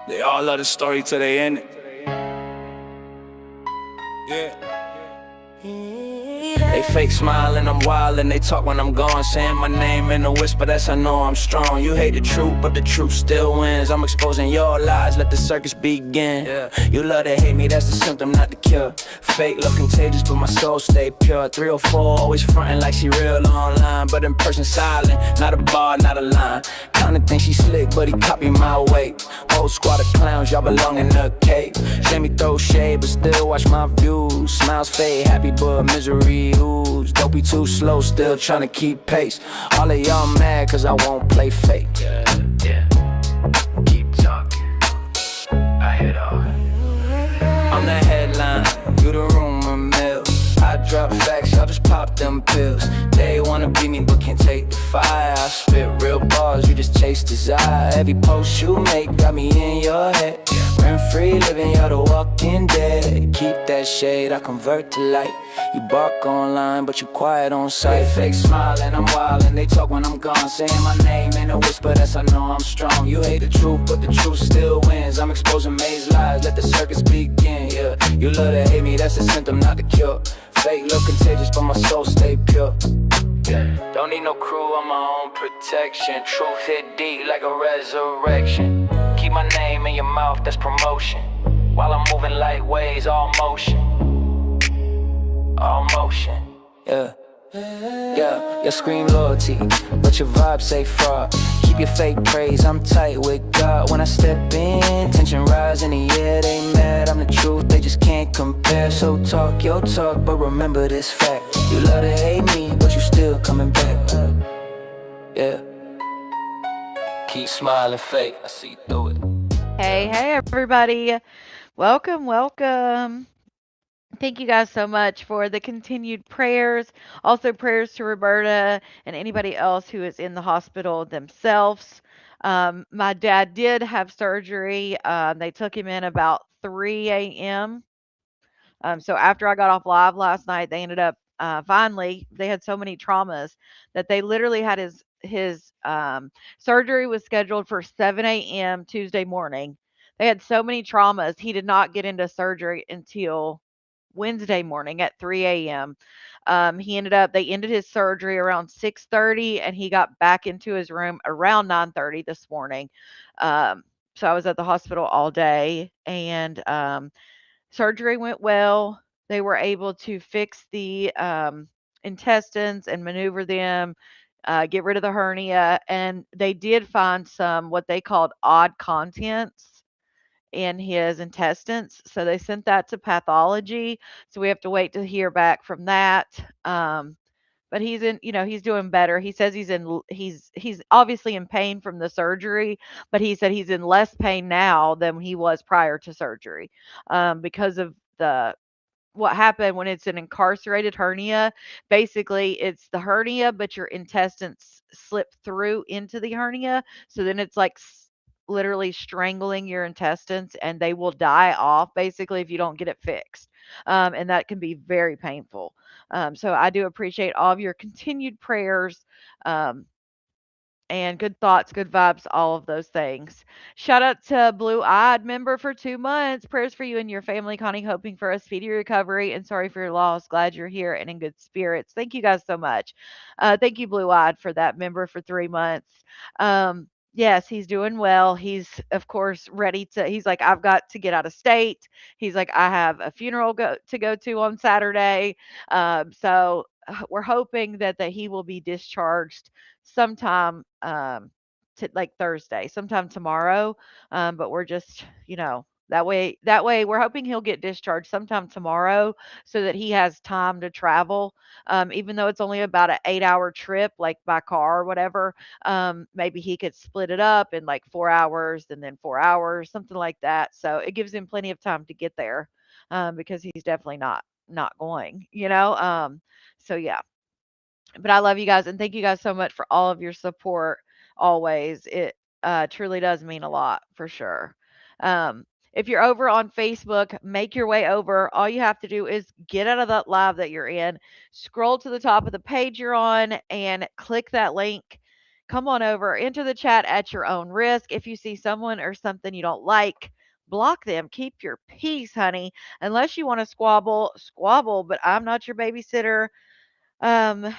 They all love the story till they end it. Yeah. They fake smiling, I'm wild, and they talk when I'm gone, saying my name in a whisper, that's I know I'm strong. You hate the truth, but the truth still wins. I'm exposing your lies, let the circus begin. Yeah. You love to hate me, that's the symptom, not the cure. Fake look contagious, but my soul stay pure. 304, always frontin' like she real online, but in person silent, not a bar, not a line. Kinda think she slick, but he copy my weight. Whole squad of clowns, y'all belong in a cave. Let me throw shade, but still watch my views. Smiles fade, happy but misery ooze. Don't be too slow, still tryna keep pace. All of y'all mad cause I won't play fake. Yeah. Keep talking, I hit off. I'm the headline, you the rumor mill. I drop facts, y'all just pop them pills. They wanna be me but can't take the fire. I spit real bars, you just chase desire. Every post you make got me in your head. Rent free living, you're the walking dead. Keep that shade, I convert to light. You bark online, but you quiet on sight. Fake smiling, I'm wild, and they talk when I'm gone, saying my name in a whisper, that's I know I'm strong. You hate the truth, but the truth still wins. I'm exposing May's lies, let the circus begin. Yeah, you love to hate me, that's a symptom, not the cure. Fake look contagious, but my soul stay pure. Yeah. Don't need no crew, on my own protection. Truth hit deep like a resurrection. Keep my name in your mouth, that's promotion. While I'm moving light waves, all motion. All motion. Yeah. Yeah, you scream loyalty, but your vibe say fraud. Keep your fake praise, I'm tight with God. When I step in, tension rise in the air. They mad, I'm the truth, they just can't compare. So talk your talk, but remember this fact. You love to hate me, but you still coming back. Yeah. Keep smiling fake, I see through it. Hey, everybody. Welcome. Thank you guys so much for the continued prayers. Also, prayers to Roberta and anybody else who is in the hospital themselves. My dad did have surgery. They took him in about 3 a.m. So after I got off live last night, they ended up finally. They had so many traumas that they literally had his surgery was scheduled for 7 a.m. Tuesday morning. They had so many traumas. He did not get into surgery until Wednesday morning at 3 a.m. They ended his surgery around 6:30, and he got back into his room around 9:30 this morning. So I was at the hospital all day, and surgery went well. They were able to fix the intestines and maneuver them, get rid of the hernia, and they did find some what they called odd contents in his intestines. So they sent that to pathology. So we have to wait to hear back from that. But he's doing better. He says he's obviously in pain from the surgery, but he said he's in less pain now than he was prior to surgery, because of the what happened when it's an incarcerated hernia. Basically, it's the hernia, but your intestines slip through into the hernia. So then it's like literally strangling your intestines, and they will die off basically if you don't get it fixed. And that can be very painful. So I do appreciate all of your continued prayers. Um, and good thoughts, good vibes, all of those things. Shout out to Blue Eyed member for 2 months. Prayers for you and your family, Connie. Hoping for a speedy recovery and sorry for your loss. Glad you're here and in good spirits. Thank you guys so much. Thank you, Blue Eyed, for that member for 3 months. Yes, he's doing well. He's of course ready to. He's like, I've got to get out of state. He's like, I have a funeral to go to on Saturday. So we're hoping that he will be discharged sometime like Thursday, sometime tomorrow. But we're just, that way we're hoping he'll get discharged sometime tomorrow so that he has time to travel. Even though it's only about an 8-hour trip, like by car or whatever, maybe he could split it up in like 4 hours and then 4 hours, something like that. So it gives him plenty of time to get there, because he's definitely not going, so yeah, but I love you guys and thank you guys so much for all of your support always. It truly does mean a lot for sure. Um, if you're over on Facebook, make your way over. All you have to do is get out of that live that you're in, scroll to the top of the page you're on, and click that link. come on over, enter the chat at your own risk. If you see someone or something you don't like, block them. Keep your peace, honey. Unless you want to squabble, squabble, but I'm not your babysitter. Um,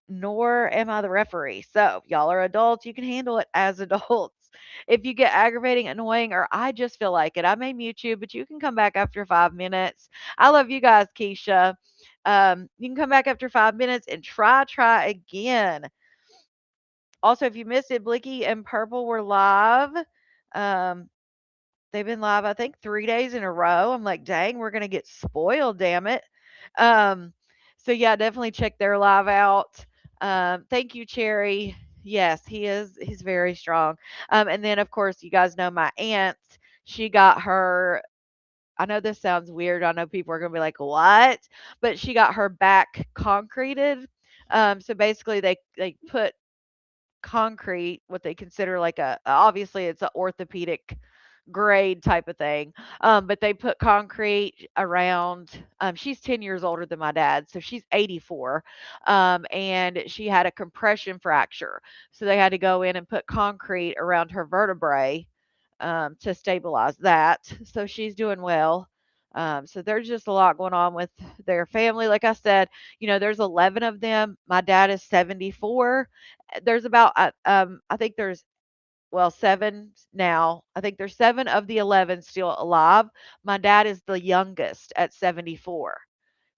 Nor am I the referee. So, y'all are adults. You can handle it as adults. If you get aggravating, annoying, or I just feel like it, I may mute you, but you can come back after 5 minutes. I love you guys, Keisha. You can come back after 5 minutes and try again. Also, if you missed it, Blicky and Purple were live. Um, they've been live, I think, 3 days in a row. I'm like, dang, we're gonna get spoiled, damn it. Um, so yeah, definitely check their live out. Thank you, Cherry. Yes, he's very strong. And then of course, you guys know my aunt. She got her. I know this sounds weird. I know people are gonna be like, "What?" But she got her back concreted. So basically, they put concrete, what they consider like a obviously it's a orthopedic grade type of thing. But they put concrete around she's 10 years older than my dad, so she's 84. And she had a compression fracture. So they had to go in and put concrete around her vertebrae to stabilize that. So she's doing well. So there's just a lot going on with their family. Like I said, there's 11 of them. My dad is 74. There's about, I think there's, well, seven now. I think there's seven of the 11 still alive. My dad is the youngest at 74.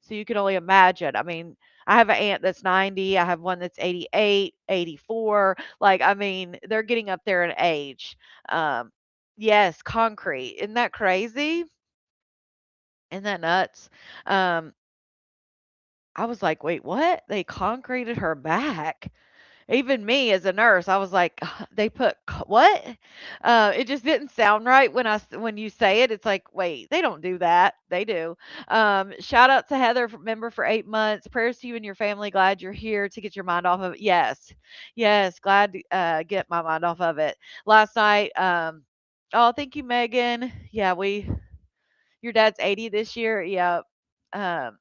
So you can only imagine. I mean, I have an aunt that's 90. I have one that's 88, 84. Like, I mean, they're getting up there in age. Um, yes, concrete. Isn't that crazy? Isn't that nuts? Um, I was like, wait, what? They concreted her back. Even me as a nurse, I was like, "They put what?" It just didn't sound right when you say it. It's like, wait, they don't do that. They do. Shout out to Heather, member for 8 months. Prayers to you and your family. Glad you're here to get your mind off of it. Yes, yes, glad to get my mind off of it. Last night, oh, thank you, Megan. Yeah, your dad's 80 this year. Yeah. Um,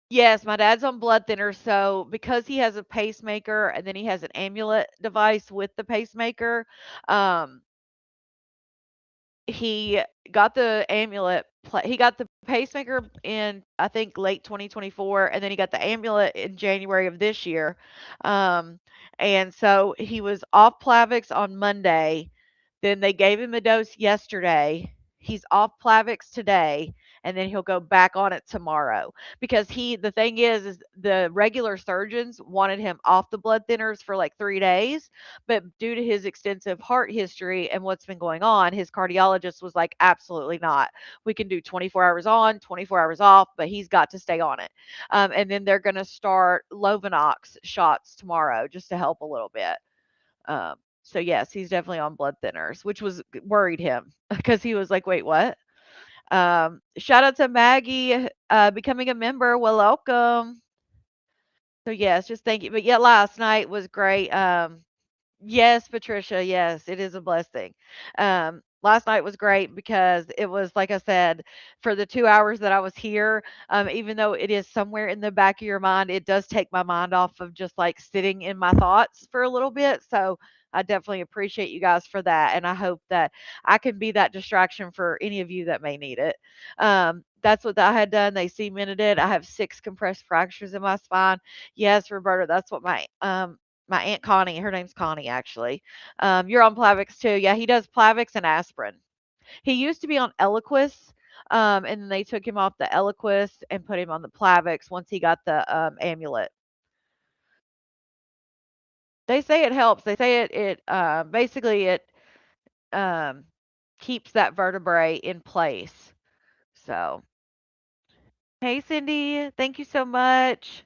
Yes, my dad's on blood thinner, so because he has a pacemaker and then he has an amulet device with the pacemaker, um, he got the he got the pacemaker in, I think, late 2024, and then he got the amulet in January of this year. Um, and so he was off Plavix on Monday. Then they gave him a dose yesterday. He's off Plavix today, and then he'll go back on it tomorrow. Because the thing is the regular surgeons wanted him off the blood thinners for like 3 days, but due to his extensive heart history and what's been going on, his cardiologist was like, absolutely not. We can do 24 hours on, 24 hours off, but he's got to stay on it. And then they're going to start Lovenox shots tomorrow just to help a little bit. So yes, he's definitely on blood thinners, which was worried him because he was like, "Wait, what?" Shout out to Maggie becoming a member. Well, welcome. So yes, just thank you. But yeah, last night was great. Yes, Patricia. Yes, it is a blessing. Last night was great because it was, like I said, for the 2 hours that I was here, even though it is somewhere in the back of your mind, it does take my mind off of just like sitting in my thoughts for a little bit. So I definitely appreciate you guys for that. And I hope that I can be that distraction for any of you that may need it. That's what I had done. They cemented it. I have 6 compressed fractures in my spine. Yes, Roberta, that's what my Aunt Connie, her name's Connie actually. You're on Plavix too. Yeah, he does Plavix and aspirin. He used to be on Eliquis, and then they took him off the Eliquis and put him on the Plavix once he got the amulet. They say it helps. They say it basically it um, keeps that vertebrae in place. So, hey Cindy, thank you so much.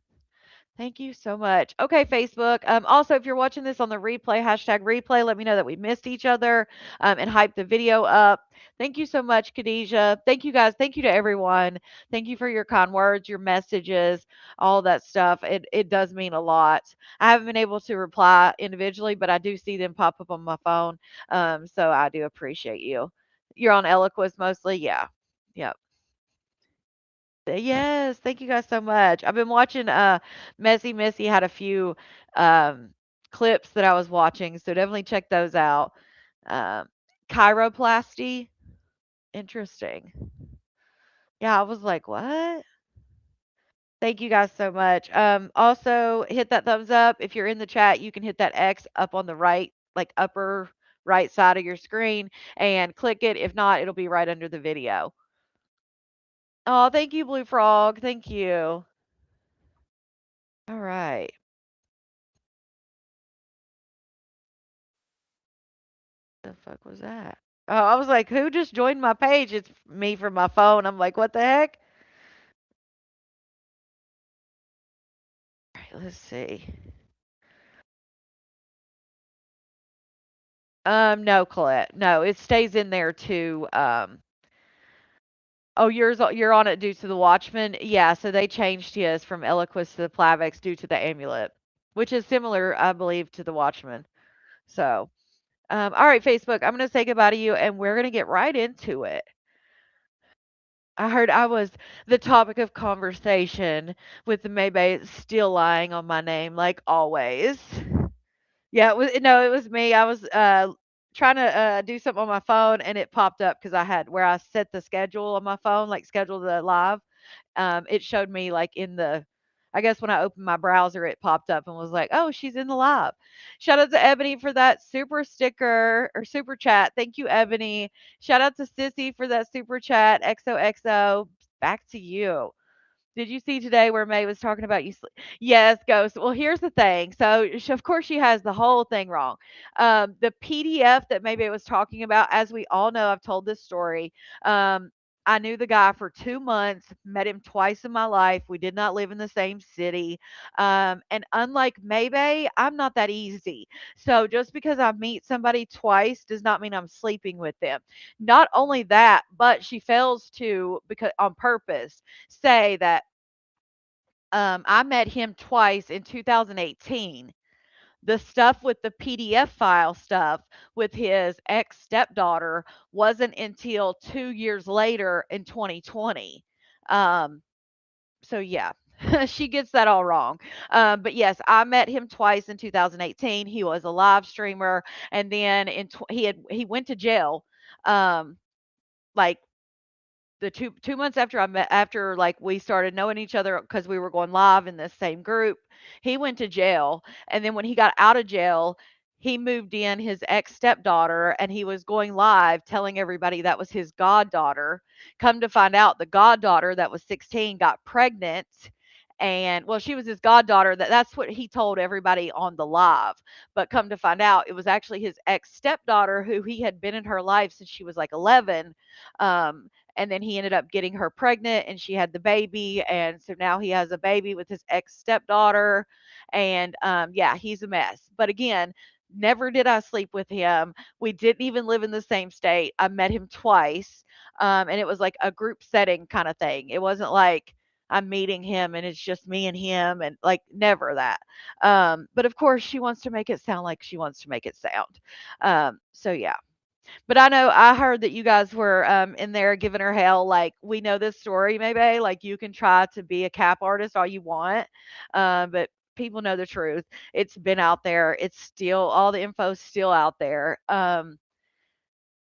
Thank you so much. Okay, Facebook. Also, if you're watching this on the replay, hashtag replay, let me know that we missed each other and hype the video up. Thank you so much, Khadijah. Thank you guys. Thank you to everyone. Thank you for your kind words, your messages, all that stuff. It does mean a lot. I haven't been able to reply individually, but I do see them pop up on my phone. So I do appreciate you. You're on Eloquist mostly? Yeah. Yep. Yes, thank you guys so much. I've been watching Messy Missy had a few um clips that I was watching, so definitely check those out. Um, chiroplasty, interesting. Yeah, I was like, "What?" Thank you guys so much. Also hit that thumbs up. If you're in the chat, you can hit that X up on the right, like upper right side of your screen and click it. If not, it'll be right under the video. Oh, thank you, Blue Frog. Thank you. All right. The fuck was that? Oh, I was like, who just joined my page? It's me from my phone. I'm like, what the heck? All right, let's see. No, Colette. No, it stays in there too. Oh, you're on it due to the Watchman? Yeah, so they changed his from Eliquis to the Plavix due to the amulet, which is similar, I believe, to the Watchman. So, all right, Facebook, I'm gonna say goodbye to you, and we're gonna get right into it. I heard I was the topic of conversation with the Maybae still lying on my name, like always. Yeah, it was no, it was me. I was trying to do something on my phone, and it popped up because I had where I set the schedule on my phone, like schedule the live. It showed me like in the I guess when I opened my browser, it popped up and was like, "Oh, she's in the live." Shout out to Ebony for that super sticker or super chat. Thank you, Ebony. Shout out to Sissy for that super chat. XOXO. Back to you. Did you see today where May was talking about you? Yes, Ghost. Well, here's the thing. So, of course, she has the whole thing wrong. The PDF that Maybe was talking about, as we all know, I've told this story. Um, I knew the guy for 2 months, met him twice in my life. We did not live in the same city. And unlike Maybe, I'm not that easy. So, just because I meet somebody twice does not mean I'm sleeping with them. Not only that, but she fails to, because on purpose, say that I met him twice in 2018. The stuff with the PDF file stuff with his ex stepdaughter wasn't until 2 years later in 2020. Um, so yeah, she gets that all wrong. But yes, I met him twice in 2018. He was a live streamer, and then he went to jail. Um, like the 2 months after I met after, like, we started knowing each other because we were going live in this same group, he went to jail, and then when he got out of jail, he moved in his ex-stepdaughter, and he was going live telling everybody that was his goddaughter. Come to find out, the goddaughter that was 16 got pregnant, and well, she was his goddaughter, that's what he told everybody on the live, but come to find out, it was actually his ex-stepdaughter who he had been in her life since she was, like, 11, um, and then he ended up getting her pregnant and she had the baby, and so now he has a baby with his ex stepdaughter, and yeah, he's a mess. But again, never did I sleep with him. We didn't even live in the same state. I met him twice, and it was like a group setting kind of thing. It wasn't like I'm meeting him and it's just me and him, and like never that. But of course she wants to make it sound like she wants to make it sound. So yeah, but I know I heard that you guys were in there giving her hell. Like, we know this story, maybe. Like, you can try to be a cap artist all you want, but people know the truth. It's been out there. It's still all the info's still out there.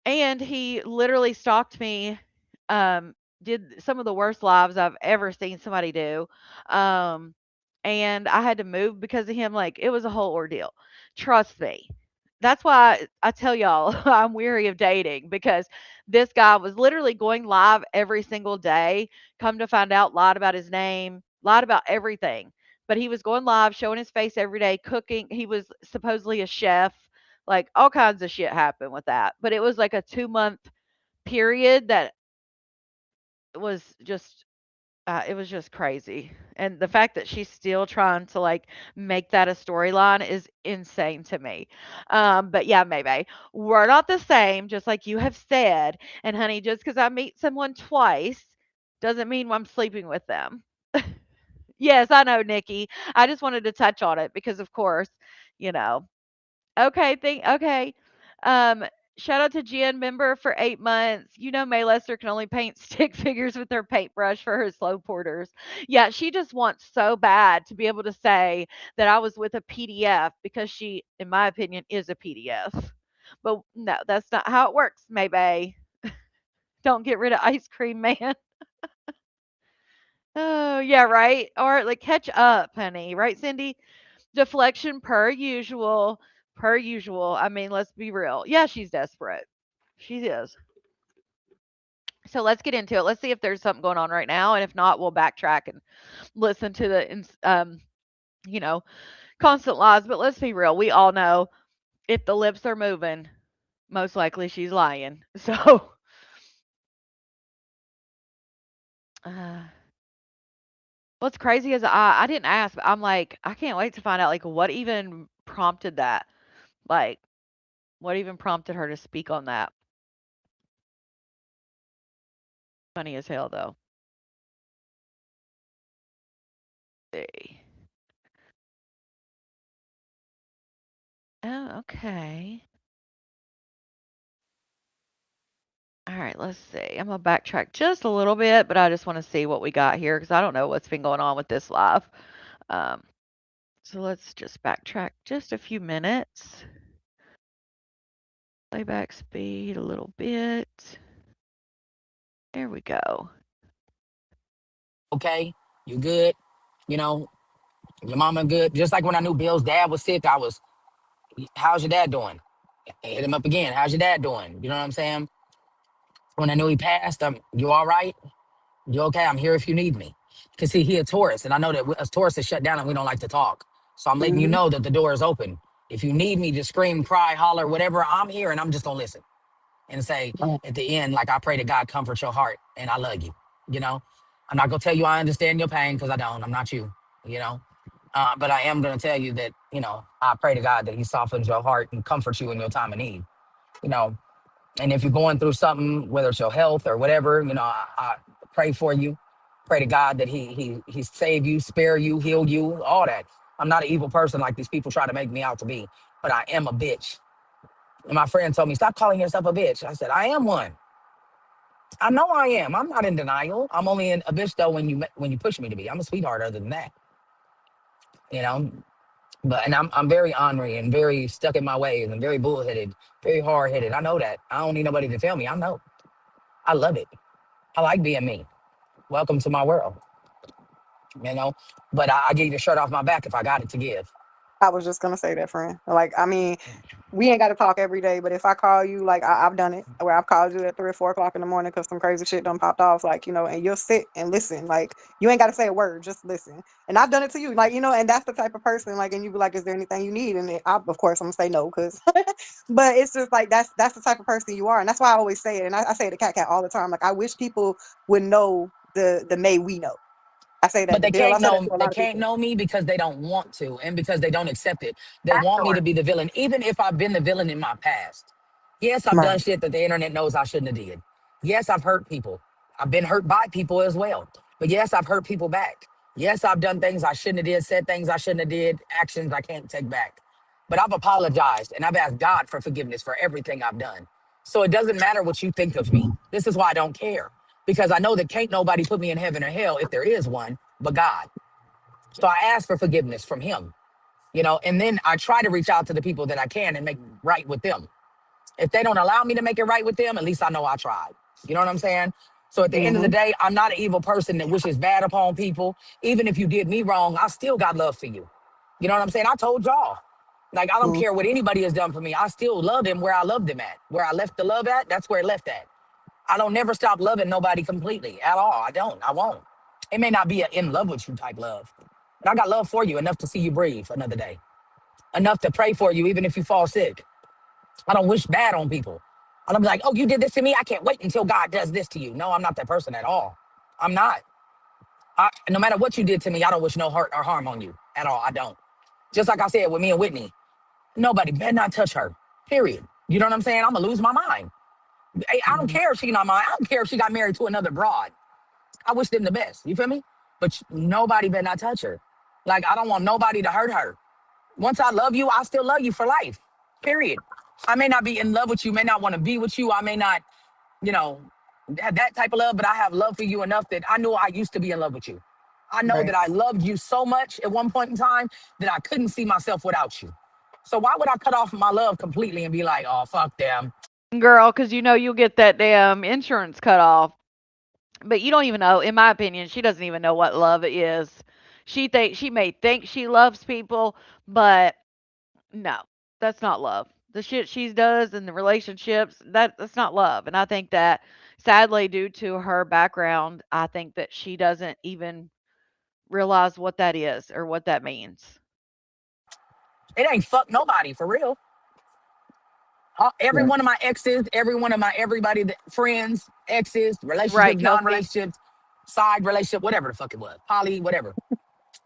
And he literally stalked me. Um, did some of the worst lives I've ever seen somebody do. Um, and I had to move because of him. Like, it was a whole ordeal. Trust me. That's why I tell y'all I'm weary of dating, because this guy was literally going live every single day. Come to find out, lied about his name, lied about everything. But he was going live, showing his face every day, cooking. He was supposedly a chef. Like, all kinds of shit happened with that. But it was like a 2 month period that was just it was just crazy. And the fact that she's still trying to like make that a storyline is insane to me. But yeah, maybe we're not the same, just like you have said. And honey, just because I meet someone twice doesn't mean I'm sleeping with them. Yes, I know, Nikki. I just wanted to touch on it because, of course, you know. Okay, okay. Shout out to Jen, member for 8 months. You know May Lester can only paint stick figures with her paintbrush for her slow porters. Yeah, she just wants so bad to be able to say that I was with a PDF because she, in my opinion, is a PDF. But no, that's not how it works, Maybe. Don't get rid of ice cream man. Oh, yeah, right? Or like catch up, honey. Right, Cindy? Deflection per usual. Per usual. I mean, let's be real. Yeah, she's desperate. She is. So let's get into it. Let's see if there's something going on right now, and if not, we'll backtrack and listen to the, you know, constant lies. But let's be real. We all know if the lips are moving, most likely she's lying. So, uh, what's crazy is I didn't ask, but I'm like I can't wait to find out like what even prompted that. Like what even prompted her to speak on that. Funny as hell though. See. Oh, okay. All right, let's see. I'm gonna backtrack just a little bit, but I just want to see what we got here because I don't know what's been going on with this live. Um, so let's just backtrack just a few minutes. Playback speed a little bit. There we go. Okay, you good? You know, your mama good. Just like when I knew Bill's dad was sick, I was, how's your dad doing? Hit him up again. How's your dad doing? You know what I'm saying? When I knew he passed, you all right? You okay? I'm here if you need me. Because see, he a Taurus, and I know that us Taurus is shut down and we don't like to talk. So I'm letting you Hmm. know that the door is open. If you need me to scream, cry, holler, whatever, I'm here and I'm just gonna listen and say at the end, like, I pray that God comfort your heart and I love you. You know, I'm not gonna tell you I understand your pain because I don't. I'm not you. You know, but I am gonna tell you that I pray to God that He softens your heart and comforts you in your time of need. You know, and if you're going through something, whether it's your health or whatever, I pray for you. Pray to God that He save you, spare you, heal you, all that. I'm not an evil person like these people try to make me out to be, but I am a bitch. And my friend told me, stop calling yourself a bitch. I said, I am one. I know I am. I'm not in denial. I'm only in a bitch though when you push me to be. I'm a sweetheart other than that, you know. But and I'm very ornery and very stuck in my ways and very bullheaded, very hard headed. I know that. I don't need nobody to tell me. I know. I love it. I like being me. Welcome to my world, you know. But I give you the shirt off my back if I got it to give. I was just gonna say that, friend. Like, I mean, we ain't got to talk every day, but if I call you, like I've done it, where I've called you at 3 or 4 o'clock in the morning because some crazy shit done popped off, like and you'll sit and listen. Like you ain't got to say a word, just listen. And I've done it to you, like and that's the type of person, like, and you be like, "Is there anything you need?" And of course, I'm gonna say no, because, but it's just like that's the type of person you are, and that's why I always say it, and I say it to Cat all the time. Like I wish people would know the May we know. I say that But to Bill. I say that to a they lot of can't people. know me because they don't want to and because they don't accept it. They That want me story. to be the villain, even if I've been the villain in my past. Yes, I've Right. done shit that the internet knows I shouldn't have did. Yes, I've hurt people. I've been hurt by people as well. But yes, I've hurt people back. Yes, I've done things I shouldn't have did, said things I shouldn't have did, actions I can't take back. But I've apologized and I've asked God for forgiveness for everything I've done. So it doesn't matter what you think of me. This is why I don't care. Because I know that can't nobody put me in heaven or hell if there is one, but God. So I ask for forgiveness from him, and then I try to reach out to the people that I can and make right with them. If they don't allow me to make it right with them, at least I know I tried. You know what I'm saying? So at the end of the Mm-hmm. day, I'm not an evil person that wishes bad upon people. Even if you did me wrong, I still got love for you. You know what I'm saying? I told y'all. Like, I don't Mm-hmm. care what anybody has done for me. I still love them where I loved them at. Where I left the love at, that's where it left at. I don't never stop loving nobody completely at all. I don't. I won't. It may not be an in love with you type love, but I got love for you enough to see you breathe another day, enough to pray for you even if you fall sick. I don't wish bad on people. I don't be like, oh, you did this to me. I can't wait until God does this to you. No, I'm not that person at all. I'm not. No matter what you did to me, I don't wish no hurt or harm on you at all. I don't. Just like I said with me and Whitney, nobody better not touch her. Period. You know what I'm saying? I'm gonna lose my mind. Hey, I don't Mm-hmm. care if she not mine. I don't care if she got married to another broad. I wish them the best. You feel me? But nobody better not touch her. Like, I don't want nobody to hurt her. Once I love you, I still love you for life. Period. I may not be in love with you, may not want to be with you. I may not, you know, have that type of love, but I have love for you enough that I know I used to be in love with you. I know that Right. I loved you so much at one point in time that I couldn't see myself without you. So why would I cut off my love completely and be like, oh, fuck them? Girl, because you know you'll get that damn insurance cut off. But you don't even know, in my opinion, she doesn't even know what love is. She may think she loves people, but no, that's not love. The shit she does in the relationships, that's not love. And I think that sadly due to her background, I think that she doesn't even realize what that is or what that means. It ain't fuck nobody for real. Every Yeah. one of my exes, every one of my everybody, that, friends, exes, Right, relationships, Kelsey? non-relationships, side relationship, whatever the fuck it was, poly, whatever,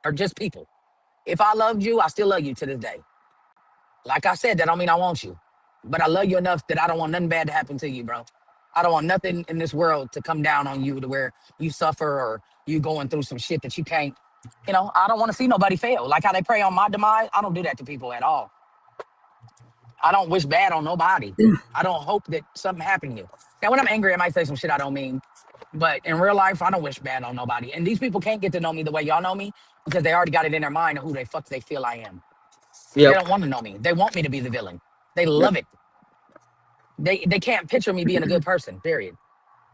or just people. If I loved you, I still love you to this day. Like I said, that don't mean I want you, but I love you enough that I don't want nothing bad to happen to you, bro. I don't want nothing in this world to come down on you to where you suffer or you going through some shit that you can't. I don't want to see nobody fail. Like how they pray on my demise, I don't do that to people at all. I don't wish bad on nobody. I don't hope that something happened to you. Now, when I'm angry, I might say some shit I don't mean. But in real life, I don't wish bad on nobody. And these people can't get to know me the way y'all know me because they already got it in their mind of who they fuck they feel I am. They Yep. don't want to know me. They want me to be the villain. They Yep. love it. They can't picture me being a good person, period.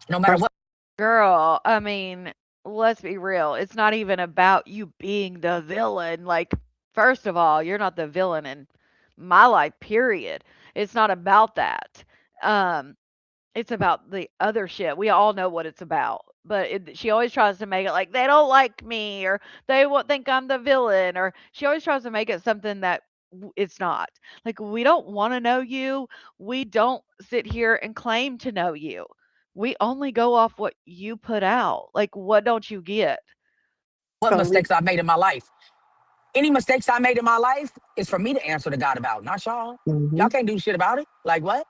No matter Pers- what. Girl, I mean, let's be real. It's not even about you being the villain. Like, first of all, you're not the villain in my life, period. It's not about that. Um, it's about the other shit. We all know what it's about. But she always tries to make it like they don't like me or they won't think I'm the villain or she always tries to make it something that it's not. Like we don't want to know you. We don't sit here and claim to know you. We only go off what you put out. Like what don't you get? What so we mistakes I've made in my life. Any mistakes I made in my life is for me to answer to God about, not y'all. hmm Y'all can't do shit about it. Like what?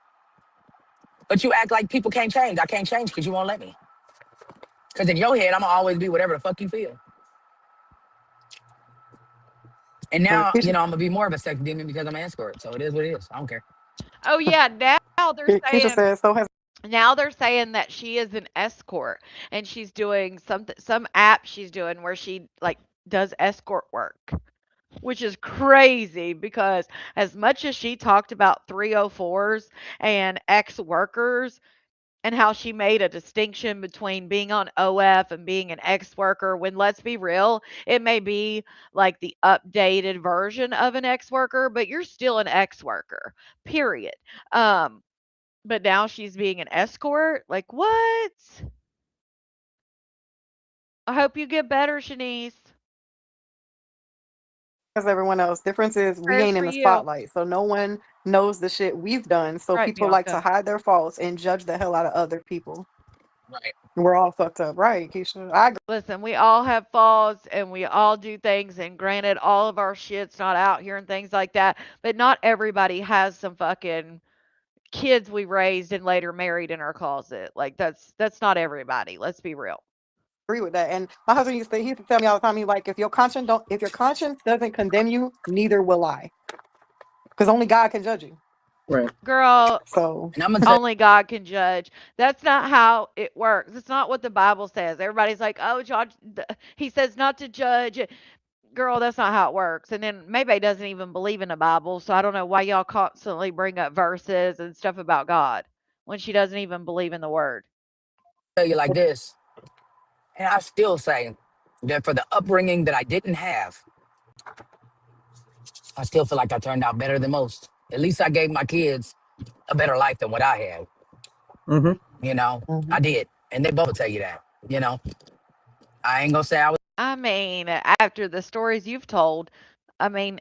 But you act like people can't change. I can't change because you won't let me. Because in your head, I'm gonna always be whatever the fuck you feel. And but now, Keisha, I'm gonna be more of a sex demon because I'm an escort. So it is what it is. I don't care. Oh yeah, now they're Keisha saying says so has that she is an escort and she's doing some app she's doing where she like does escort work. Which is crazy because as much as she talked about 304s and ex workers and how she made a distinction between being on OF and being an ex worker, when let's be real, it may be like the updated version of an ex worker, but you're still an ex worker, period. Um, but now she's being an escort. Like, what? I hope you get better, Shanice. everyone else. Difference is we Prayers ain't for in the you. spotlight, so no one knows the shit we've done. So Right, people like to Bianca. hide their faults and judge the hell out of other people. Right. We're all fucked up, right, Keisha? I agree Listen, we all have faults and we all do things. And granted, all of our shit's not out here and things like that. But not everybody has some fucking kids we raised and later married in our closet. Like that's not everybody. Let's be real. with that. And my husband he used to tell me all the time, he like, if your conscience doesn't condemn you, neither will I. Because only God can judge you. Right. Girl, So And I'm gonna tell only God can judge. That's not how it works. It's not what the Bible says. Everybody's like, oh, John, he says not to judge. Girl, that's not how it works. And then Maybe doesn't even believe in the Bible. So I don't know why y'all constantly bring up verses and stuff about God when she doesn't even believe in the word. you like this, and I still say that for the upbringing that I didn't have, I still feel like I turned out better than most. At least I gave my kids a better life than what I had. Mm-hmm. I mhm. did, and they both tell you that. I ain't gonna say I was. I mean, after the stories you've told, I mean,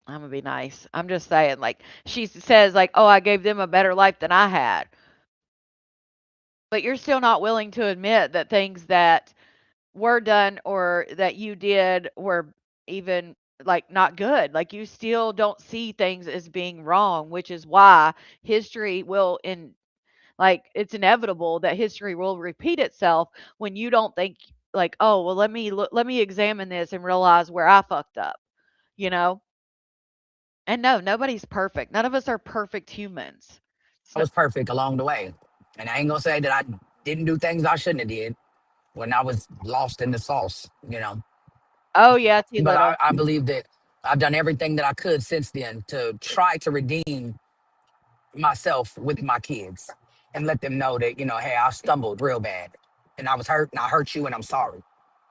I'm gonna be nice. I'm just saying, like, she says, like, oh, I gave them a better life than I had. But you're still not willing to admit that things that were done or that you did were even like not good. Like you still don't see things as being wrong, which is why history will in like it's inevitable that history will repeat itself when you don't think like, oh, well let me examine this and realize where I fucked up, you know? And no, nobody's perfect. None of us are perfect humans. It's I no, was perfect along the way. And I ain't gonna say that I didn't do things I shouldn't have did when I was lost in the sauce, you know. oh yeah, too But little. I believe that I've done everything that I could since then to try to redeem myself with my kids and let them know that, hey, I stumbled real bad and I was hurt and I hurt you and I'm sorry,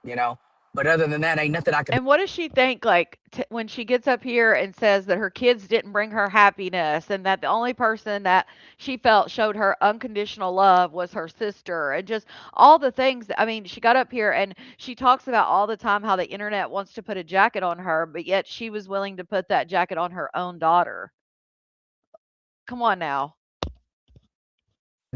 you know. But other than that, ain't nothing I could And what does she think, like, when she gets up here and says that her kids didn't bring her happiness and that the only person that she felt showed her unconditional love was her sister, and just all the things that, I mean, she got up here and she talks about all the time how the internet wants to put a jacket on her, but yet she was willing to put that jacket on her own daughter. Come on now.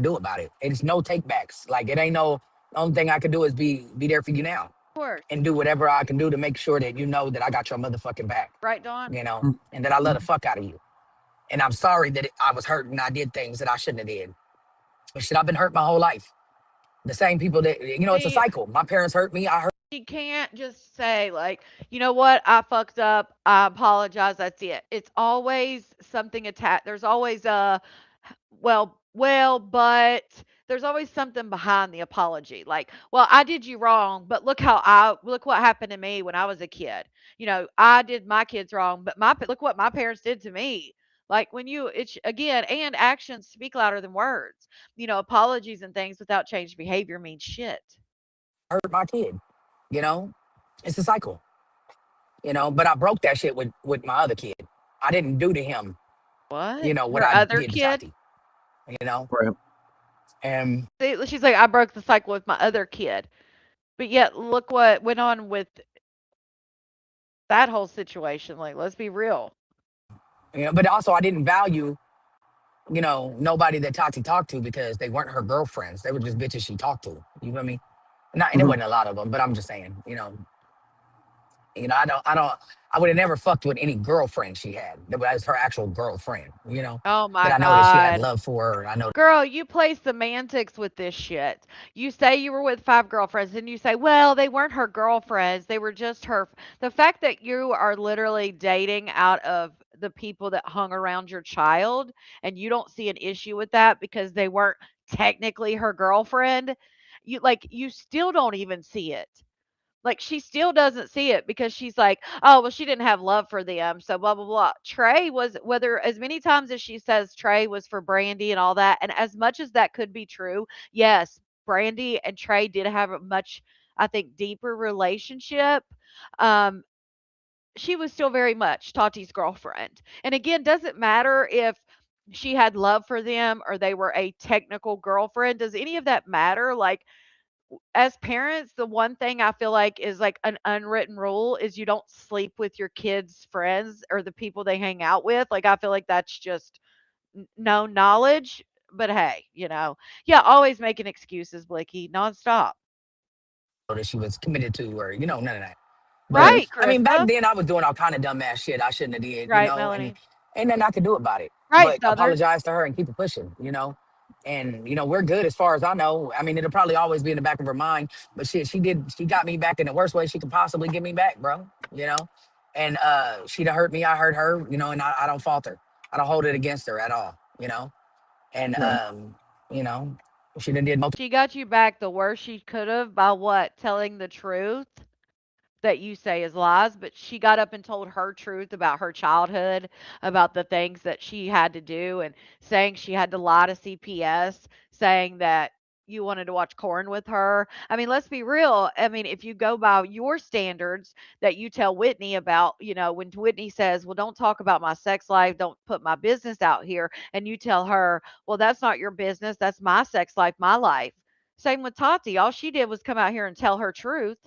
do about it. It's no takebacks. Like it ain't no. The only thing I can do is be there for you now Of course. and do whatever I can do to make sure that you know that I got your motherfucking back, Right, Dawn? and that I love the fuck out of you. And I'm sorry that I was hurt and I did things that I shouldn't have did. But shit, I've been hurt my whole life. The same people that it's a See, cycle. My parents hurt me. I hurt. she can't just say, like, you know what, I fucked up, I apologize, that's it. It's always something attached. There's always a, well, but there's always something behind the apology. Like, well, I did you wrong, but look what happened to me when I was a kid. I did my kids wrong, but look what my parents did to me. Like when it's again, and actions speak louder than words. Apologies and things without changed behavior mean shit. Hurt my kid. You know, it's a cycle. But I broke that shit with my other kid. I didn't do to him, What? what Her I other did to kid? Tati. You know, Right. and See, she's like, I broke the cycle with my other kid. But yet, look what went on with that whole situation. Like, let's be real. but also I didn't value nobody that Tati talked to because they weren't her girlfriends. They were just bitches she talked to. You feel me? Not, and it Mhm. wasn't a lot of them, but I'm just saying, I would have never fucked with any girlfriend she had that was her actual girlfriend. Oh That my I know that she had God. love for her. I know. Girl, you play semantics with this shit. You say you were with five girlfriends, and you say, well, they weren't her girlfriends. They were just her. The fact that you are literally dating out of the people that hung around your child, and you don't see an issue with that because they weren't technically her girlfriend, you still don't even see it. Like, she still doesn't see it because she's like, "Oh, well, she didn't have love for them, so blah, blah, blah." Trey was, whether as many times as she says Trey was for Brandy and all that, and as much as that could be true, yes, Brandy and Trey did have a much, I think, deeper relationship. Um, she was still very much Tati's girlfriend. And again, doesn't matter if she had love for them or they were a technical girlfriend. Does any of that matter? Like, as parents, the one thing I feel like is like an unwritten rule is you don't sleep with your kids' friends or the people they hang out with. Like, I feel like that's just known knowledge. But hey, yeah, always making excuses, Blicky, nonstop. That she was committed to, or none of that. But Right. Right, I mean, back Krista. then I was doing all kind of dumbass shit I shouldn't have did, Right, and Melanie. ain't nothing I could do about it. Right, But Southern. apologize to her and keep it pushing, And we're good as far as I know. I mean, it'll probably always be in the back of her mind. But shit, she got me back in the worst way she could possibly get me back, bro. And she done hurt me, I hurt her, and I don't falter. I don't hold it against her at all. And Right. you know, she done did multiple. She got you back the worst she could have by what? Telling the truth that you say is lies, but she got up and told her truth about her childhood, about the things that she had to do, and saying she had to lie to CPS, saying that you wanted to watch corn with her. I mean, let's be real. I mean, if you go by your standards that you tell Whitney about, when Whitney says, well, don't talk about my sex life, don't put my business out here, and you tell her, well, that's not your business, that's my sex life, my life. Same with Tati. All she did was come out here and tell her truth.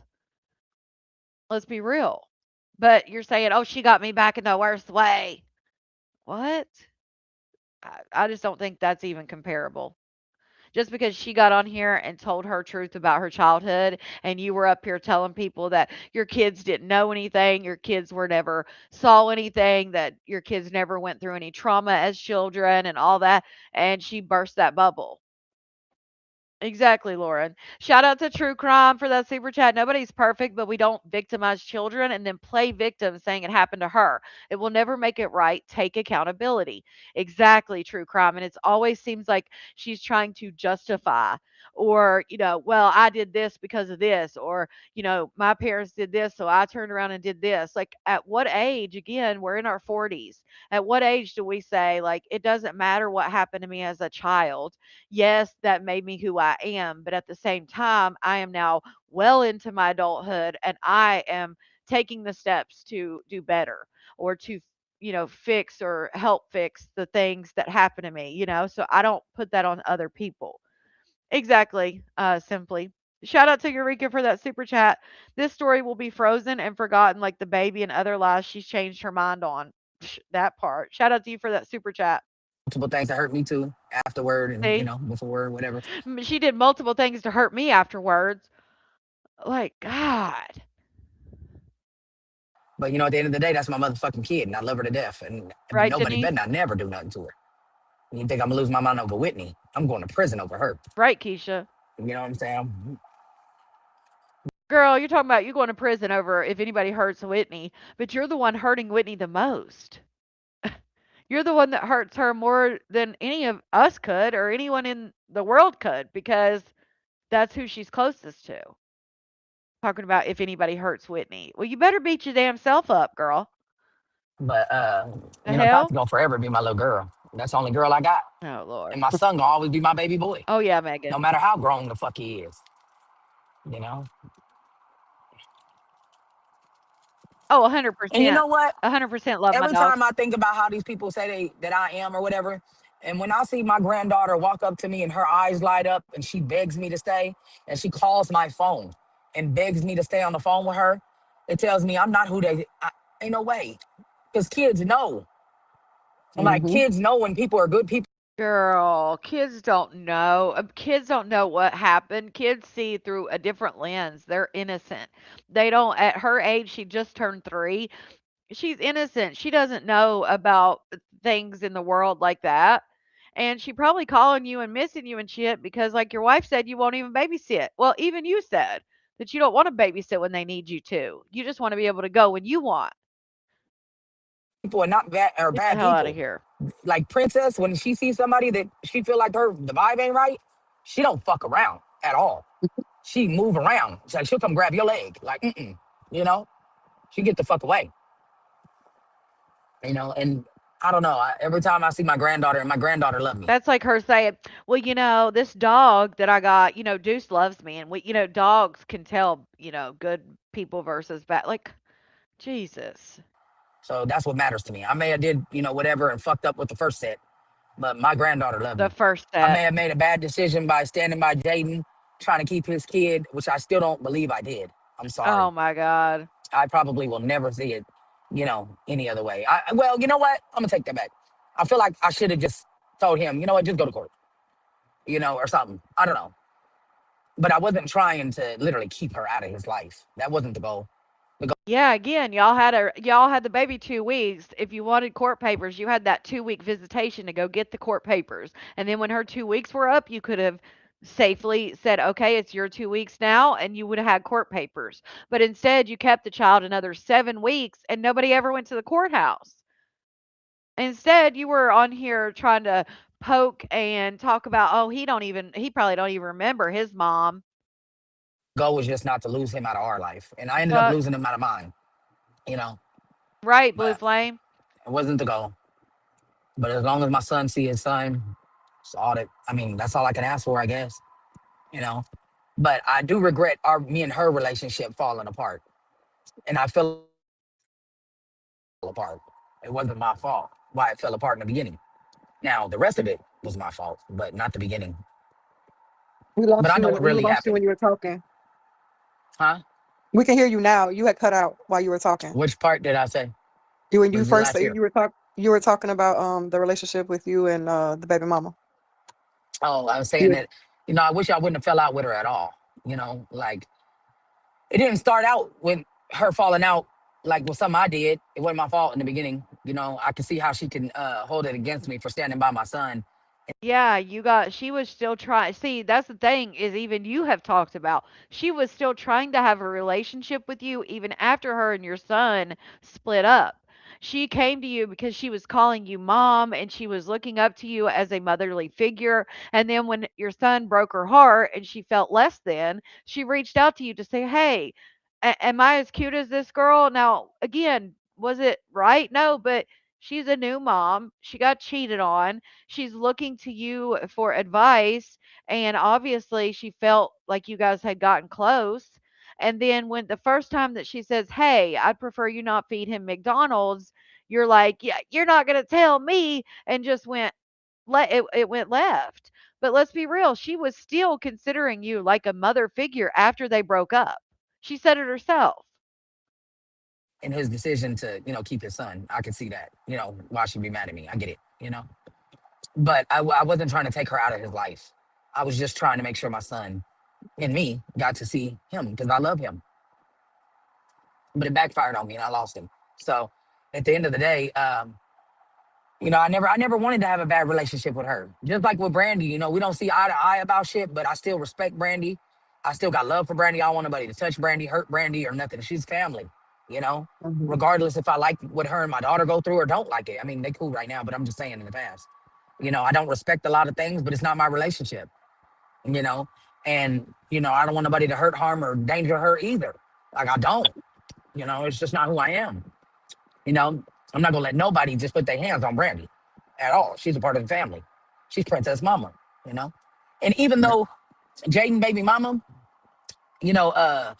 Let's be real. But you're saying, "Oh, she got me back in the worst way." What? I just don't think that's even comparable. Just because she got on here and told her truth about her childhood, and you were up here telling people that your kids didn't know anything, your kids were never saw anything, that your kids never went through any trauma as children and all that, and she burst that bubble. Exactly, Lauren. Shout out to True Crime for that super chat. Nobody's perfect, but we don't victimize children and then play victim saying it happened to her. It will never make it right. Take accountability. Exactly, True Crime. And it always seems like she's trying to justify or, well, I did this because of this, or, my parents did this, so I turned around and did this. Like, at what age, again, we're in our 40s. At what age do we say, like, it doesn't matter what happened to me as a child? Yes, that made me who I am, but at the same time, I am now well into my adulthood and I am taking the steps to do better or to, fix or help fix the things that happen to me, so I don't put that on other people. Exactly, simply. Shout out to Eureka for that super chat. This story will be frozen and forgotten like the baby and other lies she's changed her mind on. That part. Shout out to you for that super chat. Multiple things that hurt me too afterward and See? before whatever. She did multiple things to hurt me afterwards. Like, God. But at the end of the day, that's my motherfucking kid, and I love her to death. And Right, nobody Denise? better not never do nothing to her. You think I'm gonna lose my mind over Whitney? I'm going to prison over her. Right, Keisha. You know what I'm saying? Girl, you're talking about you going to prison over if anybody hurts Whitney, but you're the one hurting Whitney the most. You're the one that hurts her more than any of us could or anyone in the world could because that's who she's closest to. Talking about if anybody hurts Whitney. Well, you better beat your damn self up, girl. But The Tati hell? gonna forever be my little girl. That's the only girl I got. Oh, Lord. And my son gonna always be my baby boy. Oh, yeah, No Megan. matter how grown the fuck he is. You know? Oh, And you 100%. know what? 100% love my Every dogs. time I think about how these people say that I am or whatever, and when I see my granddaughter walk up to me and her eyes light up and she begs me to stay, and she calls my phone and begs me to stay on the phone with her, it tells me I'm not who ain't no way. Because kids know. Like Mm-hmm. kids know when people are good people. Girl, kids don't know. Kids don't know what happened. Kids see through a different lens. They're innocent. They don't, at her age, she just turned 3. She's innocent. She doesn't know about things in the world like that. And she probably calling you and missing you and shit because, like your wife said, you won't even babysit. Well, even you said that you don't want to babysit when they need you to. You just want to be able to go when you want. People are not bad or Get the bad hell out of people. here. Like Princess, when she sees somebody that she feel like the vibe ain't right, she don't fuck around at all. She move around. It's like she'll come grab your leg. Like, you know, she get the fuck away. And I don't know. Every time I see my granddaughter, and my granddaughter love me. That's like her saying, "Well, this dog that I got, Deuce loves me." And dogs can tell, good people versus bad. Like, Jesus. So that's what matters to me. I may have did, whatever and fucked up with the first set, but my granddaughter loved The me. first I set. may have made a bad decision by standing by Jaden, trying to keep his kid, which I still don't believe I did. I'm Oh sorry. my God. I probably will never see it, any other way. Well, you know what? I'm gonna take that back. I feel like I should have just told him, you know what, just go to court, or something. I don't know. But I wasn't trying to literally keep her out of his life. That wasn't the goal. Yeah, again, y'all had the baby 2 weeks. If you wanted court papers, you had that 2-week visitation to go get the court papers. And then when her 2 weeks were up, you could have safely said, "Okay, it's your 2 weeks now," and you would have had court papers. But instead, you kept the child another 7 weeks and nobody ever went to the courthouse. Instead, you were on here trying to poke and talk about, "Oh, he probably don't even remember his mom." Goal was just not to lose him out of our life, and I ended up Fuck. losing him out of mine. You know, Right, Blue but Flame. it wasn't the goal. But as long as my son see his son, it's all that. I mean, that's all I can ask for, I guess. You know. But I do regret me and her relationship falling apart, and I fell apart. It wasn't my fault why it fell apart in the beginning. Now the rest of it was my fault, but not the beginning. We But lost I you know when what we really lost you happened, when you were talking. huh? We can hear you now. You had cut out while you were talking. Which part did I say? When you Was the first last said year? you were talking about the relationship with you and the baby mama. Oh, I was saying You that, I wish I wouldn't have fell out with her at all. Like it didn't start out with her falling out like with something I did. It wasn't my fault in the beginning. I could see how she can hold it against me for standing by my son Yeah, she was still trying. See, that's the thing is even you have talked about. She was still trying to have a relationship with you even after her and your son split up. She came to you because she was calling you mom and she was looking up to you as a motherly figure. And then when your son broke her heart and she felt less than, she reached out to you to say, "Hey, am I as cute as this girl?" Now, again, was it right? No, but she's a new mom. She got cheated on. She's looking to you for advice, and obviously she felt like you guys had gotten close. And then when the first time that she says, "Hey, I'd prefer you not feed him McDonald's," you're like, "Yeah, you're not going to tell me," and just it went left. But let's be real, she was still considering you like a mother figure after they broke up. She said it herself. in his decision to, keep his son. I could see that. Why she'd be mad at me. I get it. But I wasn't trying to take her out of his life. I was just trying to make sure my son and me got to see him because I love him. But it backfired on me and I lost him. So at the end of the day, I never wanted to have a bad relationship with her. Just like with Brandy, we don't see eye to eye about shit, but I still respect Brandy. I still got love for Brandy. I don't want nobody to touch Brandy, hurt Brandy, or nothing. She's family, you know. Mhm. Regardless if I like what her and my daughter go through or don't like it. I mean, they cool right now, but I'm just saying in the past. I don't respect a lot of things, but it's not my relationship, you know. And I don't want nobody to hurt, harm, or danger her either. Like I don't, it's just not who I am. You know, I'm not gonna let nobody just put their hands on Brandy at all. She's a part of the family. She's Princess Mama, you know. And even though Jaden baby mama, you know, uh,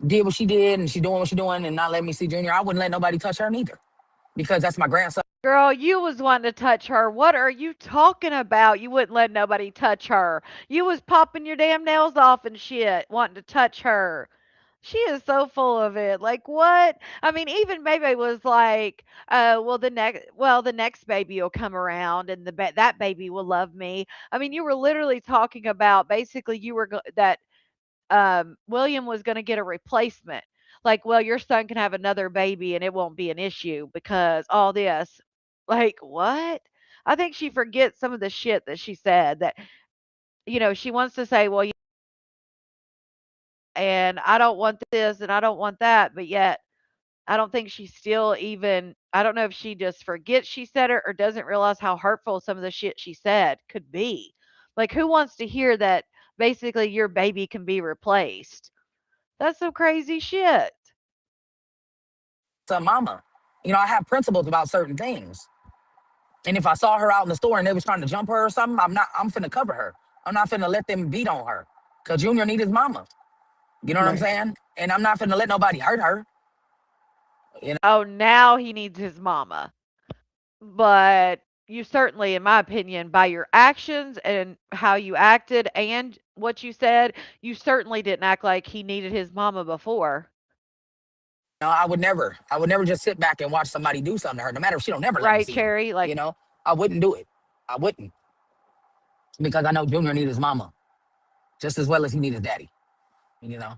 did what she did and she doing what she doing and not letting me see Junior, I wouldn't let nobody touch her neither because that's my grandson. Girl, you was wanting to touch her. What are you talking about? You wouldn't let nobody touch her. You was popping your damn nails off and shit, wanting to touch her. She is so full of it. Like what? I mean, even Maybe was like, the next baby will come around and that baby will love me." I mean, you were literally talking about basically that William was going to get a replacement. Like, well, your son can have another baby and it won't be an issue because all this. Like, what? I think she forgets some of the shit that she said that, she wants to say, well, and I don't want this and I don't want that. But yet, I don't think she still even, I don't know if she just forgets she said it or doesn't realize how hurtful some of the shit she said could be. Like, who wants to hear that basically your baby can be replaced? That's some crazy shit. Mama. I have principles about certain things. And if I saw her out in the store and they was trying to jump her or something, I'm finna cover her. I'm not finna let them beat on her. Cause Junior need his mama. You know what I'm Right. saying? And I'm not finna let nobody hurt her. You know, Oh, now he needs his mama. But you certainly, in my opinion, by your actions and how you acted and what you said, you certainly didn't act like he needed his mama before. I would never just sit back and watch somebody do something to her, no matter if she don't never let me Right, see him. Cherry? You Like, know, I wouldn't do it. I wouldn't because I know Junior need his mama just as well as he need his daddy. You know,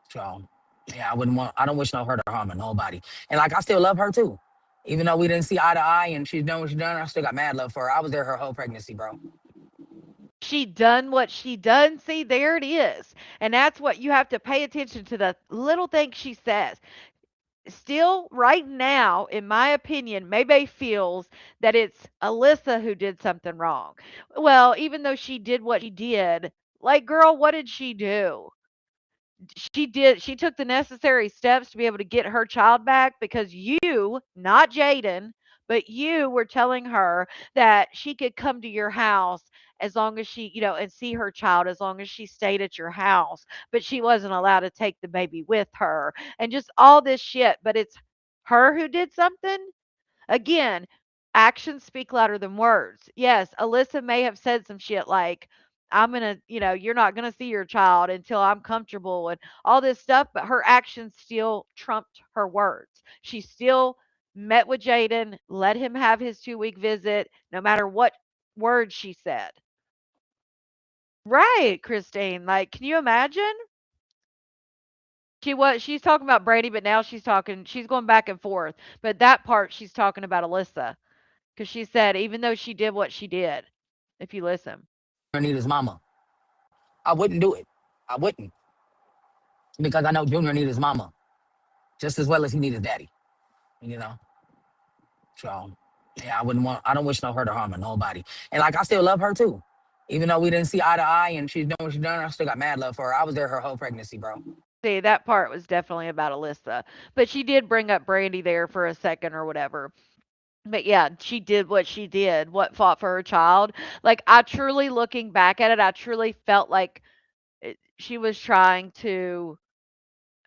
so yeah, I wouldn't want. I don't wish no hurt or harm on nobody. And like I still love her too, even though we didn't see eye to eye and she's done what she's done. I still got mad love for her. I was there her whole pregnancy, bro. she done what she done. See, there it is. And that's what you have to pay attention to, the little things she says. Still, right now, in my opinion, Maybe feels that it's Alyssa who did something wrong. Well, even though she did what she did, like, girl, what did she do? She took the necessary steps to be able to get her child back because you, not Jaden, but you were telling her that she could come to your house as long as and see her child as long as she stayed at your house, but she wasn't allowed to take the baby with her and just all this shit. But it's her who did something. Again, actions speak louder than words. Yes, Alyssa may have said some shit like, "I'm going to, you're not going to see your child until I'm comfortable," and all this stuff, but her actions still trumped her words. She still met with Jaden, let him have his 2-week visit, no matter what words she said. Right, Christine. Like, can you imagine? She's talking about Brady, but now she's going back and forth. But that part she's talking about Alyssa. 'Cause she said even though she did what she did. if you listen. I need his mama. I wouldn't do it. I wouldn't because I know Junior need his mama just as well as he need his daddy. You know, so yeah, I wouldn't want. I don't wish no hurt or harm on nobody. And like I still love her too, even though we didn't see eye to eye and she's doing what she's done. I still got mad love for her. I was there her whole pregnancy, bro. See, that part was definitely about Alyssa, but she did bring up Brandy there for a second or whatever. But yeah, she did what she did, what fought for her child. Like, I truly, looking back at it, I truly felt like she was trying to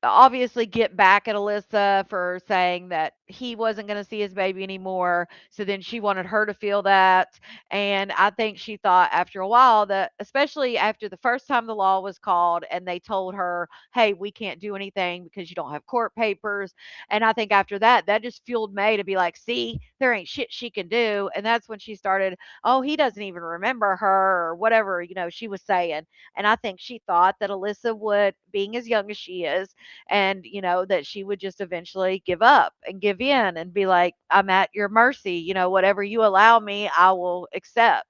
obviously get back at Alyssa for saying that he wasn't going to see his baby anymore. So then she wanted her to feel that. And I think she thought after a while that, especially after the first time the law was called and they told her, hey, we can't do anything because you don't have court papers. And I think after that, that just fueled May to be like, see, there ain't shit she can do. And that's when she started, oh, he doesn't even remember her or whatever, she was saying. And I think she thought that Alyssa would, being as young as she is, and that she would just eventually give up and give in and be like, I'm at your mercy, whatever you allow me I will accept,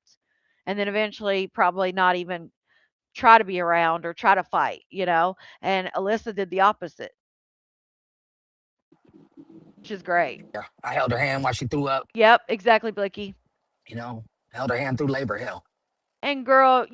and then eventually probably not even try to be around or try to fight, and Alyssa did the opposite, which is great. Yeah, I held her hand while she threw up. Yep, exactly, Blicky. You know, held her hand through labor hell. And girl,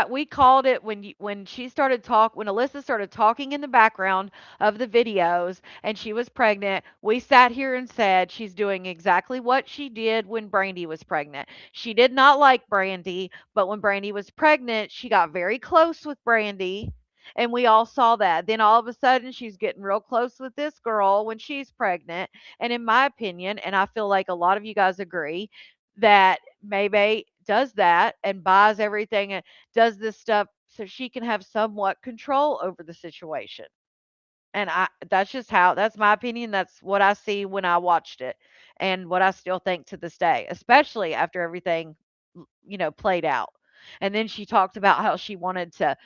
we called it when she started when Alyssa started talking in the background of the videos and she was pregnant. We sat here and said she's doing exactly what she did when Brandy was pregnant. She did not like Brandy, but when Brandy was pregnant, she got very close with Brandy. And we all saw that. Then all of a sudden, she's getting real close with this girl when she's pregnant. And in my opinion, and I feel like a lot of you guys agree, that Maybe does that and buys everything and does this stuff so she can have somewhat control over the situation. And that's just how that's my opinion. That's what I see when I watched it and what I still think to this day, especially after everything, played out. And then she talked about how she wanted to,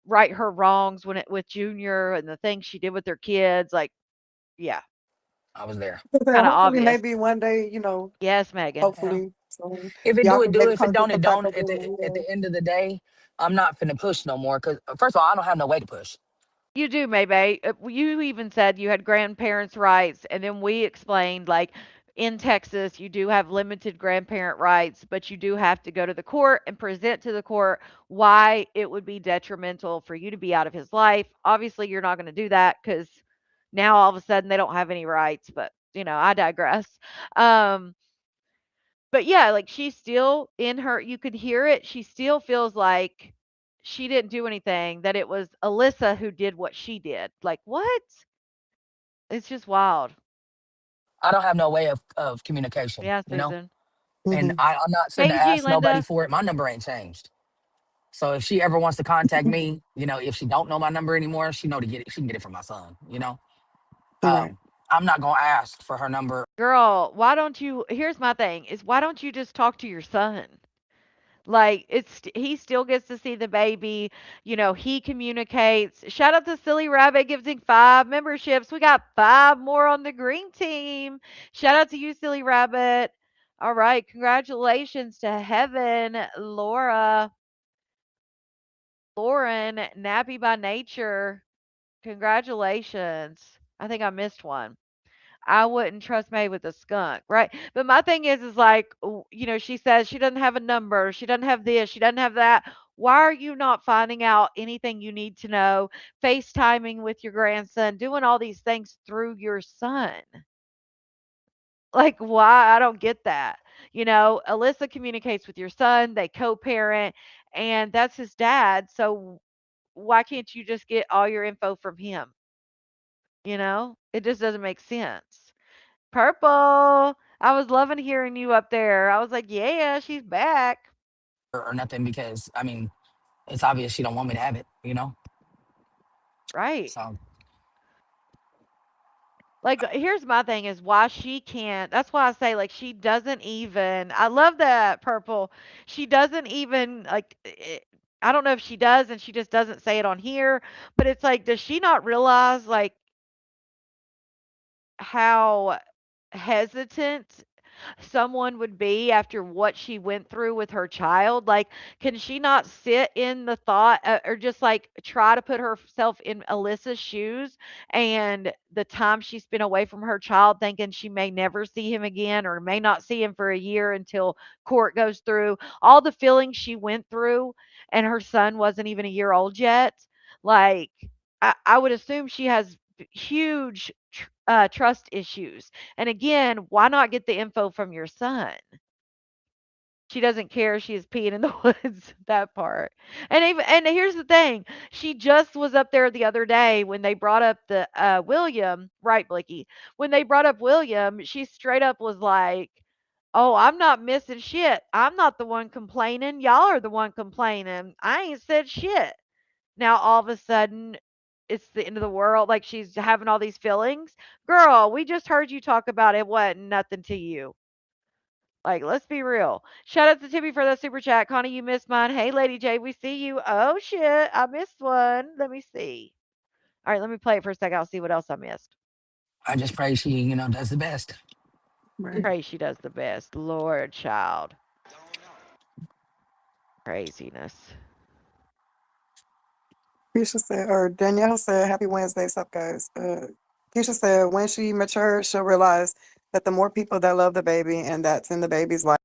right her wrongs when it with Junior and the things she did with her kids. Like, yeah, I was there. kind of Hopefully, obvious. maybe one day, Yes, Megan. Yeah. hopefully, so If it y'all do, it can do. maybe If it come to don't, it some type don't. of At the agreement. end of the day, I'm not finna push no more. Cause first of all, I don't have no way to push. You do, maybe. You even said you had grandparents' rights, and then we explained, like, in Texas, you do have limited grandparent rights, but you do have to go to the court and present to the court why it would be detrimental for you to be out of his life. Obviously, you're not going to do that because now all of a sudden they don't have any rights, but, I digress. Um, but yeah, like she's still in her, you could hear it. She still feels like she didn't do anything, that it was Alyssa who did what she did. Like, what? It's just wild. I don't have no way of communication. Yeah, You know, Susan. and Mhm. I'm not sitting to Hey, G. ask nobody Linda. for it. My number ain't changed. So if she ever wants to contact me, if she don't know my number anymore, she know to get it. She can get it from my son. Right. Um, I'm not gonna ask for her number Girl, why don't you? Here's my thing is why don't you just talk to your son? Like he still gets to see the baby, he communicates. Shout out to Silly Rabbit giving 5 memberships. We got 5 more on the green team. Shout out to you, Silly Rabbit. All right, congratulations to Heaven, Laura, Lauren, Nappy by Nature. Congratulations. I think I missed one. I wouldn't trust May with a skunk, right? But my thing is like, she says she doesn't have a number, she doesn't have this, she doesn't have that. Why are you not finding out anything you need to know? FaceTiming with your grandson, doing all these things through your son. Like, why? I don't get that. Alyssa communicates with your son, they co parent, and that's his dad. So why can't you just get all your info from him? It just doesn't make sense. Purple. I was loving hearing you up there. I was like, yeah, she's back. or nothing because I mean it's obvious she don't want me to have it. Right. So Like, here's my thing is why she can't. That's why I say, like, she doesn't even. I love that, Purple. She doesn't even, like, I don't know if she does and she just doesn't say it on here, but it's like, does she not realize, like, how hesitant? someone would be after what she went through with her child. Like, can she not sit in the thought, or just like try to put herself in Alyssa's shoes and the time she spent away from her child, thinking she may never see him again or may not see him for a year until court goes through, all the feelings she went through, and her son wasn't even a year old yet. Like, I would assume she has huge trust issues. And again, why not get the info from your son? She doesn't care. She is peeing in the woods. That part. And here's the thing. She just was up there the other day when they brought up the William, right, Blicky? When they brought up William, she straight up was like, "Oh, I'm not missing shit. I'm not the one complaining. Y'all are the one complaining. I ain't said shit." Now all of a sudden it's the end of the world. Like, she's having all these feelings. Girl, we just heard you talk about it. What? Nothing to you. Like, let's be real. Shout out to Timmy for that super chat. Connie, you missed mine. Hey, Lady J, we see you. Oh, shit. I missed one. Let me see. All right, let me play it for a second. I'll see what else I missed. I just pray she, does the best. Right. Pray she does the best. Lord, child. Craziness. Keisha said, or Danielle said, "Happy Wednesday, sup guys." Keisha said, "When she matures, she'll realize that the more people that love the baby and that's in the baby's life."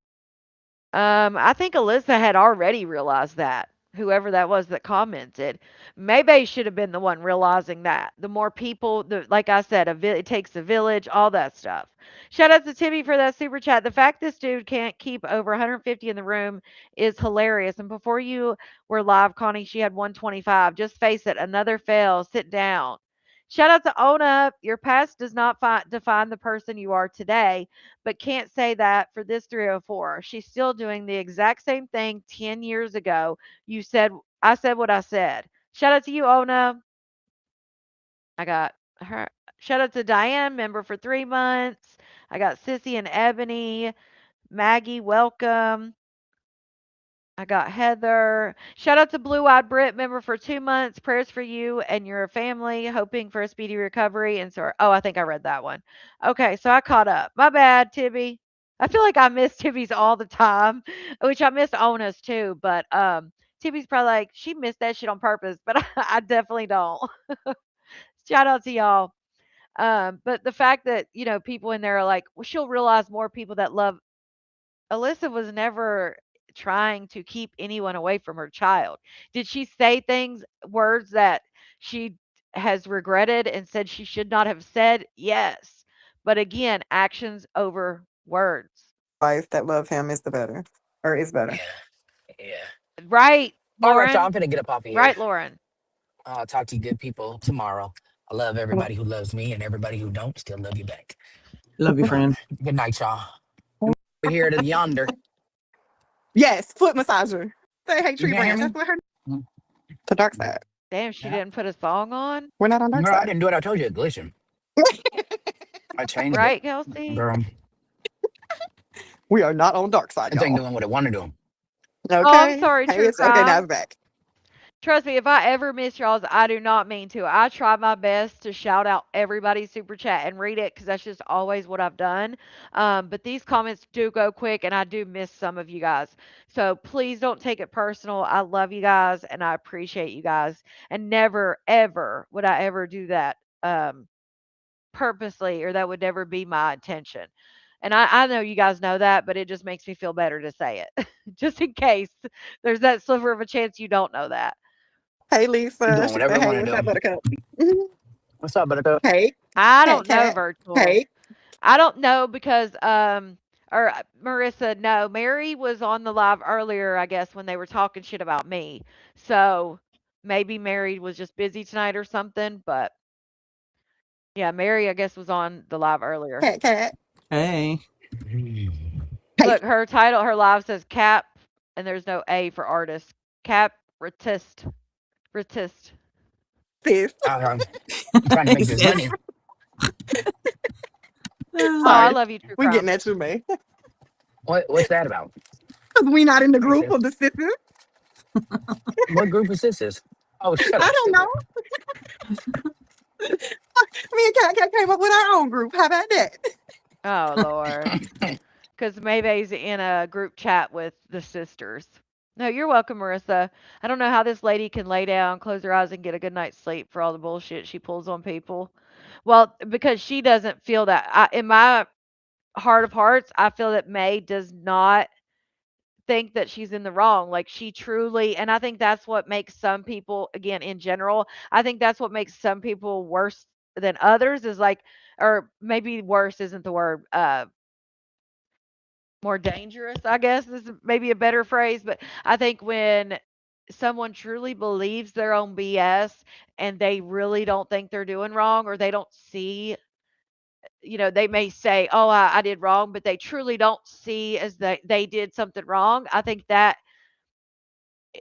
I think Alyssa had already realized that. Whoever that was that commented, Maybe should have been the one realizing that. The more people, like I said, it takes a village, all that stuff. Shout out to Timmy for that super chat. The fact this dude can't keep over 150 in the room is hilarious. And before you were live, Connie, she had 125. Just face it, another fail. Sit down. Shout out to Own Up. Your past does not define the person you are today, but can't say that for this 304. She's still doing the exact same thing 10 years ago. I said what I said. Shout out to you, Ona. I got her. Shout out to Diane, member for 3 months. I got Sissy and Ebony. Maggie, welcome. I got Heather. Shout out to Blue Eyed Brit, member for 2 months. Prayers for you and your family, hoping for a speedy recovery. And so, oh, I think I read that one. Okay, so I caught up. My bad, Tibby. I feel like I miss Tibby's all the time, which I miss Ona's too. But Tibby's probably like, she missed that shit on purpose, but I definitely don't. Shout out to y'all. But the fact that, people in there are like, well, she'll realize more people that love Alyssa was never trying to keep anyone away from her child. Did she say words that she has regretted and said she should not have said? Yes. But again, actions over words. Life that love him is the better, or is better. Yeah. Right, All right, y'all. Lauren? I'm finna get up off of here. Right, Lauren. I'll talk to you good people tomorrow. I love everybody who loves me, and everybody who don't still love you back. Love you, friend. Good night, y'all. We're here to yonder. Yes, foot massager. Say, hey, tree You can't hear branch. me? That's what her. The dark side. Damn, she Yeah. didn't put a song on. We're not on dark Girl, I side. didn't do it. I told you it glitching. I changed Right, it. Kelsey? Girl, We are not on dark side, this ain't y'all. doing what it want to do. Okay. Oh, I'm sorry, Hey, True it's okay. Now Crime. it's back. Trust me, if I ever miss y'all's, I do not mean to. I try my best to shout out everybody's super chat and read it because that's just always what I've done. But these comments do go quick, and I do miss some of you guys. So please don't take it personal. I love you guys, and I appreciate you guys. And never, ever would I ever do that purposely, or that would never be my intention. And I know you guys know that, but it just makes me feel better to say it, just in case there's that sliver of a chance you don't know that. Hey, You Lisa. doing She whatever said, you hey, want to what's up, do. Buttercup? Mhm. What's up, Buttercup? Hey, I cat, don't know cat. virtual. Hey. I don't know because or Marissa, no, Mary was on the live earlier, I guess, when they were talking shit about me. So maybe Mary was just busy tonight or something, but yeah, Mary I guess was on the live earlier. Cat, cat. Hey. Hey. Look, her title, her live says Cap, and there's no A for artist. Cap Artist. Artist. Sis. I'm trying to make this money. Oh, I Sorry. love you, True We Crime. getting at you, May. What's that about? Because we not in the group sis. of the sisters. What group of sisters? Oh, shut I up, don't know. Me and Cat Cat came up with our own group. How about that? Oh Lord. stupid. because Maybay's in a group chat with the sisters. No, you're welcome, Marissa. I don't know how this lady can lay down, close her eyes, and get a good night's sleep for all the bullshit she pulls on people. Well, because she doesn't feel that. In my heart of hearts, I feel that May does not think that she's in the wrong. Like she truly, and I think that's what makes some people, again, in general, I think that's what makes some people worse than others is like, or maybe worse isn't the word, more dangerous, I guess is maybe a better phrase. But I think when someone truly believes their own BS and they really don't think they're doing wrong or they don't see, they may say, oh, I did wrong, but they truly don't see as they did something wrong. I think that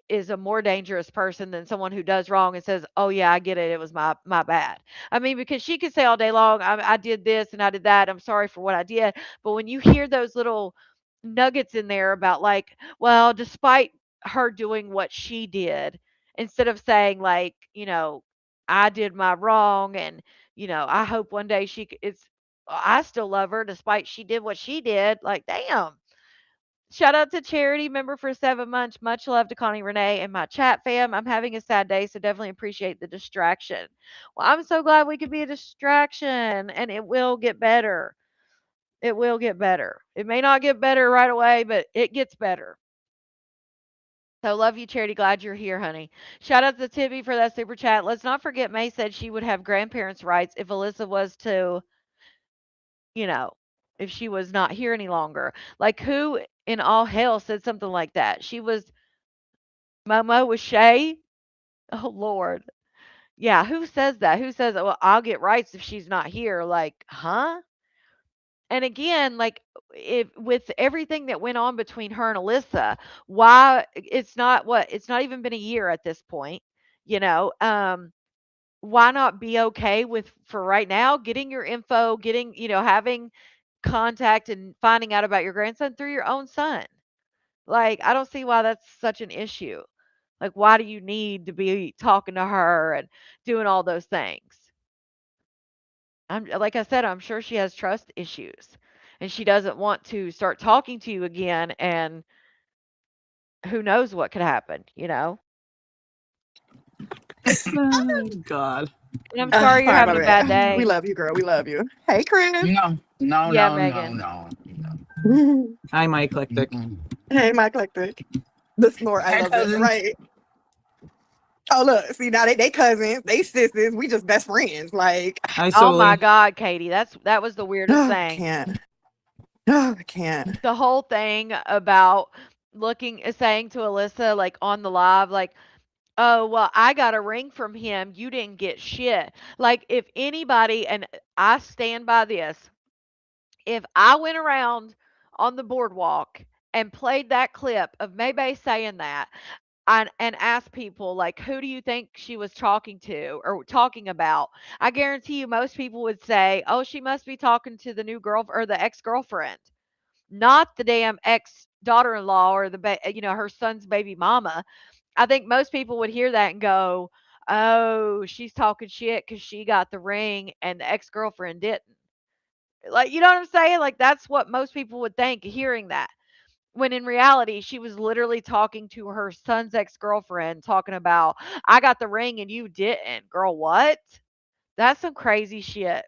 is a more dangerous person than someone who does wrong and says, "Oh yeah, I get it. It was my bad." I mean, because she could say all day long, I did this and I did that. I'm sorry for what I did." But when you hear those little nuggets in there about like, well, despite her doing what she did, instead of saying like, I did my wrong and I hope one day it's I still love her despite she did what she did. Like, damn. Shout out to Charity, member for 7 months. Much love to Connie Renee and my chat fam. I'm having a sad day, so definitely appreciate the distraction. Well, I'm so glad we could be a distraction, and it will get better. It will get better. It may not get better right away, but it gets better. So love you, Charity. Glad you're here, honey. Shout out to Tibby for that super chat. Let's not forget May said she would have grandparents' rights if Alyssa was to, you know, if she was not here any longer. Like who in all hell said something like that? She was Momo with Shay? Oh, Lord. Yeah, who says that? Who says, "Well, I'll get rights if she's not here?" Like, huh? And again, like, if with everything that went on between her and Alyssa, why it's not even been a year at this point, you know? Why not be okay with, for right now, getting your info, having contact and finding out about your grandson through your own son? Like, I don't see why that's such an issue. Like, why do you need to be talking to her and doing all those things? Like I said, I'm sure she has trust issues and she doesn't want to start talking to you again. And who knows what could happen? Oh, God. And I'm sorry you're Sorry having about a bad that. We day. love you, girl. We love you. Hey, Chris. No, no, Yeah, no, no, Megan. no, no. Hi, my eclectic. Hey, my eclectic. The snort, I Hey, love it. cousins. Right. Oh, look. See, now they cousins. They sisters. We just best friends. Like, Hi, Oh my Soli. God, Katie, that was the weirdest oh, I thing. can't. Oh, I can't. The whole thing about saying to Alyssa, like on the live, like, "Oh, well, I got a ring from him. You didn't get shit." Like, if anybody, and I stand by this, if I went around on the boardwalk and played that clip of Maybe saying that and asked people, like, who do you think she was talking to or talking about? I guarantee you most people would say, oh, she must be talking to the new girl or the ex girlfriend, not the damn ex daughter in law or her son's baby mama. I think most people would hear that and go, oh, she's talking shit because she got the ring and the ex girlfriend didn't. Like, you know what I'm saying? Like, that's what most people would think hearing that. When in reality, she was literally talking to her son's ex-girlfriend, talking about, "I got the ring and you didn't." Girl, what? That's some crazy shit.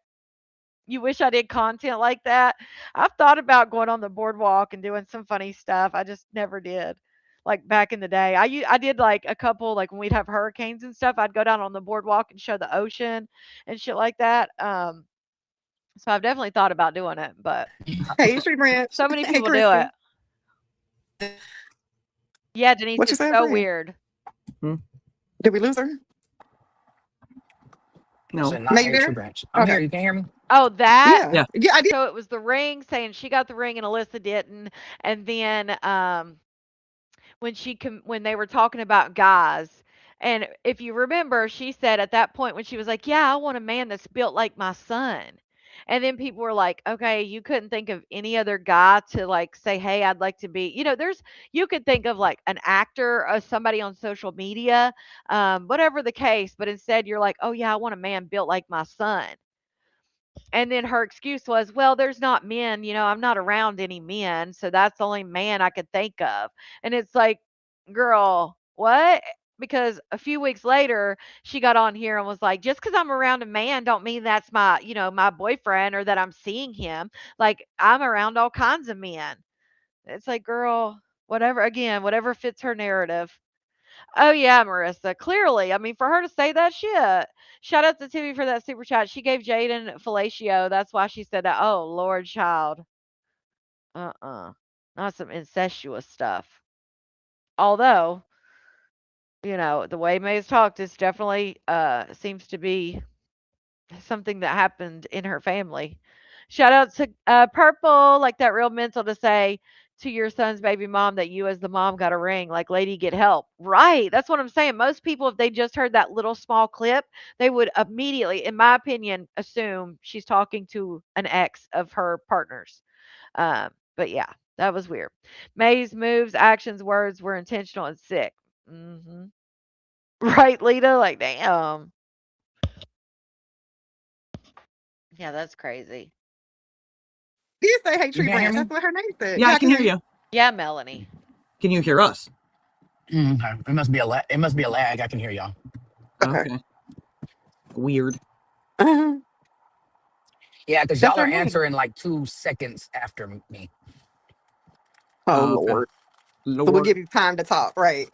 You wish I did content like that? I've thought about going on the boardwalk and doing some funny stuff. I just never did. Like back in the day, I did like a couple, like when we'd have hurricanes and stuff. I'd go down on the boardwalk and show the ocean and shit like that. So I've definitely thought about doing it, but Hey, Tree Branch. so many Hey, people do it. Chrissy. Yeah, Denise, What you it's saying, so friend? weird. Did we lose her? I No. said No, not you a tree there? branch. I'm Okay. here. You can hear me? Oh, that? Yeah. Yeah. Yeah, I did. So it was the ring saying she got the ring and Alyssa didn't. And then when they were talking about guys, and if you remember, she said at that point when she was like, "Yeah, I want a man that's built like my son." And then people were like, "Okay, you couldn't think of any other guy to like say, 'Hey, I'd like to be.'" You could think of like an actor or somebody on social media, whatever the case, but instead you're like, "Oh yeah, I want a man built like my son." And then her excuse was, well, there's not men, I'm not around any men. So that's the only man I could think of. And it's like, girl, what? Because a few weeks later, she got on here and was like, just because I'm around a man don't mean that's my boyfriend or that I'm seeing him. Like, I'm around all kinds of men. It's like, girl, whatever, again, whatever fits her narrative. Oh yeah, Marissa. Clearly, I mean, for her to say that shit. Shout out to Timmy for that super chat. She gave Jaden fellatio. That's why she said that. Oh Lord, child. Not some incestuous stuff. Although, the way May's talked, this definitely seems to be something that happened in her family. Shout out to Purple, like that real mental to say to your son's baby mom that you as the mom got a ring, like lady get help. Right. That's what I'm saying. Most people, if they just heard that little small clip, they would immediately, in my opinion, assume she's talking to an ex of her partner's. But yeah, that was weird. May's moves, actions, words were intentional and sick. hmm Right, Lita? Like, damn. Yeah, that's crazy. Did you say Hey You Tree can hear Branch? me? That's what her name said. Yeah, I can hear you. Yeah, Melanie. Can you hear us? Okay. It must be a lag. It must be a lag. I can hear y'all. Okay. Weird. Uh-huh. Yeah, because That's y'all her are name. answering like 2 seconds after me. Oh, Okay. Lord. So we'll Lord. give you time to talk, right?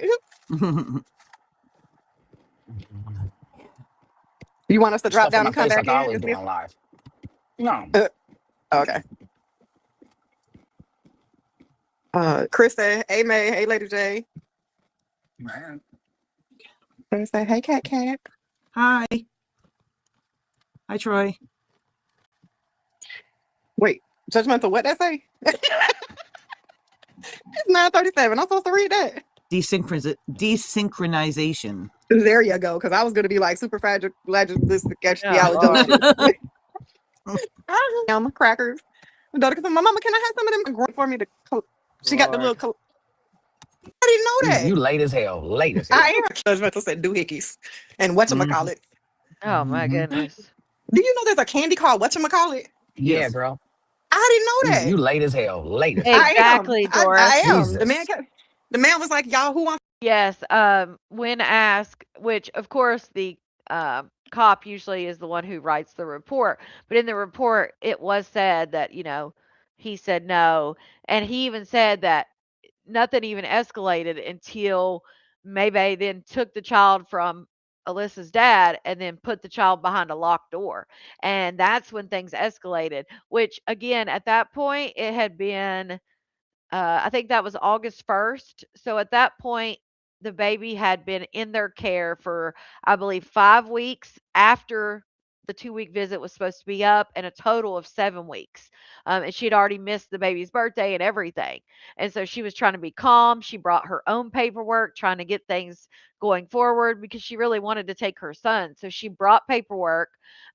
You want us to drop Stuff on down my and come face back like I in? always Just do on live. No. okay. Chris said, hey May, hey Lady J. Man. Chris said, hey Cat Cat. Hi. Hi, Troy. Wait, judgmental, what that say? It's 9:37. I'm supposed to read that. Desynchronization. There you go. Because I was gonna be like super fragile, Oh, Lord. crackers. My daughter said, my mama, can I have some of them growing for me to she got the Lord. little I didn't know that. You late as hell. Late as hell. I am judgmental said doohickeys. And whatchamacallit. Oh, my goodness. Do you know there's a candy called whatchamacallit? Yeah, Yes. girl. I didn't know that. You late as hell. Late as hell. Exactly, I Doris. am. Jesus. The man was like, y'all, who wants Yes, when asked, which of course the cop usually is the one who writes the report, but in the report it was said that, he said no, and he even said that nothing even escalated until Maybe then took the child from Alyssa's dad and then put the child behind a locked door. And that's when things escalated, which again, at that point, it had been I think that was August 1st. So at that point, the baby had been in their care for, I believe, 5 weeks after the 2-week visit was supposed to be up, and a total of 7 weeks. And she had already missed the baby's birthday and everything. And so she was trying to be calm. She brought her own paperwork, trying to get things going forward because she really wanted to take her son. So she brought paperwork.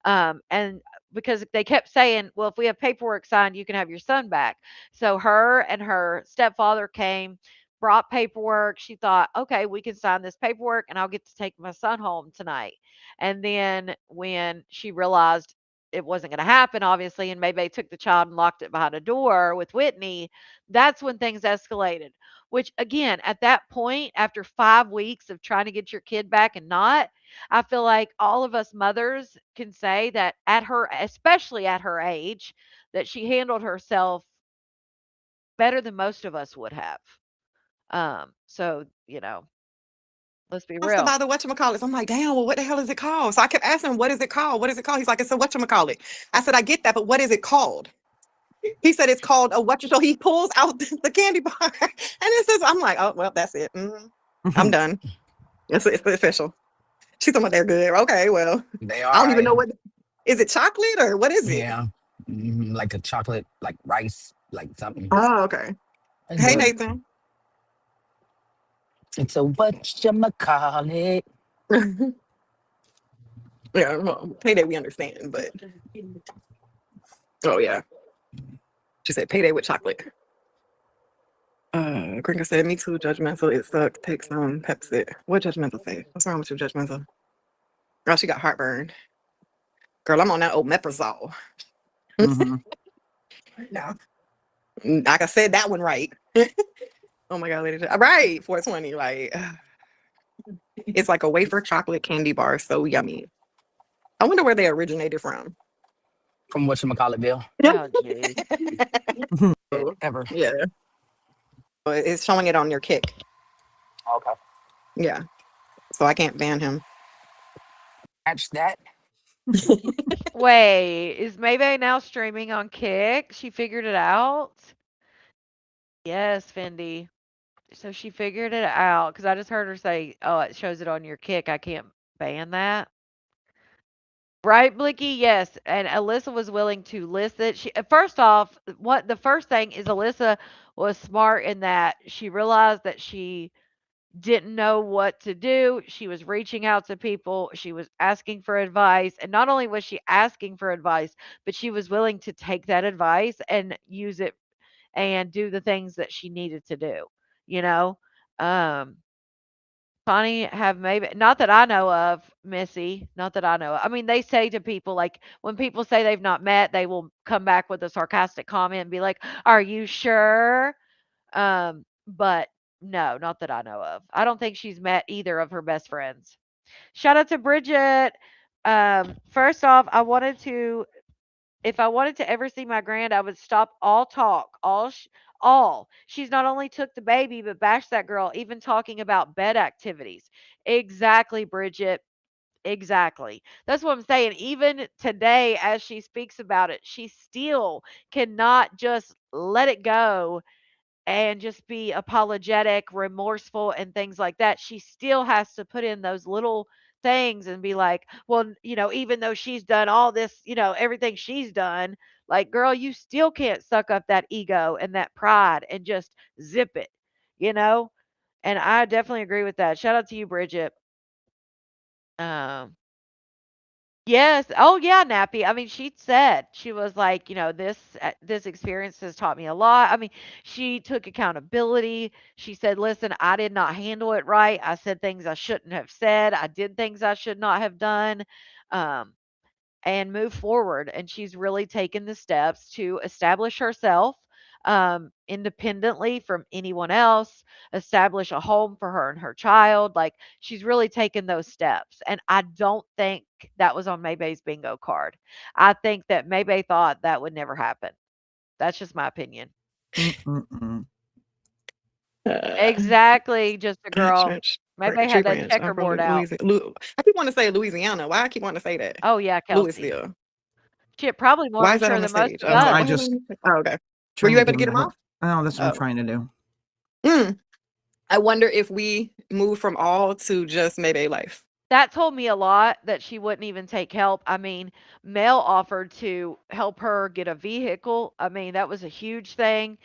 And because they kept saying, well, if we have paperwork signed, you can have your son back. So her and her stepfather came, brought paperwork. She thought, okay, we can sign this paperwork and I'll get to take my son home tonight. And then when she realized it wasn't going to happen, obviously, and maybe took the child and locked it behind a door with Whitney, that's when things escalated. Which, again, at that point, after 5 weeks of trying to get your kid back and not, I feel like all of us mothers can say that at her, especially at her age, that she handled herself better than most of us would have. So, let's be to real. buy the whatchamacallit? I'm like, damn, well, what the hell is it called? So I kept asking him, what is it called? What is it called? He's like, it's a whatchamacallit. I said, I get that, but what is it called? He said it's called a what. So he pulls out the candy bar and it says, I'm like, oh, well, that's it. I'm done. It's official. She's talking about they're good. Okay, well, They I don't are. even know what, is it chocolate or what is it? Yeah. Like a chocolate, like rice, like something. Oh, okay. That's Hey, good. Nathan. It's a whatchamacallit. Yeah, well, payday we understand, but oh yeah. She said payday with chocolate. Gringo said, me too, judgmental. It sucks. Take some Pepsi. What judgmental say? What's wrong with you, judgmental? Girl, she got heartburn. Girl, I'm on that omeprazole. Mm-hmm. No. Like I said that one right. Oh my God, lady. Right, 420. Like, it's like a wafer chocolate candy bar. So yummy. I wonder where they originated from. From whatchamacallit, Bill. Oh, geez. Ever. Yeah. So it's showing it on your kick. Okay. Yeah. So I can't ban him. Match that. Wait, is Maybae now streaming on Kick? She figured it out? Yes, Fendi. So she figured it out because I just heard her say, "Oh, it shows it on your Kick. I can't ban that." Right, Blicky? Yes. And Alyssa was willing to list it. First off, what the first thing is Alyssa was smart in that she realized that she didn't know what to do. She was reaching out to people. She was asking for advice. And not only was she asking for advice, but she was willing to take that advice and use it and do the things that she needed to do, you know? Um, Connie have maybe not that I know of, Missy, not that I know of. I mean, they say to people like when people say they've not met, they will come back with a sarcastic comment and be like, "Are you sure?" But no, not that I know of. I don't think she's met either of her best friends. Shout out to Bridget. First off, if I wanted to ever see my grand, I would stop all talk, all. She's not only took the baby, but bashed that girl, even talking about bed activities. Exactly, Bridget. Exactly. That's what I'm saying. Even today, as she speaks about it, she still cannot just let it go and just be apologetic, remorseful, and things like that. She still has to put in those little things and be like, well, even though she's done all this, everything she's done, like, girl, you still can't suck up that ego and that pride and just zip it, you know? And I definitely agree with that. Shout out to you, Bridget. Um, Yes. Oh, yeah, Nappy. I mean, she said she was like, this experience has taught me a lot. I mean, she took accountability. She said, "Listen, I did not handle it right. I said things I shouldn't have said. I did things I should not have done." Um, and move forward. And she's really taken the steps to establish herself independently from anyone else, establish a home for her and her child. Like she's really taken those steps. And I don't think that was on Maybay's bingo card. I think that Maybay thought that would never happen. That's just my opinion. Mm-mm-mm. Exactly, just a girl. Church, Maybay Tree had that Branch. I'm from checkerboard out. Louisiana. I keep wanting to say Louisiana. Why I keep wanting to say that? Oh, yeah, Kelsey. Louisville. Shit, probably more Why is that mature on the than most stage? of I was like, us. I why just- oh, okay. Were Trying you able to get get him my- off? Oh, that's what I'm Oh. trying to do. I wonder if we move from all to just Mayday life. That told me a lot that she wouldn't even take help. I mean, Mel offered to help her get a vehicle. I mean, that was a huge thing.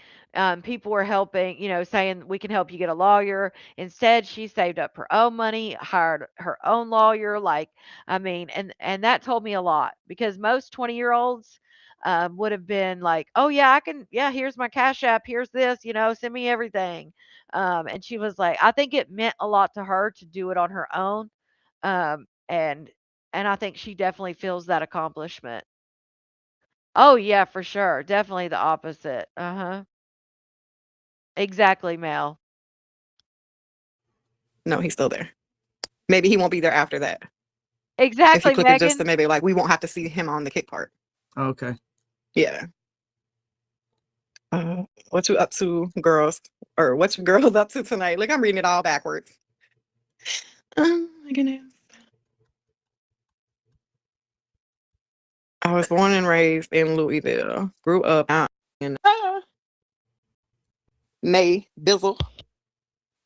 People were helping, saying we can help you get a lawyer. Instead, she saved up her own money, hired her own lawyer. Like, I mean, and that told me a lot because most 20-year-olds would have been like, oh yeah, I can, yeah, here's my cash app, here's this, send me everything. And she was like, I think it meant a lot to her to do it on her own. And I think she definitely feels that accomplishment. Oh, yeah, for sure. Definitely the opposite. Uh-huh. Exactly, Mel. No, he's still there. Maybe he won't be there after that. If Exactly, you click it just to Megan. maybe like we won't have to see him on the kick part. Okay. Yeah. What you up to, girls? Or what you girls up to tonight? Look, I'm reading it all backwards. Oh my goodness. I was born and raised in Louisville. Grew up out in May Bizzle.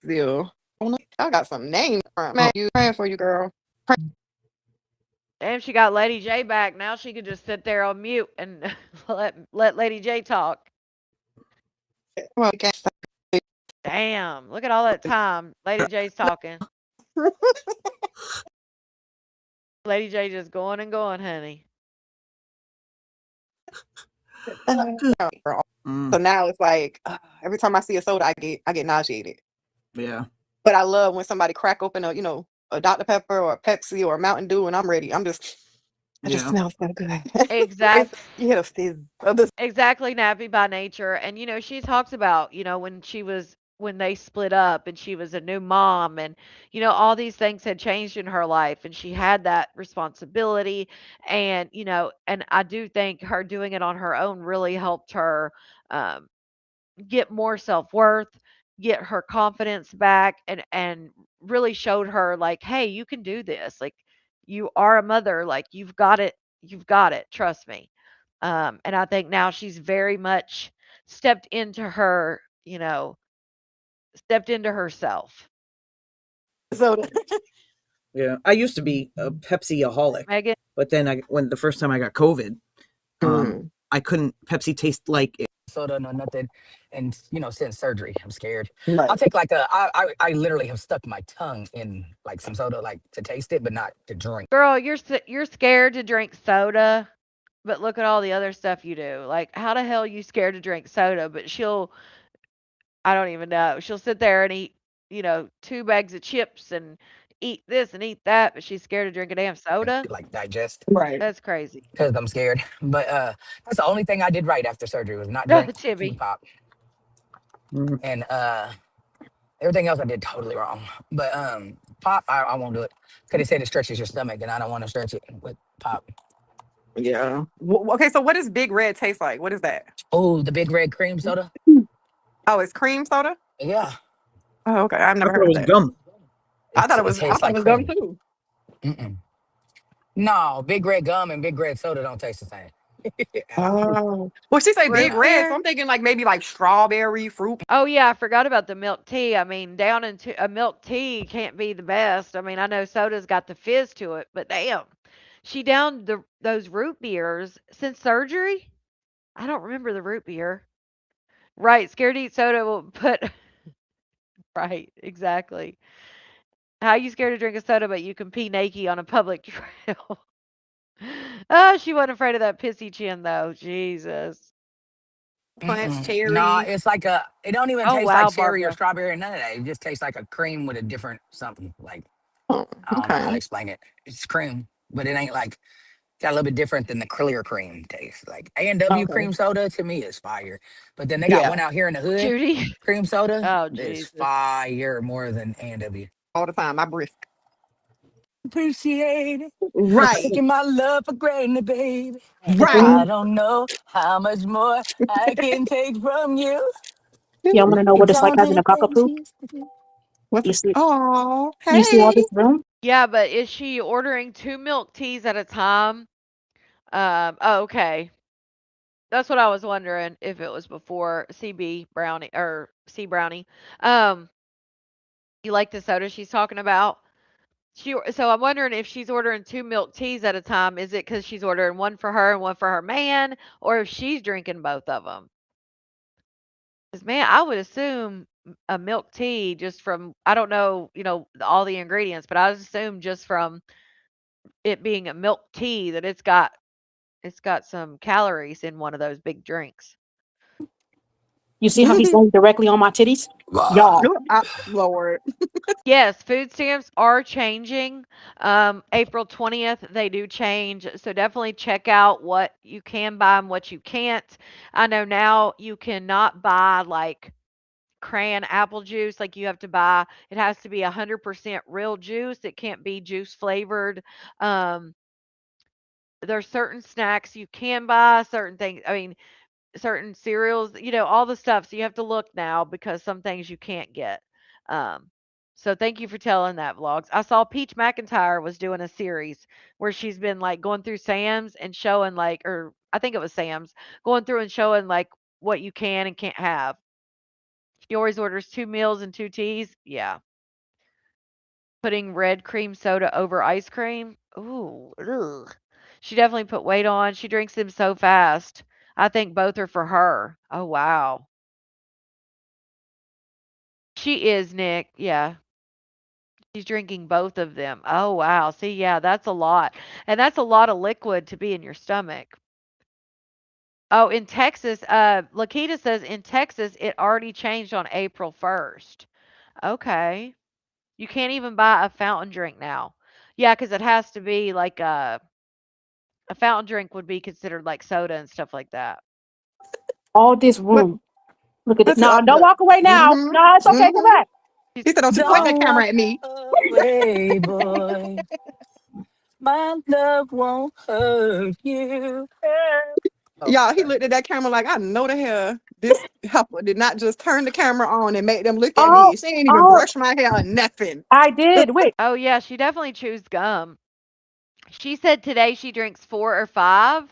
I got some names. Man, you praying for you, girl. Damn, she got Lady J back. Now she could just sit there on mute and let Lady J talk. Well, Damn, look at all that time. Lady J's talking. Lady J just going and going, honey. So now it's like every time I see a soda, I get nauseated. Yeah. But I love when somebody crack open a Dr. Pepper or a Pepsi or a Mountain Dew, and I'm ready. I'm just It just Yeah. smells so good. Exact You hear the fizz of the exactly, nappy by nature. And she talks about, when they split up and she was a new mom, and all these things had changed in her life, and she had that responsibility. And and I do think her doing it on her own really helped her um get more self-worth, get her confidence back, and really showed her, like, hey, you can do this. Like, you are a mother, like, you've got it, trust me. And I think now she's very much stepped into her, stepped into herself. soda. Yeah. I used to be a Pepsi-aholic, Megan. but then when the first time I got COVID, Mm. I couldn't. Pepsi taste like it. Soda, no nothing. And since surgery, I'm scared. Right. I'll take like I literally have stuck my tongue in like some soda, like to taste it, but not to drink. Girl, you're scared to drink soda, but look at all the other stuff you do. Like, how the hell you scared to drink soda? But I don't even know. She'll sit there and eat, 2 bags of chips and eat this and eat that, but she's scared to drink a damn soda? Like digest Right. That's crazy. because I'm scared. But that's the only thing I did right after surgery was not drink any Timmy. pop. Mm. And everything else I did totally wrong. But pop, I won't do it. Because they said it stretches your stomach, and I don't want to stretch it with pop. Yeah. Okay, so what does Big Red taste like? What is that? Oh, the big red cream soda. Oh, it's cream soda? Yeah, Oh, okay. I've I never thought heard it of was that. gum. it I tastes thought it like was gum cream. too. Mm-mm. No, big red gum and big red soda don't taste the same at all. Oh. Well, she say Root Big Red, so beer? I'm thinking like maybe like strawberry fruit. Oh, yeah, I forgot about the milk tea. I mean, down into a milk tea can't be the best. I mean, I know soda's got the fizz to it, but damn. She downed those root beers since surgery? I don't remember the root beer. Right, scared to eat soda will put right, exactly. How you scared to drink a soda, but you can pee naked on a public trail? Oh, she wasn't afraid of that pissy chin, though. Jesus. Punch Mm-mm. Nah, cherry. it's like it don't even Oh, taste like wow, cherry or Barbara. strawberry or none of that. It just tastes like a cream with a different something. Like, Oh, I don't know how to okay. explain it. It's cream, but it ain't like got a little bit different than the clear cream taste. Like A&W Okay. cream soda to me is fire. But then they got Yeah. one out here in the hood, Judy. cream soda, Oh, is Jesus. fire more than A&W. All the time. My breath. Appreciate it. Right. Taking my love for granted, baby. Right. I don't know how much more I can take from you. Y'all want to know what It's it's like all having the a things cockapoo? you used to do. What's You it? see, Oh, you see all hey. this room? Yeah, but is she ordering 2 milk teas at a time? Oh, okay. That's what I was wondering if it was before CB Brownie or C Brownie. Um, you like the soda she's talking about? So I'm wondering if she's ordering 2 milk teas at a time. Is it because she's ordering one for her and one for her man, or if she's drinking both of them? Because, man, I would assume a milk tea just from, I don't know, all the ingredients, but I would assume just from it being a milk tea that it's got some calories in one of those big drinks. You see how he's laying directly on my titties? Y'all, Lord. Yes, food stamps are changing. April 20th, they do change. So definitely check out what you can buy and what you can't. I know now you cannot buy like crayon apple juice. Like, you have to buy, it has to be 100% real juice. It can't be juice flavored. Um, there's certain snacks you can buy, certain things. I mean, certain cereals, all the stuff. So you have to look now because some things you can't get. Um, so thank you for telling that, Vlogs. I saw Peach McIntyre was doing a series where she's been like going through Sam's and showing like, or I think it was Sam's, going through and showing like what you can and can't have. She always orders 2 meals and 2 teas. Yeah. Putting red cream soda over ice cream. Ooh, ugh. She definitely put weight on. She drinks them so fast. I think both are for her. Oh, wow. She is, Nick. Yeah. She's drinking both of them. Oh, wow. See, yeah, that's a lot. And that's a lot of liquid to be in your stomach. Oh, in Texas, Lakita says in Texas, it already changed on April 1st. Okay. You can't even buy a fountain drink now. Yeah, because it has to be like A fountain drink would be considered like soda and stuff like that. All this What? room. Look at it. What's No, up? don't walk away now. Mm-hmm. No, it's okay. Come Mm-hmm. back. She's He said, "Don't you point that Don't camera walk at me." away, boy. My love won't hurt you. Oh, Y'all, he sorry. looked at that camera like, I know the hell this helper did not just turn the camera on and make them look at Oh, me. She ain't even oh, brush my hair or nothing. I did. Wait. Oh yeah, she definitely chews gum. She said today she drinks 4 or 5.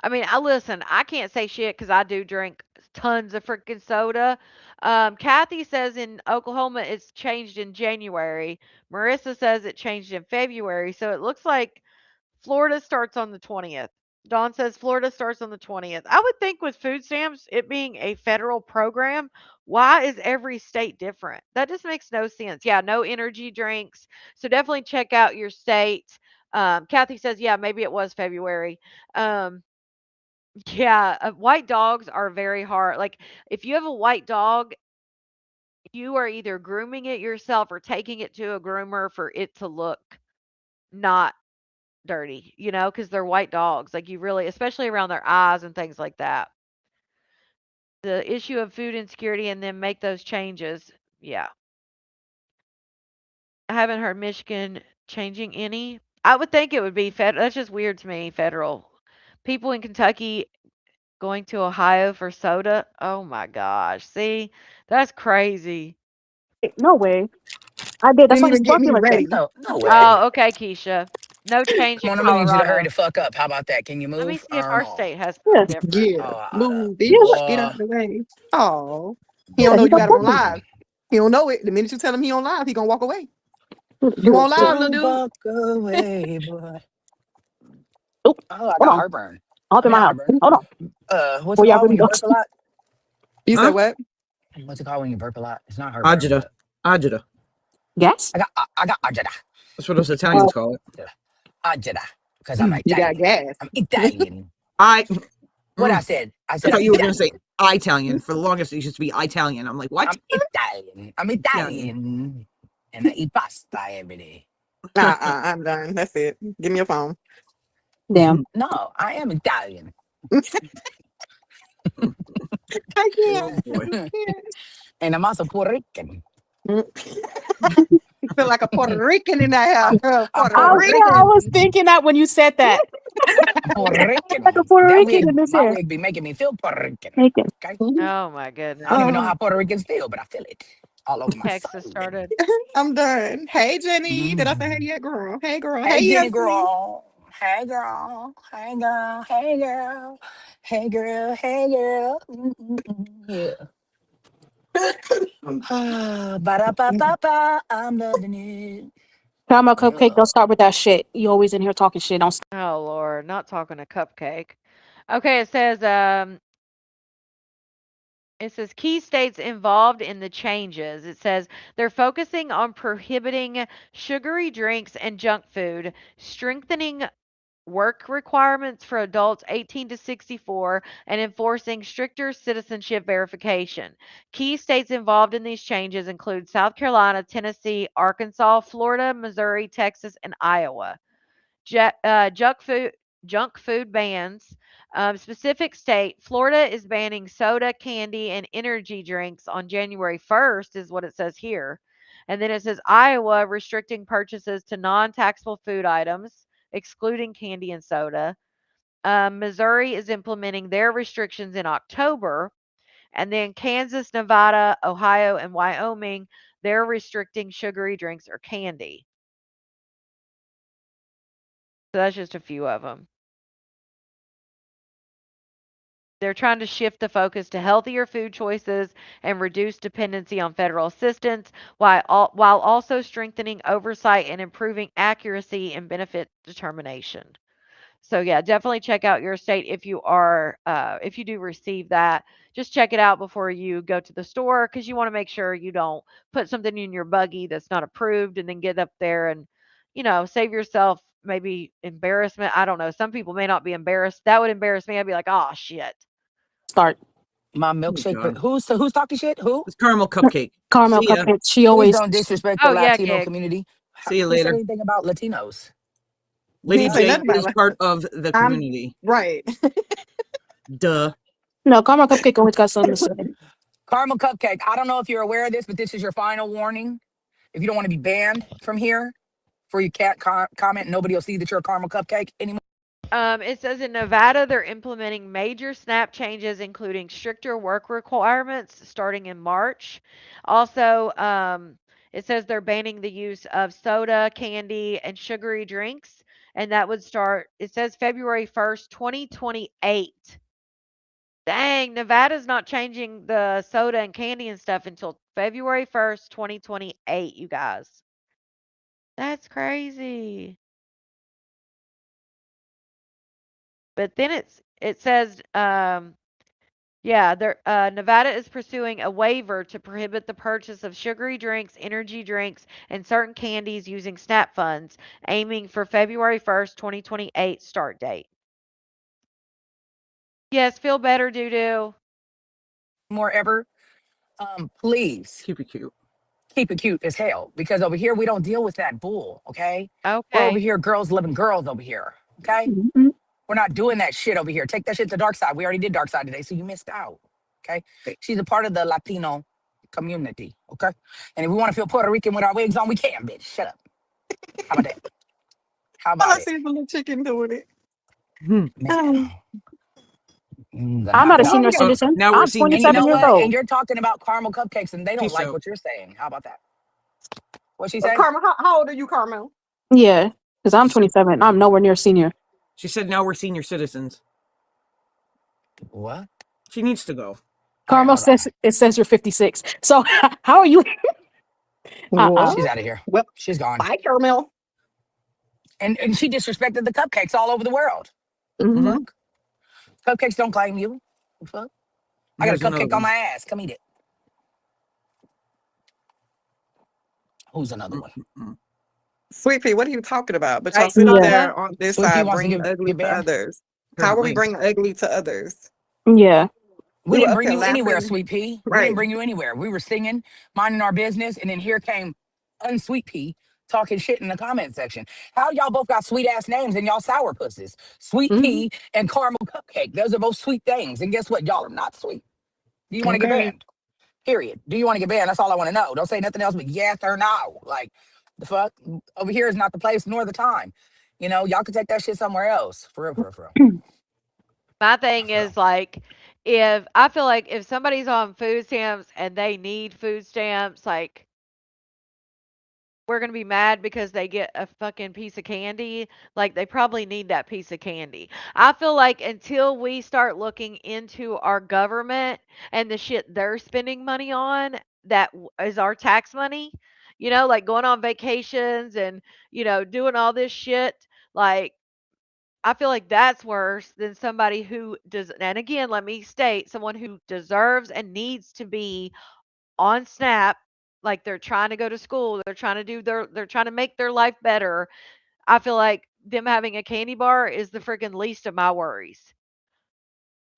I mean, I can't say shit because I do drink tons of freaking soda. Kathy says in Oklahoma it's changed in January. Marissa says it changed in February. So it looks like Florida starts on the 20th. Dawn says Florida starts on the 20th. I would think with food stamps, it being a federal program, why is every state different? That just makes no sense. Yeah, no energy drinks. So definitely check out your state. Kathy says, yeah, maybe it was February. Um, yeah, white dogs are very hard. Like, if you have a white dog, you are either grooming it yourself or taking it to a groomer for it to look not dirty, because they're white dogs. Like, you really, especially around their eyes and things like that. The issue of food insecurity and then make those changes. Yeah. I haven't heard Michigan changing any. I would think it would be federal. That's just weird to me, federal. People in Kentucky going to Ohio for soda? Oh my gosh. See? That's crazy. No way. I did. That's Didn't why he's even get me talking like that. ready. No way. Oh, okay, Keisha. No change Come in on, I'm gonna need you to hurry Colorado. the fuck up. How about that? Can you Let me move see if or our no? state has Yeah. something different. Yeah. Oh, Move, Yeah. bitch. Get out boy. of the way. Oh. He Yeah. don't know He's you a got it on puppy. live. He don't know it. The minute you tell him he on live, he gonna walk away. Do You on it. Do it. live, little Don't dude? walk away, boy. Oh, Oh, I hold got on. heartburn. I'll I open mean, my not house. heartburn. Hold on. What's it Before y'all called when really you go. burp a lot? You said Huh? what? What's it called when you burp a lot? It's not heartburn, Ajita. but Ajita. Gas? I got ajada. That's what us Uh, Italians call it. Ajada. Because I'm You got Italian. gas. I'm Italian. I What I mm, said? I I said I'm thought you were gonna say Italian. Italian. For the longest, it used to be Italian. I'm like, what? I'm Italian. I'm Italian. Italian. And I eat pasta every day. I'm done. That's it. Give me your phone. damn. No, I am Italian. I can't. Oh boy. I can't. And I'm also Puerto Rican. You feel like a Puerto Rican in that house. I'm Puerto I Puerto swear I was Rican. thinking that when you said that. I'm Puerto Like a Rican. Puerto That Rican wig, in this my hair. wig be making me feel Puerto Rican. Rican. Okay? Oh my I goodness. don't even know Oh, how Puerto Ricans feel, but I feel it all over my Texas soul. started. I'm done. Hey, Jenny. Did I say hey Mm. yet, girl? Hey, girl. Hey, Hey, Jenny Yesly. girl. Hey, girl. Hey, girl. Hey, girl. Hey, girl. Hey, girl. Yeah. Ba-da-ba-ba-ba. I'm loving it. Caramel cupcake. Yeah. Don't start with that shit. You always in here talking shit. Don't. Oh Lord, not talking a cupcake. Okay, it says key states involved in the changes. It says they're focusing on prohibiting sugary drinks and junk food, strengthening work requirements for adults 18 to 64, and enforcing stricter citizenship verification. Key states involved in these changes include South Carolina, Tennessee, Arkansas, Florida, Missouri, Texas, and Iowa. Junk food bans. Specific state, Florida is banning soda, candy, and energy drinks on January 1st, is what it says here. And then it says Iowa restricting purchases to non taxable food items, excluding candy and soda. Missouri is implementing their restrictions in October. And then Kansas, Nevada, Ohio, and Wyoming, they're restricting sugary drinks or candy. So that's just a few of them. They're trying to shift the focus to healthier food choices and reduce dependency on federal assistance while also strengthening oversight and improving accuracy and benefit determination. So yeah, definitely check out your state if you do receive that. Just check it out before you go to the store because you want to make sure you don't put something in your buggy that's not approved and then get up there and save yourself maybe embarrassment. I don't know. Some people may not be embarrassed. That would embarrass me. I'd be like, oh shit. Start. My Oh my milkshake. god. Who's talking shit? Who? It's caramel cupcake. Caramel See ya. cupcake. She Please always. don't disrespect the Oh yeah, Latino gig. community. See you Who said later. anything about Latinos? Lady didn't say J nothing about is that. part of the I'm community. right. Duh. No, Caramel Cupcake always got something to say. Caramel Cupcake. I don't know if you're aware of this, but this is your final warning. If you don't want to be banned from here for your cat comment, nobody will see that you're a Caramel Cupcake anymore. It says in Nevada, they're implementing major SNAP changes, including stricter work requirements starting in March. Also, it says they're banning the use of soda, candy, and sugary drinks. And that would start, it says February 1st, 2028. Dang, Nevada's not changing the soda and candy and stuff until February 1st, 2028, you guys. That's crazy. But then it says yeah, Nevada is pursuing a waiver to prohibit the purchase of sugary drinks, energy drinks, and certain candies using SNAP funds, aiming for February 1st, 2028 start date. Yes, feel better, doo-doo. More ever. Please Keep it cute. keep it cute as hell because over here we don't deal with that bull. Okay, we're over Okay. here, girls loving girls over here. Okay, Mhm. we're not doing that shit over here. Take that shit to dark side. We already did dark side today, so you missed out. Okay, she's a part of the Latino community. Okay, and if we want to feel Puerto Rican with our wigs on, we can, bitch. Shut up. How about that? How All I about it? see is a little chicken doing it. Hmm. Man, I'm not a knock it Oh, senior off. we got So citizen. now we're I'm senior And you 27 know years what? citizens. And old. you're talking about caramel cupcakes, and they don't Peace like out. what you're saying. How about that? What she say? Carmel. How old are you, Carmel? Yeah, because I'm She said, 27. I'm nowhere near senior. she said now we're senior citizens. What? She needs to go. All right, Carmel hold on. says it says you're 56. So how are you? What? She's out of here. Well, She's gone. bye, Carmel. And she disrespected the cupcakes all over the world. The Mm-hmm. fuck? Cupcakes don't claim you. The fuck? I got a Here's another cupcake on one. my ass. Come eat it. Who's another one? Mm-mm. Sweet Pea, what are you talking about? But y'all Right? sit up Yeah, there on this Sweet Pea side, wants to bring ugly get to banned. others. How are we Apparently. bringing ugly to others? yeah. We We were didn't up bring here you anywhere, laughing. Sweet Pea. We didn't Right. bring you anywhere. We were singing, minding our business, and then here came Unsweet Pea talking shit in the comment section. How y'all both got sweet ass names and y'all sour pussies? Sweet Mhm. Pea and Caramel Cupcake. Those are both sweet things. And guess what? Y'all are not sweet. Do you want to get Okay. banned? Period. Do you want to get banned? That's all I want to know. Don't say nothing else but yes or no. Like, the fuck? Over here is not the place nor the time. You know, y'all could take that shit somewhere else. For real, for real, for real. My thing For real. is like, if I feel like if somebody's on food stamps and they need food stamps, like we're gonna be mad because they get a fucking piece of candy. Like they probably need that piece of candy. I feel like until we start looking into our government and the shit they're spending money on, that is our tax money, like going on vacations and, doing all this shit, like I feel like that's worse than somebody who does, and again, let me state, someone who deserves and needs to be on Snap, like they're trying to go to school, they're trying to make their life better. I feel like them having a candy bar is the freaking least of my worries.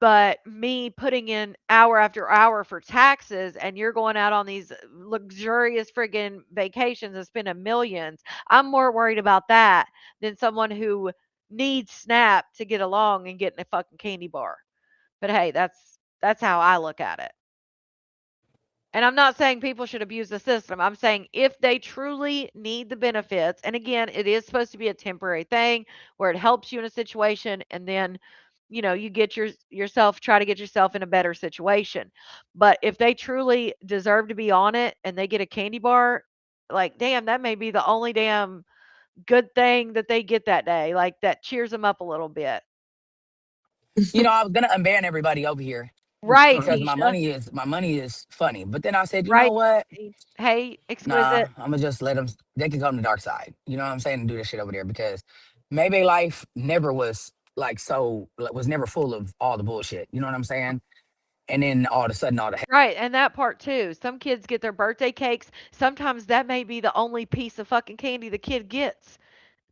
But me putting in hour after hour for taxes and you're going out on these luxurious friggin' vacations and spending millions, I'm more worried about that than someone who needs Snap to get along and getting a fucking candy bar. But hey, that's how I look at it. And I'm not saying people should abuse the system. I'm saying if they truly need the benefits, and again, it is supposed to be a temporary thing where it helps you in a situation and then you get yourself try to get yourself in a better situation. But if they truly deserve to be on it and they get a candy bar, like damn, that may be the only damn good thing that they get that day. Like that cheers them up a little bit. You know, I was gonna unban everybody over here Right, because Sorry. Tisha. my money is funny. But then I said, you know Right. what? Hey, Nah, exquisite. I'm gonna just let them. They can come to dark side. You know what I'm saying? And do this shit over there because maybe life never was like so was never full of all the bullshit. You know what I'm saying? And then all of a sudden, all the Right, and that part too. Some kids get their birthday cakes. Sometimes that may be the only piece of fucking candy the kid gets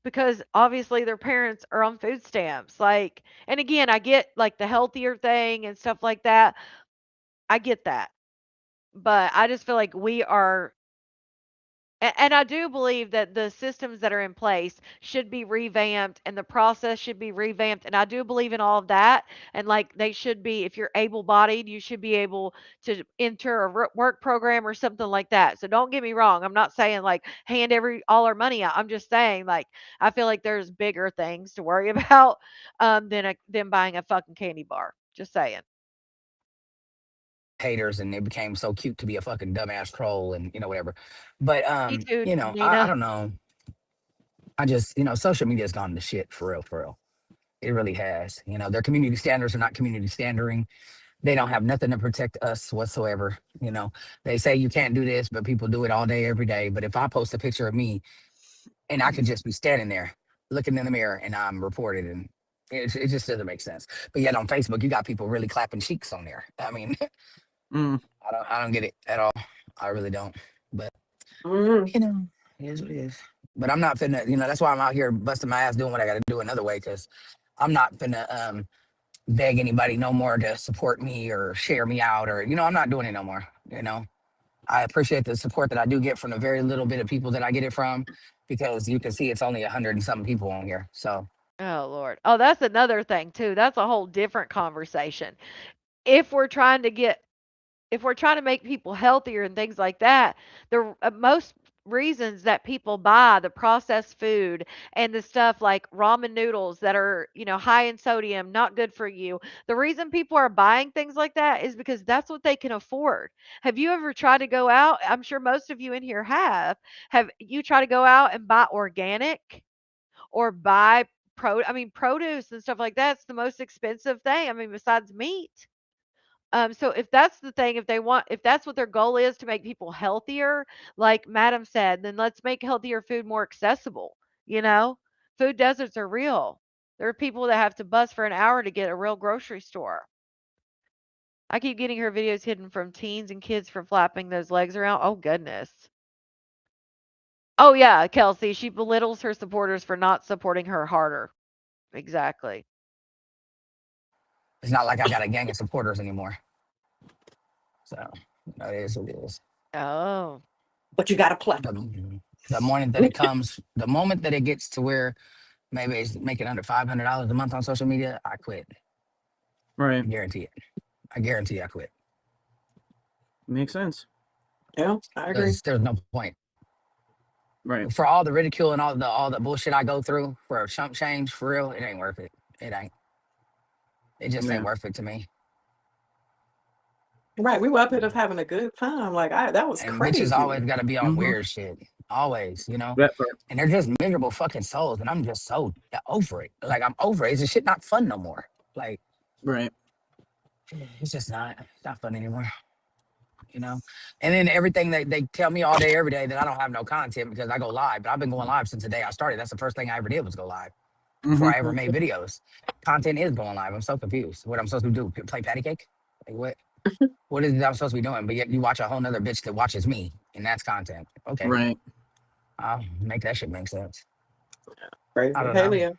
because obviously their parents are on food stamps. Like, and again, I get like the healthier thing and stuff like that. I get that. But I just feel like we are And I do believe that the systems that are in place should be revamped and the process should be revamped. And I do believe in all of that. And like they should be, if you're able bodied, you should be able to enter a work program or something like that. So don't get me wrong. I'm not saying like hand all our money out. I'm just saying like I feel like there's bigger things to worry about than buying a fucking candy bar. Just saying. Haters, and it became so cute to be a fucking dumbass troll and whatever. But Me too, I Nina. don't know. I just social media has gone to shit for real, for real. It really has. Their community standards are not community standarding. They don't have nothing to protect us whatsoever. They say you can't do this, but people do it all day, every day. But if I post a picture of me and I could just be standing there looking in the mirror and I'm reported, and it just doesn't make sense. But yet on Facebook, you got people really clapping cheeks on there. I mean, I don't get it at all. I really don't. But it is what it is. But I'm not finna, that's why I'm out here busting my ass doing what I gotta do another way, because I'm not finna beg anybody no more to support me or share me out, or I'm not doing it no more. I appreciate the support that I do get from the very little bit of people that I get it from, because you can see it's only 100 and something people on here. So Oh Lord. Oh, that's another thing too. That's a whole different conversation. If we're trying to get if we're trying to make people healthier and things like that, the most reasons that people buy the processed food and the stuff like ramen noodles that are, high in sodium, not good for you. The reason people are buying things like that is because that's what they can afford. Have you ever tried to go out? I'm sure most of you in here have. Have you tried to go out and buy organic or buy produce and stuff like that's the most expensive thing. I mean, besides meat. So if that's the thing, if that's what their goal is to make people healthier, like Madam said, then let's make healthier food more accessible. You know, food deserts are real. There are people that have to bus for an hour to get a real grocery store. I keep getting her videos hidden from teens and kids for flapping those legs around. Oh goodness. Oh yeah, Kelsey. She belittles her supporters for not supporting her harder. Exactly. it's not like I got a gang of supporters anymore. So it is what it is. Oh. But you gotta play. The morning that it comes, the moment that it gets to where maybe it's making under $500 a month on social media, I quit. I Right. guarantee it. I guarantee I quit. Makes sense. Yeah, I agree. There's no point. Right. For all the ridicule and all the bullshit I go through for a chump change, for real, it ain't worth it. It ain't. It just ain't worth it to me. Right, we were up here just having a good time. Like that was And crazy. bitches always got to be on Mhm. weird shit. Always, That part. And they're just miserable fucking souls. And I'm just so over it. Like, I'm over it. It's just shit not fun no more. Like, Right. it's just not. It's not fun anymore. And then everything they tell me all day, every day, that I don't have no content because I go live. But I've been going live since the day I started. That's the first thing I ever did was go live before I ever made videos. Content is going live. I'm so confused. What I'm supposed to do? Play patty cake? Like what? What is it I'm supposed to be doing? But yet you watch a whole nother bitch that watches me, and that's content. Okay, Right. I'll make that shit make sense. Crazy. I don't Hey, know. Leah.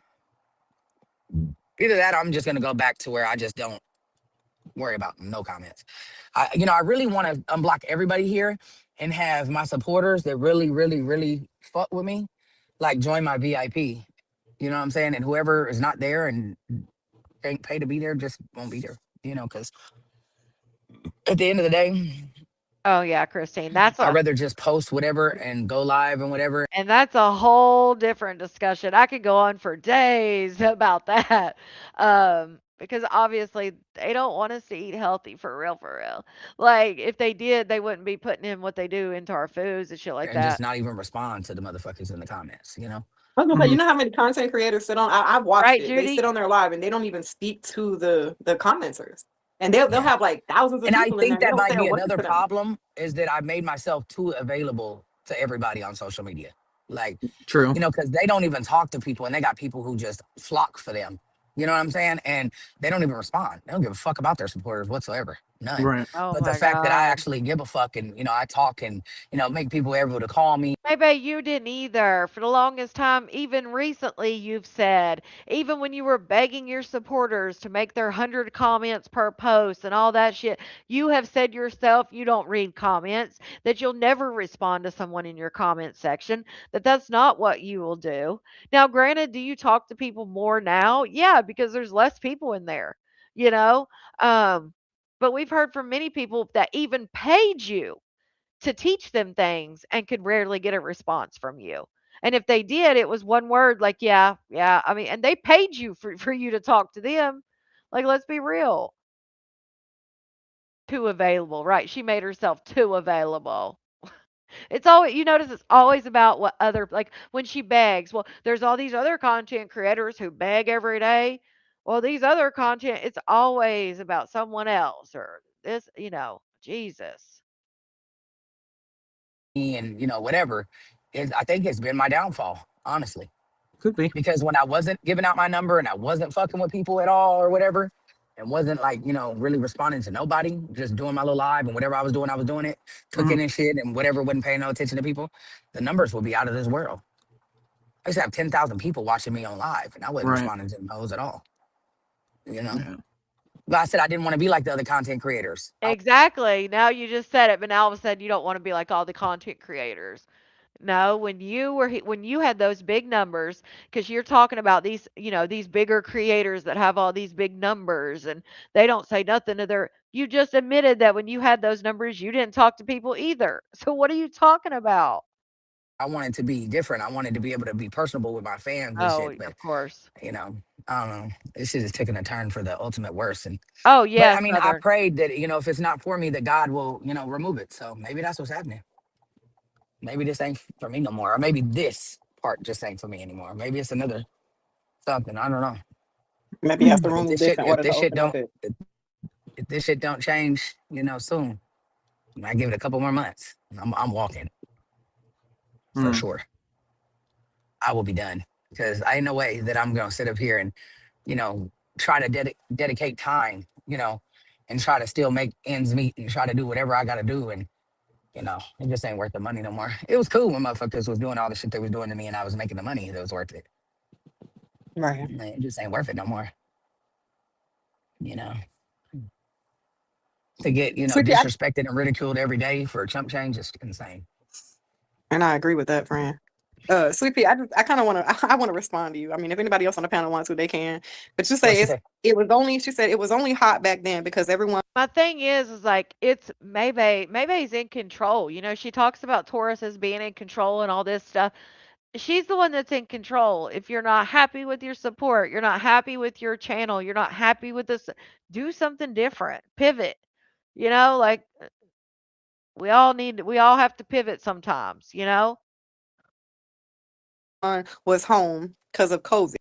Either that, or I'm just gonna go back to where I just don't worry about no comments. I really want to unblock everybody here and have my supporters that really, really, really fuck with me, like join my VIP. You know what I'm saying? And whoever is not there and ain't paid to be there just won't be there. Because at the end of the day, Oh yeah, Christine. I'd rather just post whatever and go live and whatever. And that's a whole different discussion. I could go on for days about that. Because obviously they don't want us to eat healthy for real, for real. Like if they did, they wouldn't be putting in what they do into our foods and shit like And just that. not even respond to the motherfuckers in the comments. I was gonna say, you know how many content creators sit on? I've watched Right, it. They Judy? sit on their live and they don't even speak to the commenters, and they'll Yeah. have like thousands of And I people in there. think And they that don't might say a be word another to them. problem, is that I made myself too available to everybody on social media. Like, True. because they don't even talk to people, and they got people who just flock for them. You know what I'm saying? And they don't even respond. They don't give a fuck about their supporters whatsoever. none. Right. Oh But the my fact that I God. actually give a fuck and I talk and make people able to call me. Maybe you didn't either. For the longest time, even recently, you've said, even when you were begging your supporters to make their 100 comments per post and all that shit, you have said yourself you don't read comments, that you'll never respond to someone in your comment section, that that's not what you will do. Now, granted, do you talk to people more now? Yeah, because there's less people in there, you know? Um, but we've heard from many people that even paid you to teach them things and could rarely get a response from you. And if they did, it was one word like, yeah, yeah. I mean, and they paid you for you to talk to them. Like, let's be real. Too available, right? She made herself too available. It's always, you notice it's always about what other, like when she begs. Well, there's all these other content creators who beg every day. Well, these other content, it's always about someone else or this, Jesus. And whatever is, I think it's been my downfall, honestly. Could be. Because when I wasn't giving out my number and I wasn't fucking with people at all or whatever, and wasn't like really responding to nobody, just doing my little live and whatever I was doing it, Mhm. cooking and shit and whatever, wasn't paying no attention to people, the numbers would be out of this world. I used to have 10,000 people watching me on live and I wasn't Right. responding to those at all. you know Yeah. but I said I didn't want to be like the other content creators. Exactly. Now you just said it, but now all of a sudden you don't want to be like all the content creators. No, when when you had those big numbers, because you're talking about these, these bigger creators that have all these big numbers, and they don't say nothing to their. You just admitted that when you had those numbers, you didn't talk to people either. So what are you talking about? I wanted to be different. I wanted to be able to be personable with my fans and Oh, shit. But of course. you know, I don't know. This shit is taking a turn for the ultimate worst. And Oh but yeah, I mean, I Southern. prayed that if it's not for me, that God will remove it. So maybe that's what's happening. Maybe this ain't for me no more, or maybe this part just ain't for me anymore. Maybe it's another something. I don't know. Maybe he has to But remove this in if order to this shit open up don't, it. if this shit don't change, soon, I give it a couple more months. I'm walking for Mm. sure. I will be done because I ain't no way that I'm gonna sit up here and you know try to dedicate time, and try to still make ends meet and try to do whatever I gotta do. And it just ain't worth the money no more. It was cool when motherfuckers was doing all the shit they was doing to me and I was making the money that was worth it. Right. It just ain't worth it no more. You know, to get Sweetie, disrespected and ridiculed every day for a chump change is insane. and I agree with that, friend. Sweet Pea, I kind of want to I want to respond to you. I mean, if anybody else on the panel wants to, they can. But you What say she say? it was only she said it was only hot back then because everyone My thing is like it's Maybe Maybe's in control. She talks about Taurus as being in control and all this stuff. She's the one that's in control. If you're not happy with your support, you're not happy with your channel, you're not happy with this, do something different. Pivot. Like we all have to pivot sometimes. was home because of COVID.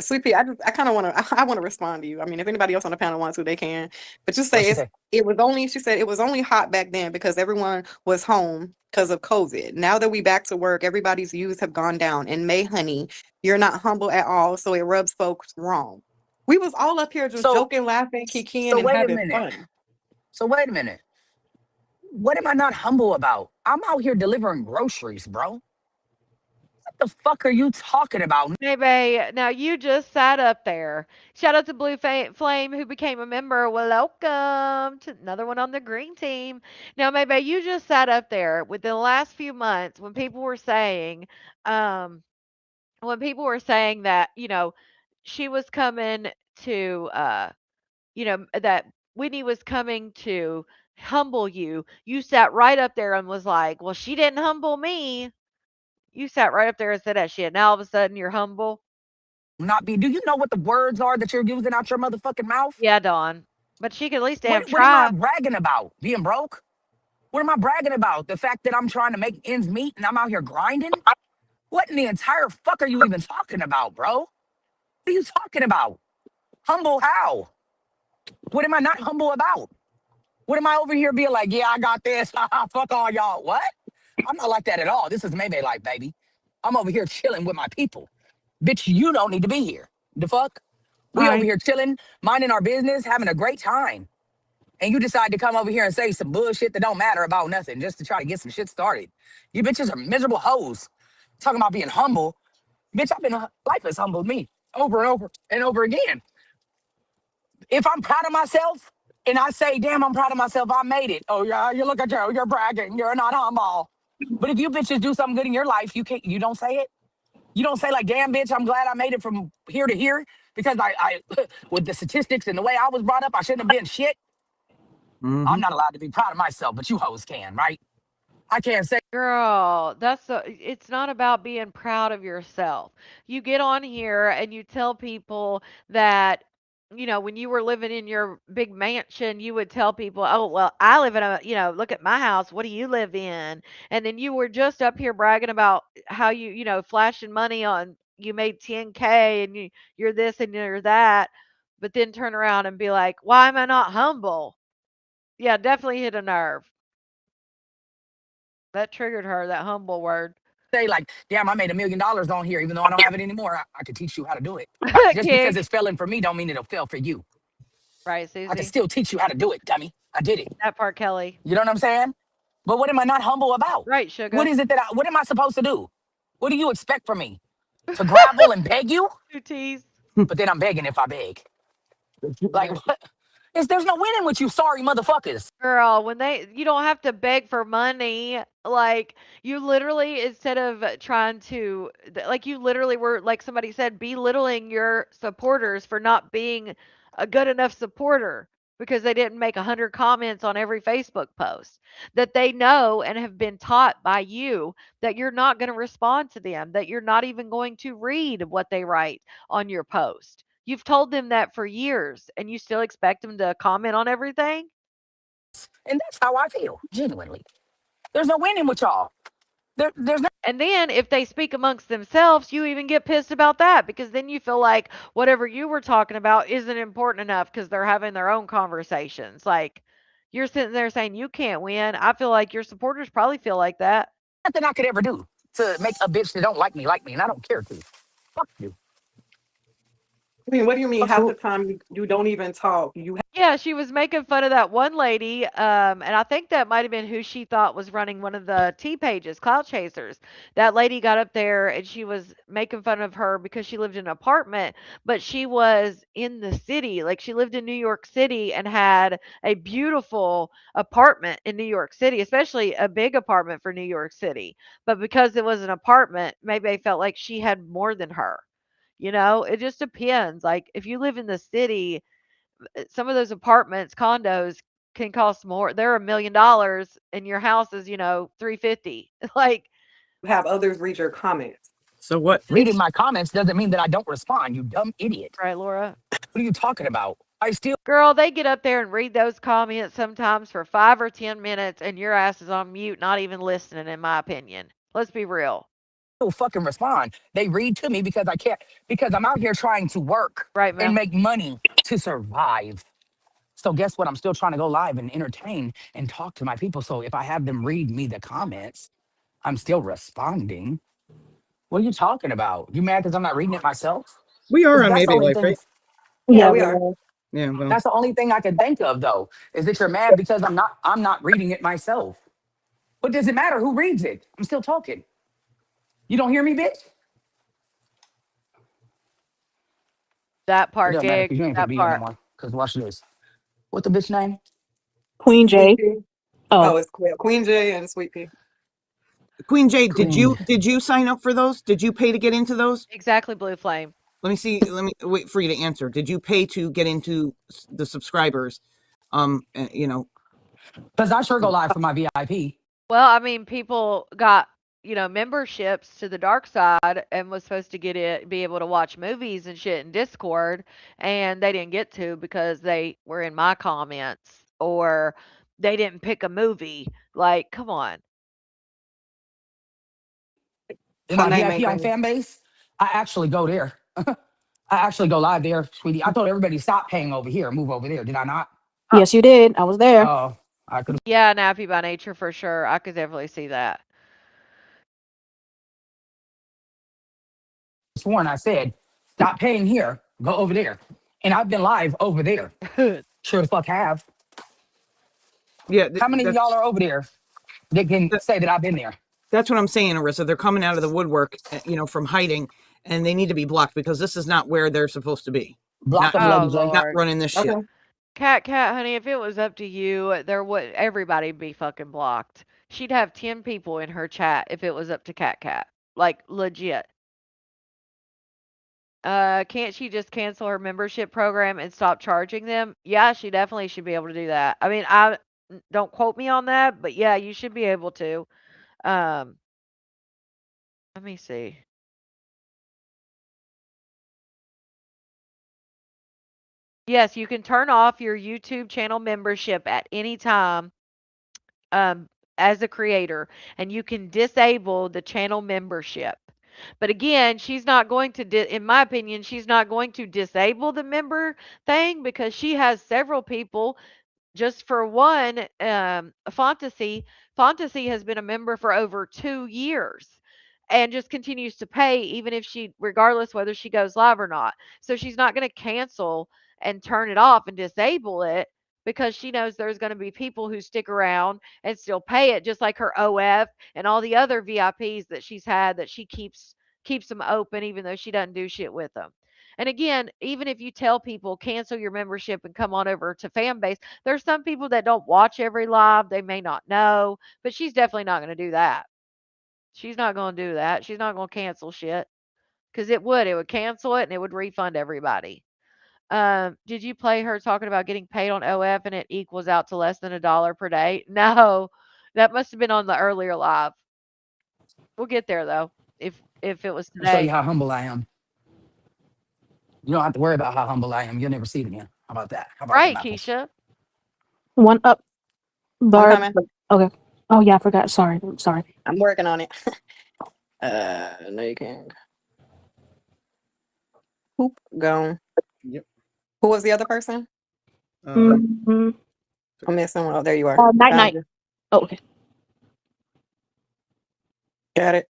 Sweet Pea, I kind of want to I want to respond to you. I mean, if anybody else on the panel wants to, they can. But just What say she say? it was only she said it was only hot back then because everyone was home because of COVID. Now that we back to work, everybody's views have gone down. And May, honey, you're not humble at all, so it rubs folks wrong. We was all up here just So joking, laughing, kikiing, so and wait a having minute. fun. So wait a minute. What am I not humble about? I'm out here delivering groceries, bro. What the fuck are you talking about? Maybe now you just sat up there. Shout out to Flame who became a member. Well, welcome to another one on the green team. Now, maybe you just sat up there within the last few months um, when people were saying that she was coming to that Whitney was coming to humble you. You sat right up there and was like, "Well, she didn't humble me." You sat right up there and said that shit. Now all of a sudden you're humble. Not be. Do you know what the words are that you're using out your motherfucking mouth? Yeah, Dawn. But she could at least damn What am I try. bragging about? Being broke? What am I bragging about? The fact that I'm trying to make ends meet and I'm out here grinding? What in the entire fuck are you even talking about, bro? What are you talking about? Humble how? What am I not humble about? What am I over here being like, yeah, I got this. Fuck all y'all. What? I'm not like that at all. This is Maybae life, baby. I'm over here chilling with my people. Bitch, you don't need to be here. The fuck? All We over right. here chilling, minding our business, having a great time. and you decide to come over here and say some bullshit that don't matter about nothing just to try to get some shit started. You bitches are miserable hoes. Talking about being humble. Bitch, life has humbled me over and over and over again. If I'm proud of myself and I say, damn, I'm proud of myself, I made it. Oh, yeah, you look at you, you're bragging, you're not humble. But if you bitches do something good in your life, you don't say it. You don't say like, damn, bitch, I'm glad I made it from here to here because I with the statistics and the way I was brought up, I shouldn't have been shit. I'm not allowed to be proud of myself, but you hoes can, right? I can't say. Girl, it's not about being proud of yourself. You get on here and you tell people that, when you were living in your big mansion, you would tell people, "Oh, well, I live in look at my house. What do you live in?" And then you were just up here bragging about how flashing money on you made 10K and you're this and you're that, but then turn around and be like, "Why am I not humble?" Yeah, definitely hit a nerve. That triggered her, that humble word. Say like, damn, I made $1 million on here, even though I don't have it anymore. I could teach you how to do it. Just because Gig. it's failing for me, don't mean it'll fail for you. Right, I can Susie? still teach you how to do it, dummy. I did it. That part, Kelly. You know what I'm saying? But what am I not humble about? Right, What sugar. is it what am I supposed to do? What do you expect from me? To gravel and beg you? 2 T's. But then I'm begging if I beg. Like what? There's no winning with you sorry motherfuckers. Girl, you don't have to beg for money. Like, you literally, instead of trying to, like, you literally were, like somebody said, belittling your supporters for not being a good enough supporter because they didn't make 100 comments on every Facebook post. That they know and have been taught by you that you're not going to respond to them, that you're not even going to read what they write on your post. You've told them that for years, and you still expect them to comment on everything? And that's how I feel, genuinely. There's no winning with y'all. There's no And then if they speak amongst themselves, you even get pissed about that because then you feel like whatever you were talking about isn't important enough because they're having their own conversations. Like, you're sitting there saying you can't win. I feel like your supporters probably feel like that. nothing I could ever do to make a bitch that don't like me, and I don't care to. Fuck you. I mean, what do you mean? Fuck Half the who? time you don't even talk. You Yeah, she was making fun of that one lady, and I think that might have been who she thought was running one of the T pages, Cloud Chasers. That lady got up there and she was making fun of her because she lived in an apartment, but she was in the city. Like, she lived in New York City and had a beautiful apartment in New York City, especially a big apartment for New York City. But because it was an apartment, maybe I felt like she had more than her. It just depends. Like, if you live in the city, some of those apartments, condos can cost more. They're $1 million and your house is, 350. Like, have others read your comments. So what? Reading my comments doesn't mean that I don't respond, you dumb idiot. right, Laura? What are you talking about? I still Girl, they get up there and read those comments sometimes for 5 or 10 minutes and your ass is on mute, not even listening, in my opinion. Let's be real. fucking respond. They read to me because I can't, because I'm out here trying to work Right, and Mel? make money to survive. So guess what? I'm still trying to go live and entertain and talk to my people. So if I have them read me the comments, I'm still responding. What are you talking about? You mad because I'm not reading it myself? We are Because on that's the Maybe only Life, thing. right? Yeah, Yeah, we we are. are. Yeah. Well, That's the only thing I can think of though, is that you're mad because I'm not reading it myself. What does it matter who reads it? I'm still talking. You don't hear me, bitch? That It part, doesn't matter gig. because you ain't gonna That be here no part. more. Because watch this. What the bitch name? Queen Sweet J. Pea. Oh, Oh, it's Queen J and Sweet Pea. Queen Jade, Queen. did you sign up for those? Did you pay to get into those? Exactly, Blue Flame. Let me see. Let me wait for you to answer. Did you pay to get into the subscribers? You know, Because I sure go live for my VIP. Well, I mean, people got, memberships to the dark side and was supposed to be able to watch movies and shit in Discord, and they didn't get to because they were in my comments or they didn't pick a movie. Like, come on. In Her my name VIP ain't on Queen. fan base, I actually go there. I actually go live there, sweetie. I told everybody stop paying over here, move over there. Did I not? Uh, yes, you did. I was there. Oh, I could have yeah, nappy by nature for sure. I could definitely see that. sworn I said stop paying here, go over there. And I've been live over there. Sure as fuck have. Yeah, How many of y'all are over there that can say that I've been there? that's what I'm saying, Arissa. They're coming out of the woodwork, from hiding, and they need to be blocked because this is not where they're supposed to be. Block them, Oh, Lady J. Lord. Not running this shit. Okay. Cat, honey, if it was up to you, there would everybody'd be fucking blocked. She'd have 10 people in her chat if it was up to Cat. Like legit. Can't she just cancel her membership program and stop charging them? Yeah, she definitely should be able to do that. I mean, don't quote me on that, but yeah, you should be able to. Um, let me see. Yes, you can turn off your YouTube channel membership at any time um, as a creator, and you can disable the channel membership. But again, she's not going to, in my opinion, she's not going to disable the member thing because she has several people. Just for one, Fantasy has been a member for over 2 years and just continues to pay even if regardless whether she goes live or not. So she's not going to cancel and turn it off and disable it because she knows there's going to be people who stick around and still pay it, just like her OF and all the other VIPs that she's had that she keeps them open even though she doesn't do shit with them. And again, even if you tell people cancel your membership and come on over to fan base, there's some people that don't watch every live. They may not know, but she's definitely not going to do that. She's not going to do that. She's not going to cancel shit because it would cancel it and it would refund everybody. Did you play her talking about getting paid on OF and it equals out to less than $1 per day? No, that must have been on the earlier live. We'll get there though. If it was I'll show you today, how humble I am. You don't have to worry about how humble I am. You'll never see it again. How about that? How about them right, apples? Keisha? One up. I'm Barb. coming. Okay. Oh yeah, I forgot. Sorry. I'm working on it. No, you can't. Poop gone. Yep. Who was the other person? Mhm. I'm missing one. Oh, there you are. Night Found night. you. Oh, okay. Got it.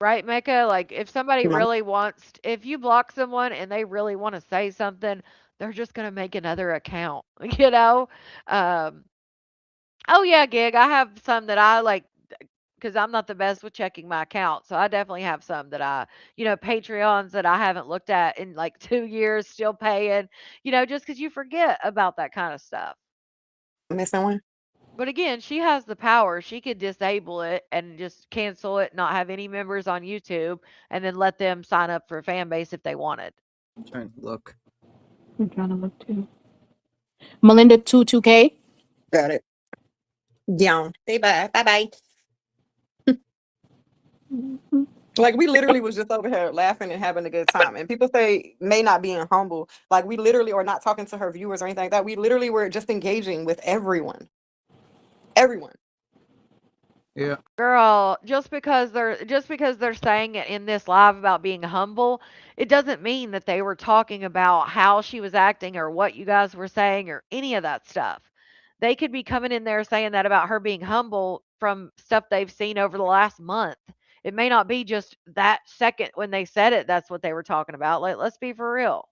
Right, Mecca? Like if somebody Come on. really wants, if you block someone and they really want to say something, they're just going to make another account, you know? Um, oh yeah, gig. I have some that I like because I'm not the best with checking my account. So I definitely have some that Patreons that I haven't looked at in like 2 years, still paying, just because you forget about that kind of stuff. Missing one. But again, she has the power. She could disable it and just cancel it, not have any members on YouTube, and then let them sign up for a fan base if they wanted. I'm trying to look. I'm trying to look too. Melinda 22K. Got it. Down. Say bye. Bye. Like we literally was just over here laughing and having a good time. And people say may not being humble. Like we literally are not talking to her viewers or anything like that. We literally were just engaging with everyone. Everyone. Yeah. Girl, just because they're saying it in this live about being humble, it doesn't mean that they were talking about how she was acting or what you guys were saying or any of that stuff. They could be coming in there saying that about her being humble from stuff they've seen over the last month. It may not be just that second when they said it, that's what they were talking about. Like, let's be for real.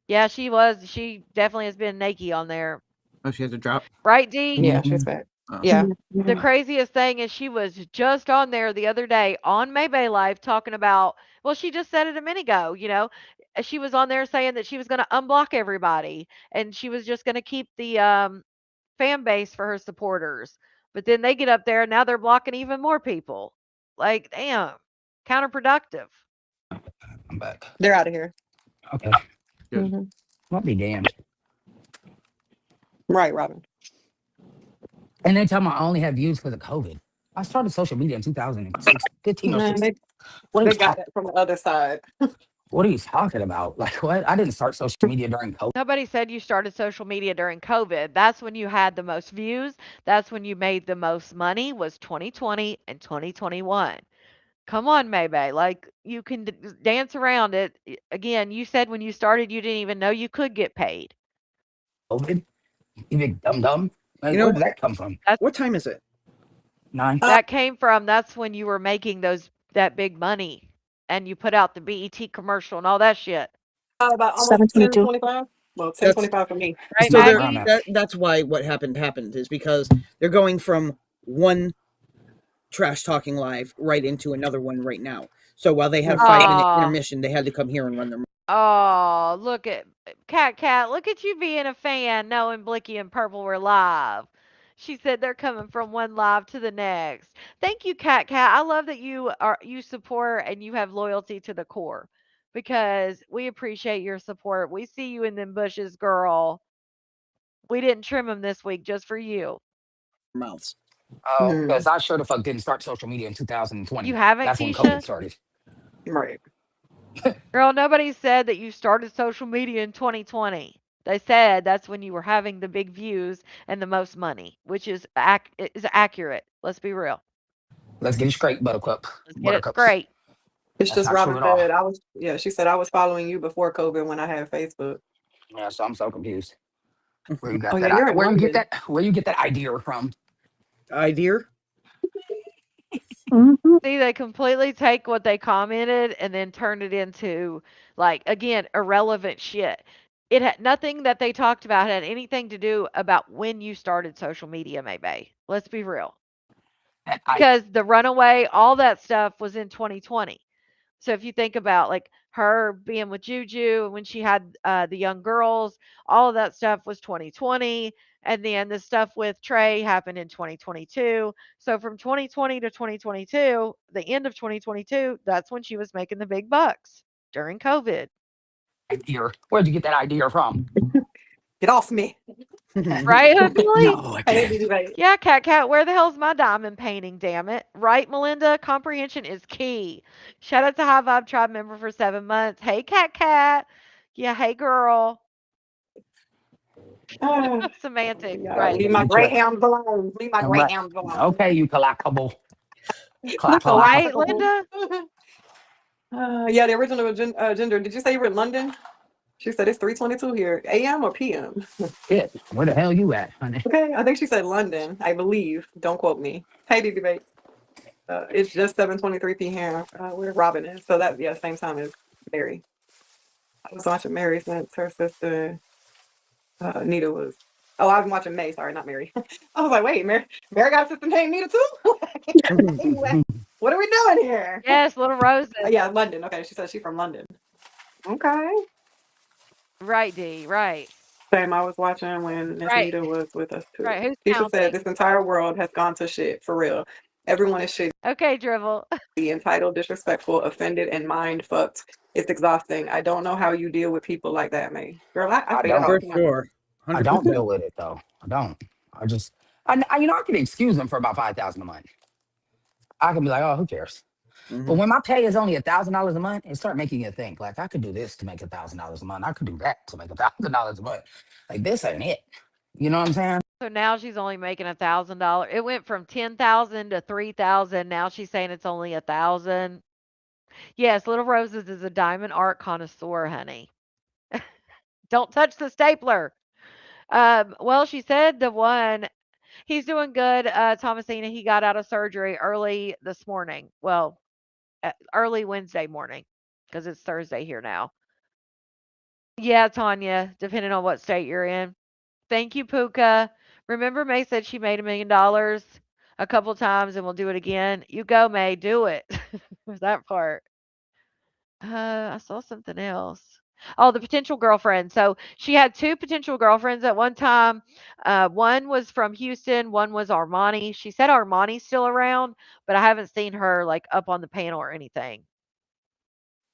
Yeah, she was. She definitely has been naked on there. Oh, she had to drop. Right, D? Yeah, she's back. Oh. Yeah. The craziest thing is she was just on there the other day on Maybae Live talking about, well, she just said it a minute ago, she was on there saying that she was going to unblock everybody and she was just going to keep the fan base for her supporters. But then they get up there and now they're blocking even more people. Like, damn, counterproductive. I'm back. They're out of here. Okay. Good. Mhm. I'll be damned. Right, Robin. And they tell me I only have views because of COVID. I started social media in 2015 or Man, 16. What are they you got talking? it from the other side. What are you talking about? Like what? I didn't start social media during COVID. Nobody said you started social media during COVID. That's when you had the most views. That's when you made the most money was 2020 and 2021. Come on, Maybae. Like you can dance around it. Again, you said when you started you didn't even know you could get paid. COVID? You big dumb. Like, You know where did that come from? what time is it? 9. That came from that's when you were making that big money and you put out the BET commercial and all that shit. About almost 722. 10:25. Well, That's 1025 for me. Right, so they're Maggie? that's why what happened is because they're going from one trash talking live right into another one right now. So while they have 5-minute Aw. intermission, they had to come here and run their. Oh, look at Cat. Look at you being a fan, knowing Blicky and Purple were live. She said they're coming from one live to the next. Thank you, Cat. I love that you support and you have loyalty to the core because we appreciate your support. We see you in them bushes, girl. We didn't trim them this week just for you. Mouths. Oh, Mhm. because I sure the fuck didn't start social media in You 2020. haven't, That's when COVID Keisha? started. Right. Girl, nobody said that you started social media in 2020. They said that's when you were having the big views and the most money, which is accurate. Let's be real. Let's get it straight, Buttercup. Let's get it Buttercups. straight. It's That's just not true Robin at all. said she said I was following you before COVID when I had Facebook. Yeah, so I'm so confused. Where you Oh got yeah, that? you're in Where you get London. that? Where you get that idea from? Idea. Mhm. See, they completely take what they commented and then turn it into, like, again, irrelevant shit. It had nothing that they talked about had anything to do about when you started social media, maybe. Let's be real. That Because the runaway, all that stuff was in 2020. So if you think about like her being with Juju when she had the young girls, all of that stuff was 2020. And then the stuff with Trey happened in 2022. So from 2020 to 2022, the end of 2022, that's when she was making the big bucks during COVID. idea. Where'd you get that idea from? Get off me. Right, Hookley? No, I Hey, can't. BB. Yeah, Cat, where the hell's my diamond painting, damn it? Right, Melinda? Comprehension is key. Shout out to High Vibe Tribe member for 7 months. Hey, Cat. Yeah, hey, girl. Ah, Semantics, yeah, right. leave my Get gray your hairs alone. Leave my gray right. hairs alone. Okay, you collectible. Right, Clackable. Linda? Yeah, the original Ginger. Did you say you were in London? She said it's 3:22 here. AM or PM? Shit. Where the hell you at, honey? Okay, I think she said London. I believe. Don't quote me. Hey, BB Bates. It's just 7:23 p.m. Where Robin is. So that same time as Mary. I was watching Mary since her sister Nita was. Oh, I was watching May. Sorry, not Mary. I was like, wait, Mary got a sister named Nita too. What are we doing here? Yes, Little Roses. Yeah, London. Okay, she said she's from London. Okay. Right, D, right. Same. I was watching when Miss Right, Nita was with us too. right. Who's Keisha said counting? this entire world has gone to shit for real. Everyone is shitty, Okay, Drivel. entitled, disrespectful, offended, and mind fucked. It's exhausting. I don't know how you deal with people like that, May. Girl, I I say that don't. all For the time. sure. I don't 100%. deal with it though. I don't. I just. I can excuse them for about 5,000 a month. I can be like, oh, who cares? But Mhm. when my pay is only $1,000 a month, it start making you think. Like I could do this to make $1,000 a month. I could do that to make $1,000 a month. Like this ain't it. You know what I'm saying? So now she's only making $1,000. It went from 10,000 to 3,000. Now she's saying it's only 1,000. Yes, Little Roses is a diamond art connoisseur, honey. Don't touch the stapler. Well, she said the one he's doing good, Thomasina. He got out of surgery early this morning. Well, early Wednesday morning because it's Thursday here now. Yeah, Tanya, depending on what state you're in. Thank you, Puka. Remember, May said she made $1 million a couple times and we'll do it again. You go, May, do it. That part. I saw something else. Oh, the potential girlfriend. So she had two potential girlfriends at one time. One was from Houston, one was Armani. She said Armani's still around, but I haven't seen her like up on the panel or anything.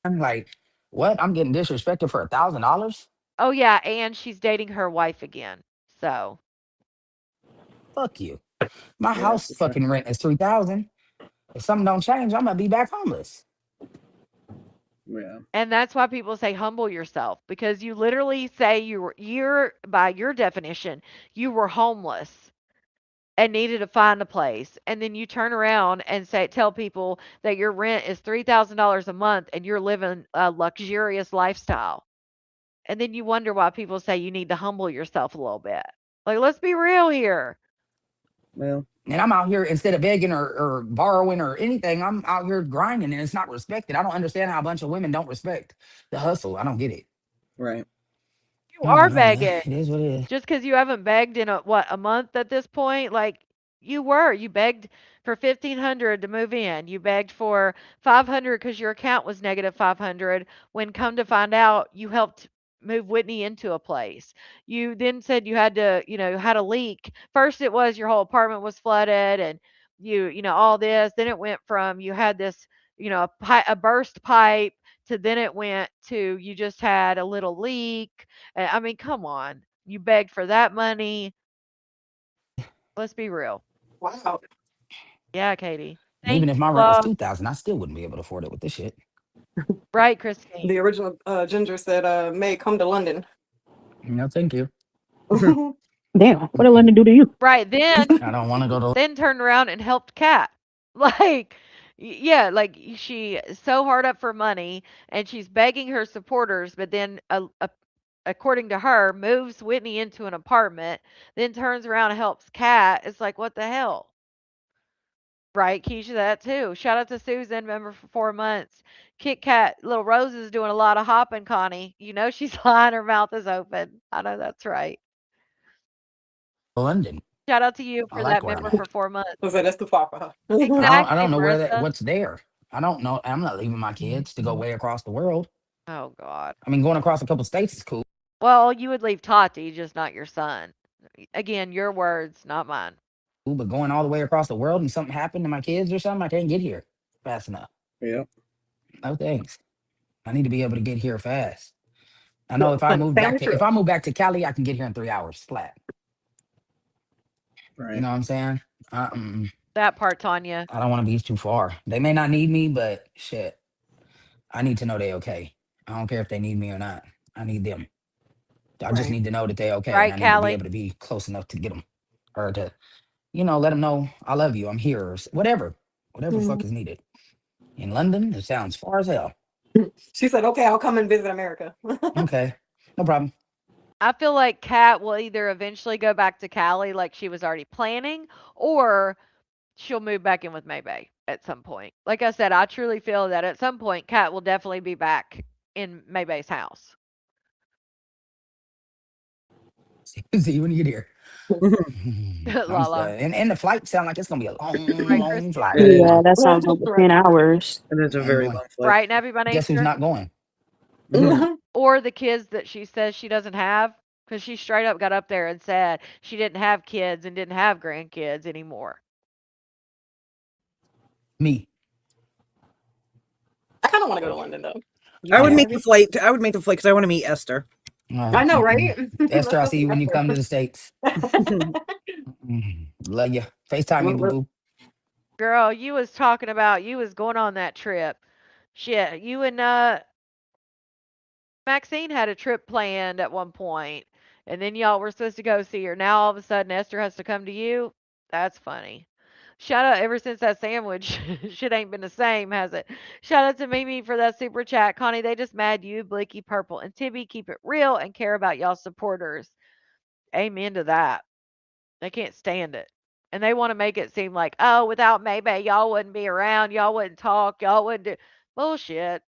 I'm like, what? I'm getting disrespected for $1,000? Oh yeah, and she's dating her wife again. So Fuck you. My Yeah, house fucking rent is 3,000. If something don't change, I'm gonna be back homeless. Yeah. and that's why people say humble yourself because you literally say you're by your definition, you were homeless and needed to find a place. And then you turn around and tell people that your rent is $3,000 a month and you're living a luxurious lifestyle. And then you wonder why people say you need to humble yourself a little bit. Like, let's be real here. Well, And I'm out here instead of begging or borrowing or anything, I'm out here grinding and it's not respected. I don't understand how a bunch of women don't respect the hustle. I don't get it. right. You are begging. It is what it is. Just because you haven't begged in a month at this point, like you begged for 1,500 to move in. You begged for 500 because your account was negative 500. When come to find out, you helped move Whitney into a place. You then said you had to, had a leak. First, it was your whole apartment was flooded, and all this. Then it went from you had this, a burst pipe to then it went to you just had a little leak. I mean, come on. You begged for that money. Let's be real. Wow. Yeah, Katie. And even Thank if you, my rent was love. 2,000, I still wouldn't be able to afford it with this shit. Right, Christine. The original Ginger said, May, come to London. No, thank you. Damn, what did London do to you? Right. Then I don't want to go to. then turned around and helped Kat. Like, yeah, like she is so hard up for money and she's begging her supporters, but then according to her, moves Whitney into an apartment, then turns around and helps Kat. It's like, what the hell? Right, Keisha, that too. Shout out to Susan, member for 4 months. Kit Kat, little Rose is doing a lot of hopping, Connie. You know she's lying, her mouth is open. I know that's right. London. Shout out to you I for like that where I'm member at. for 4 months. I said, that's too far for her. I Exactly, don't know Marissa. what's there. I don't know. I'm not leaving my kids to go way across the world. Oh God. I mean, going across a couple states is cool, Well, you would leave Tati, just not your son. Again, your words, not mine. but going all the way across the world and something happened to my kids or something, I can't get here fast enough. Yeah. No thanks. I need to be able to get here fast. I know if I move Family if trip. I move back to Cali, I can get here in 3 hours flat. Right. You know what I'm saying? That part, Tanya. I don't want to be too far. They may not need me, but shit, I need to know they okay. I don't care if they need me or not. I need them. I just Right. need to know that they okay, and Right, I need to be Callie? able to be close enough to get them, or to, let them know I love you. I'm here, or whatever fuck Mhm. is needed. In London, it sounds far as hell. She said, okay, I'll come and visit America. Okay, no problem. I feel like Kat will either eventually go back to Cali like she was already planning, or she'll move back in with Maybae at some point. Like I said, I truly feel that at some point Kat will definitely be back in Maybae's house. See you when you get here. Lala. And the flight sound like it's gonna be a long, Right, long Christine? flight. It is. Yeah, that sounds over Right. 10 hours. And it's a I ain't very going. long flight. Right, Nabby by Guess who's nature? not going? Or the kids that she says she doesn't have, because she straight up got up there and said she didn't have kids and didn't have grandkids anymore. Me. I kind of want to go to London, though. I would Yeah. make the flight. I would make the flight because I want to meet Esther. I know, right? Esther, I'll Let's see you go when you see come to the States. Love you. FaceTime me, boo boo. Girl, you was talking about you was going on that trip. Shit, you and Maxine had a trip planned at one point, and then y'all were supposed to go see her. Now all of a sudden Esther has to come to you. That's funny. Shout out ever since that sandwich. Shit ain't been the same, has it? Shout out to Mimi for that super chat. Connie, they just mad you, Blicky, Purple, and Tibby keep it real and care about y'all supporters. Amen to that. They can't stand it. And they want to make it seem like, oh, without Maybae, y'all wouldn't be around, y'all wouldn't talk, y'all wouldn't do bullshit.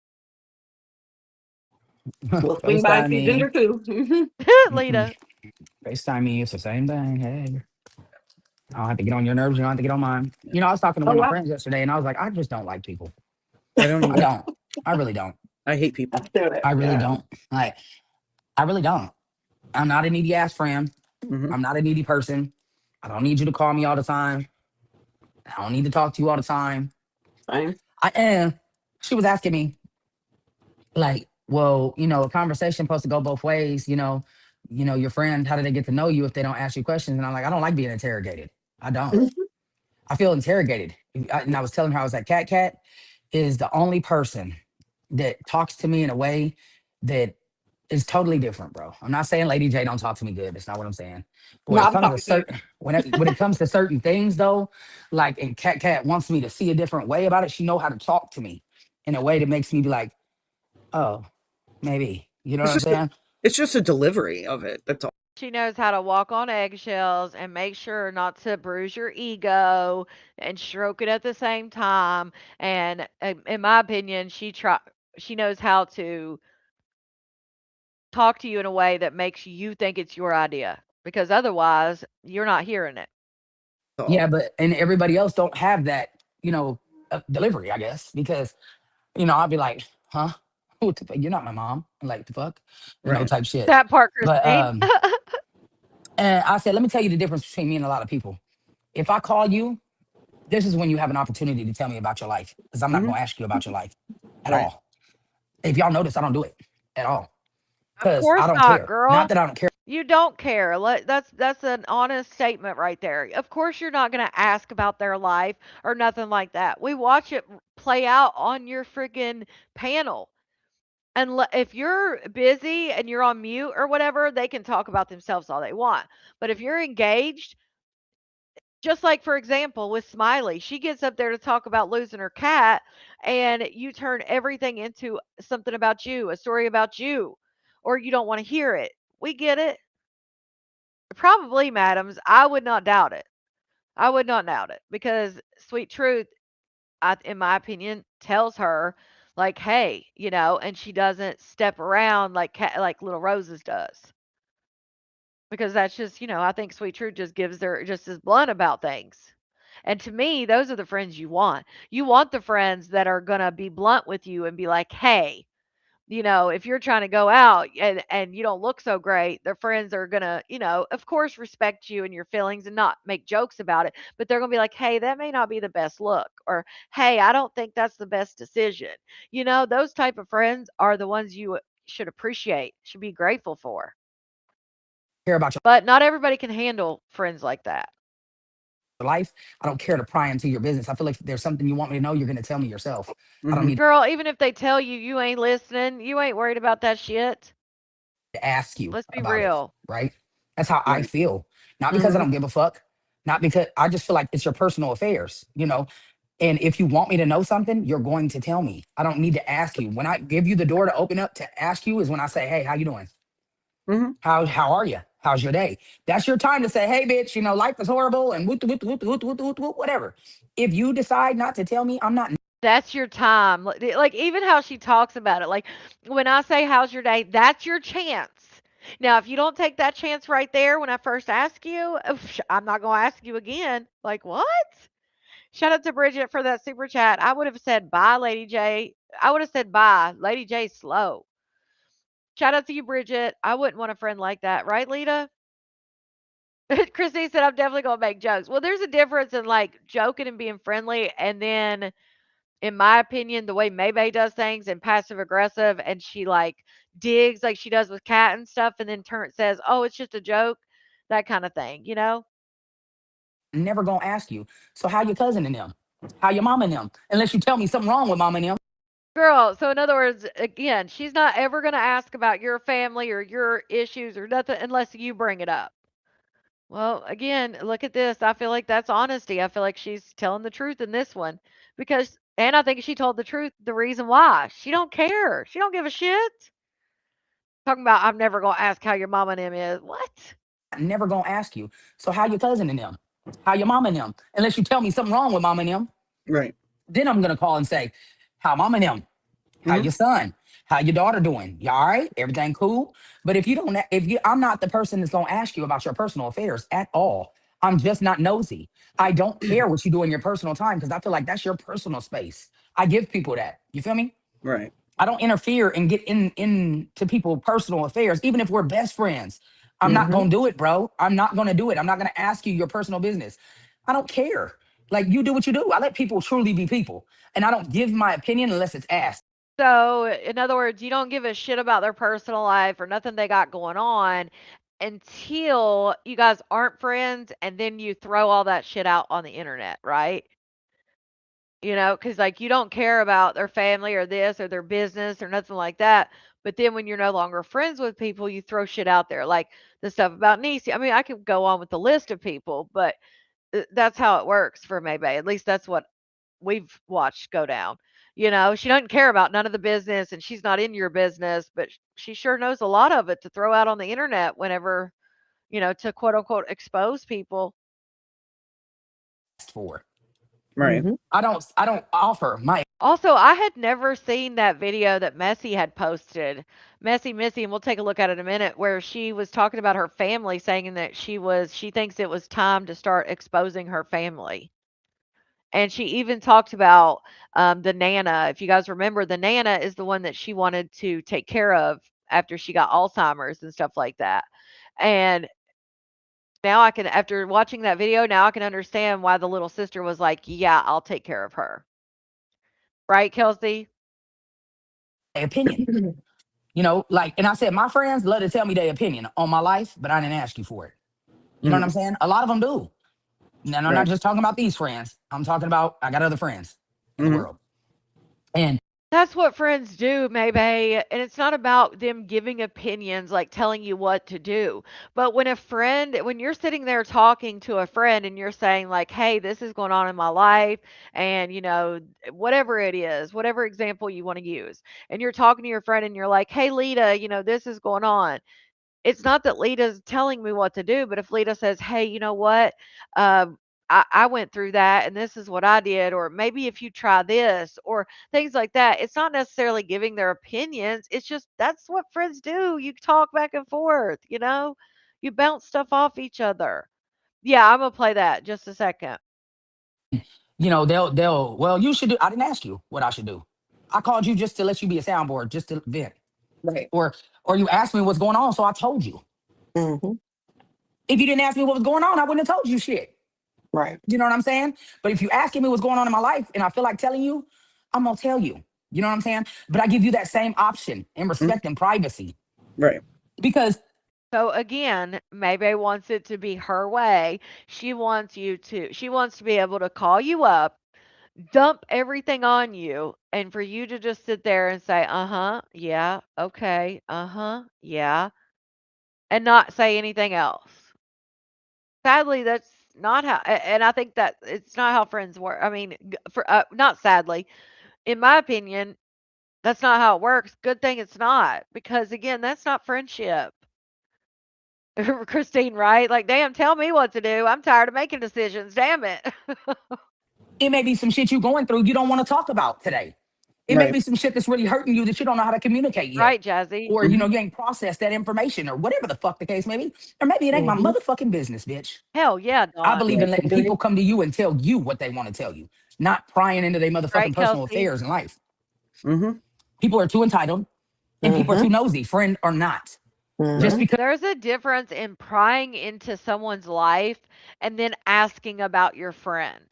We'll swing by and FaceTime see me. Ginger, too. Lita. FaceTime me. It's the same thing. Hey, I don't have to get on your nerves. You don't have to get on mine. I was talking to Oh, one of my wow. friends yesterday, and I was like, I just don't like people. I don't I either. don't. I really don't. I hate people. I feel that. I really Yeah. don't. Like, I really don't. I'm not a needy ass friend. Mhm. I'm not a needy person. I don't need you to call me all the time. I don't need to talk to you all the time. Same. I am. She was asking me, like, well, a conversation supposed to go both ways. Your friend, how do they get to know you if they don't ask you questions? And I'm like, I don't like being interrogated. I don't. I feel interrogated. And I was telling her, I was like, Cat is the only person that talks to me in a way that is totally different, bro. I'm not saying Lady J don't talk to me good. That's not what I'm saying. But No, when it I'm comes to talking to you. certain when it comes to certain things though, like, and Cat wants me to see a different way about it. She know how to talk to me in a way that makes me be like, oh, maybe. You know what It's I'm just a, saying? it's just a delivery of it. That's all. She knows how to walk on eggshells and make sure not to bruise your ego and stroke it at the same time. And in my opinion, she knows how to talk to you in a way that makes you think it's your idea, because otherwise you're not hearing it. Yeah, but and everybody else don't have that, delivery, I guess, because I'll be like, huh? What the fuck? You're not my mom. Like the fuck, Right. type shit. That part, But Christine. and I said, let me tell you the difference between me and a lot of people. If I call you, this is when you have an opportunity to tell me about your life, because I'm not Mhm. going to ask you about your life at Right. all. If y'all notice, I don't do it at all Of because I course don't not, care. Not girl. that I don't care You don't care. That's an honest statement right there. Of course you're not going to ask about their life or nothing like that. We watch it play out on your freaking panel. And if you're busy and you're on mute or whatever, they can talk about themselves all they want. But if you're engaged, just like for example with Smiley, she gets up there to talk about losing her cat, and you turn everything into something about you, a story about you, or you don't want to hear it. We get it. Probably, madams. I would not doubt it. I would not doubt it because Sweet Truth, in my opinion, tells her like, "Hey," and she doesn't step around like like Little Roses does, because that's just, I think Sweet Truth just gives their just as blunt about things. And to me, those are the friends you want. You want the friends that are gonna be blunt with you and be like, "Hey," if you're trying to go out and you don't look so great, their friends are gonna, of course, respect you and your feelings and not make jokes about it. But they're gonna be like, "Hey, that may not be the best look," or "Hey, I don't think that's the best decision." Those type of friends are the ones you should appreciate, should be grateful for. about your But not everybody can handle friends like that. life. I don't care to pry into your business. I feel like if there's something you want me to know, you're going to tell me yourself. I don't Mhm. need Girl, even if they tell you you ain't listening, you ain't worried about that shit. to ask you Let's be about it, real. right? That's how I Right. feel. Not because I Mhm. don't give a fuck, not because I just feel like it's your personal affairs. And if you want me to know something, you're going to tell me. I don't need to ask you. When I give you the door to open up to ask you is when I say, "Hey, how you doing? Mhm. How are you? How's your day?" That's your time to say, "Hey, bitch, life is horrible," and whatever. If you decide not to tell me, I'm not That's your time. Like, even how she talks about it. Like, when I say, "How's your day?" That's your chance. Now, if you don't take that chance right there when I first ask you, I'm not going to ask you again. Like, what? Shout out to Bridget for that super chat. I would have said, "Bye, Lady J." I would have said, "Bye. Lady J slow." Shout out to you, Bridget. I wouldn't want a friend like that. Right, Lita? Christine said, "I'm definitely going to make jokes." Well, there's a difference in like joking and being friendly, and then in my opinion, the way Maybae does things and passive aggressive, and she like digs like she does with Cat and stuff, and then says, "Oh, it's just a joke," that kind of thing. never gonna ask you. So how your cousin and them? How your mama and them? Unless you tell me something wrong with mama and them. Girl, so in other words, again, she's not ever going to ask about your family or your issues or nothing unless you bring it up. Well, again, look at this. I feel like that's honesty. I feel like she's telling the truth in this one because, and I think she told the truth. The reason why she don't care, she don't give a shit. Talking about, "I'm never gonna ask how your mama and them is." What? Never gonna ask you. So how your cousin and them? How your mama and them? Unless you tell me something wrong with mama and them, Right. then I'm gonna call and say, "How mama and them? How Mhm. your son? How your daughter doing? You all right? Everything cool?" But if you don't, if you, I'm not the person that's gonna ask you about your personal affairs at all. I'm just not nosy. I don't care what you do in your personal time because I feel like that's your personal space. I give people that. You feel me? Right. I don't interfere and get into people personal affairs, even if we're best friends. I'm not Mhm. gonna do it, bro. I'm not gonna do it. I'm not gonna ask you your personal business. I don't care. Like you do what you do. I let people truly be people, and I don't give my opinion unless it's asked. So, in other words, you don't give a shit about their personal life or nothing they got going on until you guys aren't friends, and then you throw all that shit out on the internet, right? Because like you don't care about their family or this or their business or nothing like that. But then when you're no longer friends with people, you throw shit out there, like the stuff about Niecy. I mean, I could go on with the list of people, but that's how it works for Maybe. At least that's what we've watched go down. She doesn't care about none of the business and she's not in your business, but she sure knows a lot of it to throw out on the internet whenever, to quote unquote expose people. For Right. Mhm. I don't offer my Also, I had never seen that video that Messy had posted. Messy Missy, and we'll take a look at it in a minute, where she was talking about her family, saying that she thinks it was time to start exposing her family. And she even talked about the Nana. If you guys remember, the Nana is the one that she wanted to take care of after she got Alzheimer's and stuff like that. And now I can, after watching that video, now I can understand why the little sister was like, "Yeah, I'll take care of her." Right, Kelsey? Opinion. Like, and I said, my friends love to tell me their opinion on my life, but I didn't ask you for it. You know what I'm Mm, saying? A lot of them do. And I'm not right. just talking about these friends. I'm talking about, I got other friends in the Hmm. world. And That's what friends do, maybe. And it's not about them giving opinions, like telling you what to do. But when you're sitting there talking to a friend and you're saying, like, hey, this is going on in my life, and, whatever it is, whatever example you want to use, and you're talking to your friend and you're like, hey, Lita, this is going on. It's not that Lita's telling me what to do, but if Lita says, "Hey, you know what? I went through that and this is what I did," or maybe if you try this, or things like that, it's not necessarily giving their opinions. It's just that's what friends do. You talk back and forth, you bounce stuff off each other. Yeah, I'm gonna play that just a second. well, you should do, I didn't ask you what I should do. I called you just to let you be a soundboard, just to vent. Right. Or you asked me what's going on, so I told you. Hmm. If you didn't ask me what was going on, I wouldn't have told you shit. Right. You know what I'm saying? But if you asking me what's going on in my life and I feel like telling you, I'm gonna tell you. You know what I'm saying? But I give you that same option and Hmm. respect and privacy. Right. Because So again, Maybe wants it to be her way. She wants to be able to call you up, dump everything on you, and for you to just sit there and say, "Uh-huh, yeah, okay, uh-huh, yeah," and not say anything else. Sadly, that's not how and I think that it's not how friends work. I mean, not sadly, in my opinion, that's not how it works. Good thing it's not, because again, that's not friendship. Christine, right? Like, damn, tell me what to do. I'm tired of making decisions. Damn it. it may be some shit you going through you don't want to talk about today. It may Right. be some shit that's really hurting you that you don't know how to communicate yet. Right, Jazzy. Or, Hmm. you ain't processed that information or whatever the fuck the case may be. Or maybe it ain't my Hmm. motherfucking business, bitch. Hell yeah, I Dawn. believe Right. in letting Agree. people come to you and tell you what they want to tell you, not prying into their Right, motherfucking personal Kelsey? affairs in life. Hmm. People are too entitled and people are Hmm. too nosy, friend or not. Just Right. Hmm. because There's a difference in prying into someone's life and then asking about your friend.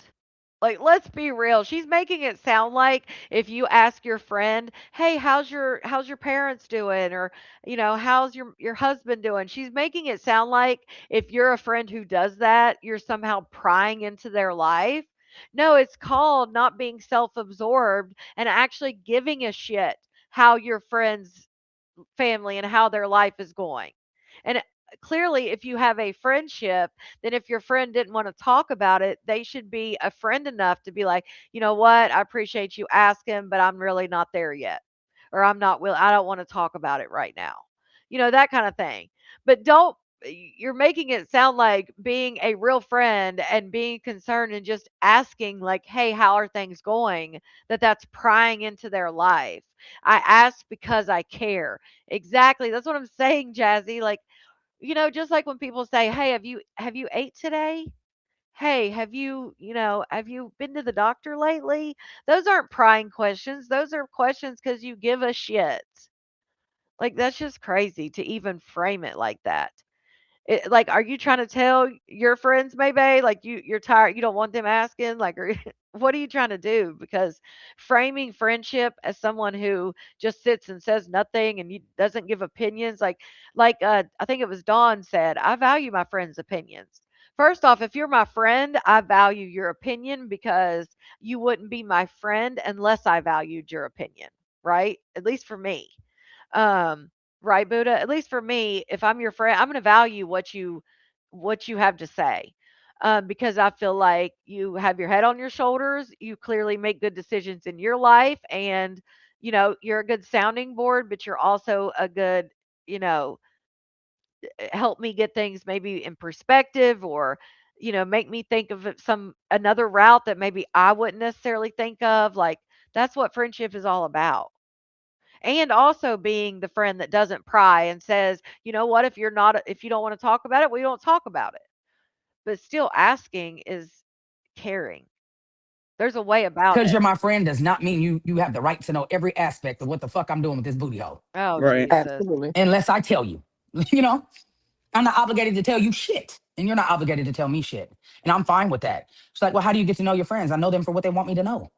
Like, let's be real. She's making it sound like if you ask your friend, "Hey, how's your parents doing?" or, "How's your husband doing?" She's making it sound like if you're a friend who does that, you're somehow prying into their life. No, it's called not being self-absorbed and actually giving a shit how your friends family and how their life is going. And clearly, if you have a friendship, then if your friend didn't want to talk about it, they should be a friend enough to be like, you know what, I appreciate you asking, but I'm really not there yet. Or I don't want to talk about it right now. That kind of thing. But don't you're making it sound like being a real friend and being concerned and just asking like, hey, how are things going? That's prying into their life. I ask because I care. Exactly. That's what I'm saying, Jazzy. Like, just like when people say, "Hey, have you ate today? Hey, have you been to the doctor lately?" Those aren't prying questions. Those are questions cuz you give a shit. Like, that's just crazy to even frame it like that. Like, are you trying to tell your friends maybe, like, you're tired, you don't want them asking, like, or what are you trying to do? Because framing friendship as someone who just sits and says nothing and doesn't give opinions, I think it was Dawn said, "I value my friends' opinions." First off, if you're my friend, I value your opinion because you wouldn't be my friend unless I valued your opinion, right? At least for me. Um, right, Buddha? At least for me, if I'm your friend, I'm going to value what you have to say. Because I feel like you have your head on your shoulders, you clearly make good decisions in your life, and you're a good sounding board, but you're also a good, you know, help me get things maybe in perspective, or make me think of some another route that maybe I wouldn't necessarily think of, like That's what friendship is all about. And also being the friend that doesn't pry and says, you know what, if you don't want to talk about it, we don't talk about it. But still asking is caring. There's a way about Because it. you're my friend does not mean you have the right to know every aspect of what the fuck I'm doing with this booty hole. Oh, Right. Jesus. Absolutely. Unless I tell you. You know, I'm not obligated to tell you shit. And you're not obligated to tell me shit. And I'm fine with that. It's like, well, how do you get to know your friends? I know them for what they want me to know.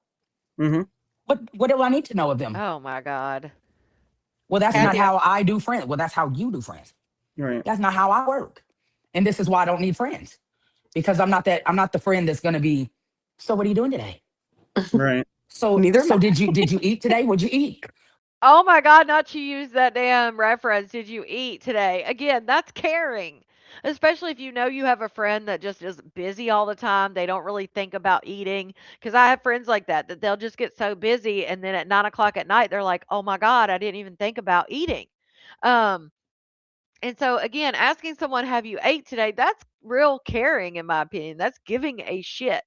Mm-hmm. What do I need to know of them? Oh my God. Well, that's not Kathy, how I do friends. Well, that's how you do friends. Right. That's not how I work. And this is why I don't need friends. Because I'm not the friend that's gonna be, so what are you doing today? Right. neither am I. Did you eat today? What'd you eat? Oh my God, not to use that damn reference. Did you eat today? Again, that's caring. Especially if you know you have a friend that just is busy all the time. They don't really think about eating. Because I have friends like that, that they'll just get so busy. And then at 9 o'clock at night, they're like, oh my God, I didn't even think about eating. Um, and so, again, asking someone, have you ate today? That's real caring, in my opinion. That's giving a shit.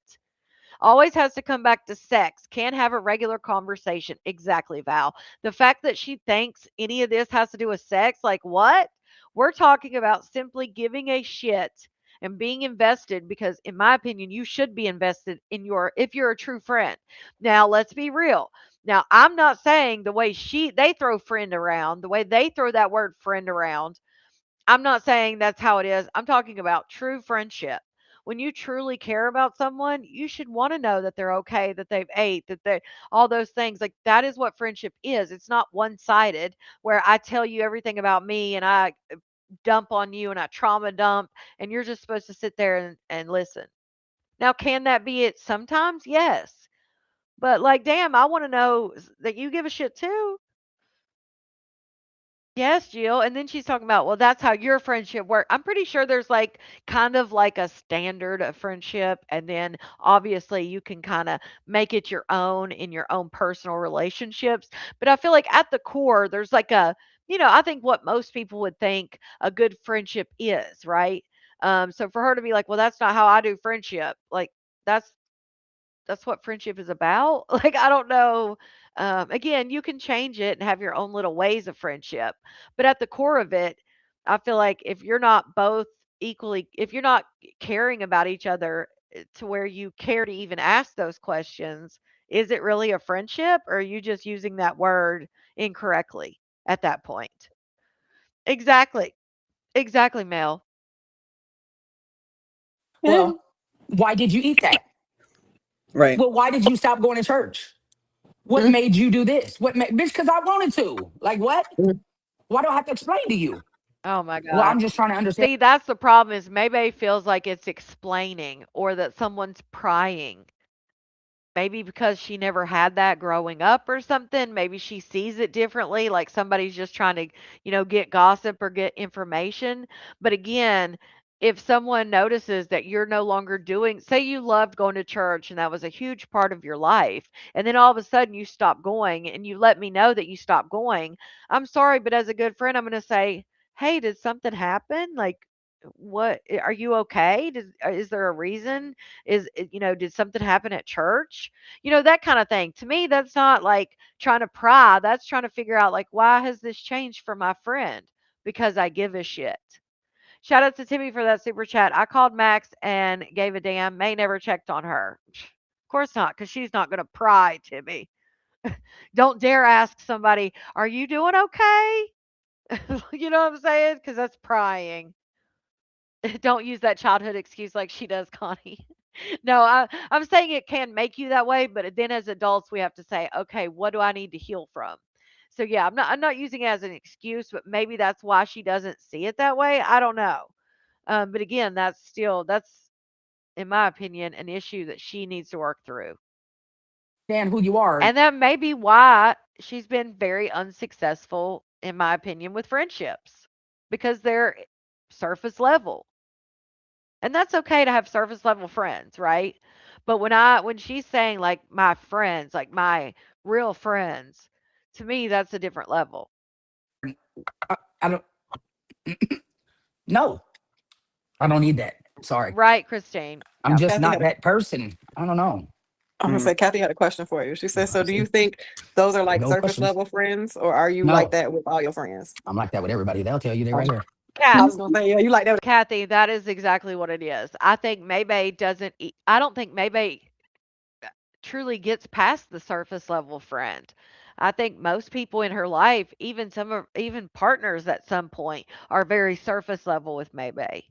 Always has to come back to sex. Can't have a regular conversation. Exactly, Val. The fact that she thinks any of this has to do with sex, like what? We're talking about simply giving a shit and being invested because, in my opinion, you should be invested in if you're a true friend. Now, let's be real. Now, I'm not saying the way they throw friend around, the way they throw that word friend around, I'm not saying that's how it is. I'm talking about true friendship. When you truly care about someone, you should want to know that they're okay, that they've ate, that they all those things. Like that is what friendship is. It's not one-sided where I tell you everything about me and I dump on you and I trauma dump and you're just supposed to sit there and listen. Now, can that be it sometimes? Yes. But like, damn, I want to know that you give a shit too. Yes, Jill. And then she's talking about, well, that's how your friendship work. I'm pretty sure there's like kind of like a standard of friendship. And then obviously you can kind of make it your own in your own personal relationships. But I feel like at the core, there's like I think what most people would think a good friendship is, right? So for her to be like, well, that's not how I do friendship, like that's that's what friendship is about. Like, I don't know. Again, you can change it and have your own little ways of friendship. But at the core of it, I feel like if you're not both equally, if you're not caring about each other to where you care to even ask those questions, is it really a friendship or are you just using that word incorrectly at that point? Exactly. Exactly, Mel. Yeah. Well, why did you eat that? Right. Well, why did you stop going to church? What Mm, made you do this? Bitch, because I wanted to. Like what? mm. Why do I have to explain to you? Oh my Well, God. I'm just trying to understand. See, that's the problem is maybe feels like it's explaining or that someone's prying. Maybe because she never had that growing up or something. Maybe she sees it differently, like somebody's just trying to, get gossip or get information. But again, if someone notices that you're no longer doing, say you loved going to church and that was a huge part of your life, and then all of a sudden you stop going and you let me know that you stopped going, I'm sorry, but as a good friend, I'm going to say, hey, did something happen? Like, what are you okay? Is there a reason? Did something happen at church? That kind of thing. To me, that's not like trying to pry. That's trying to figure out like why has this changed for my friend? Because I give a shit. Shout out to Timmy for that super chat. I called Max and gave a damn. May never checked on her. Of course not, because she's not going to pry, Timmy. Don't dare ask somebody, are you doing okay? You know what I'm saying? Because that's prying. Don't use that childhood excuse like she does, Connie. No, I'm saying it can make you that way, but then as adults, we have to say, okay, what do I need to heal from? So yeah, I'm not using it as an excuse, but maybe that's why she doesn't see it that way. I don't know. But again, that's in my opinion an issue that she needs to work through. Understand who you are. And that may be why she's been very unsuccessful, in my opinion, with friendships because they're surface level. And that's okay to have surface level friends, right? But when she's saying like my friends, like my real friends, to me that's a different level. I don't. No, I don't need that. Sorry, Right, Christine? I'm Yeah. just Kathy not had a that person. I don't know. I'm gonna say Kathy had a question for you. She said, "So do you think those are like No surface questions. level friends, or are you like No, that with all your friends?" I'm like that with everybody. They'll tell you they're right here. I was gonna say, yeah, you like that. Kathy, that is exactly what it is. I think Maybae doesn't. I don't think Maybae truly gets past the surface level friend. I think most people in her life, even partners at some point, are very surface level with Maybae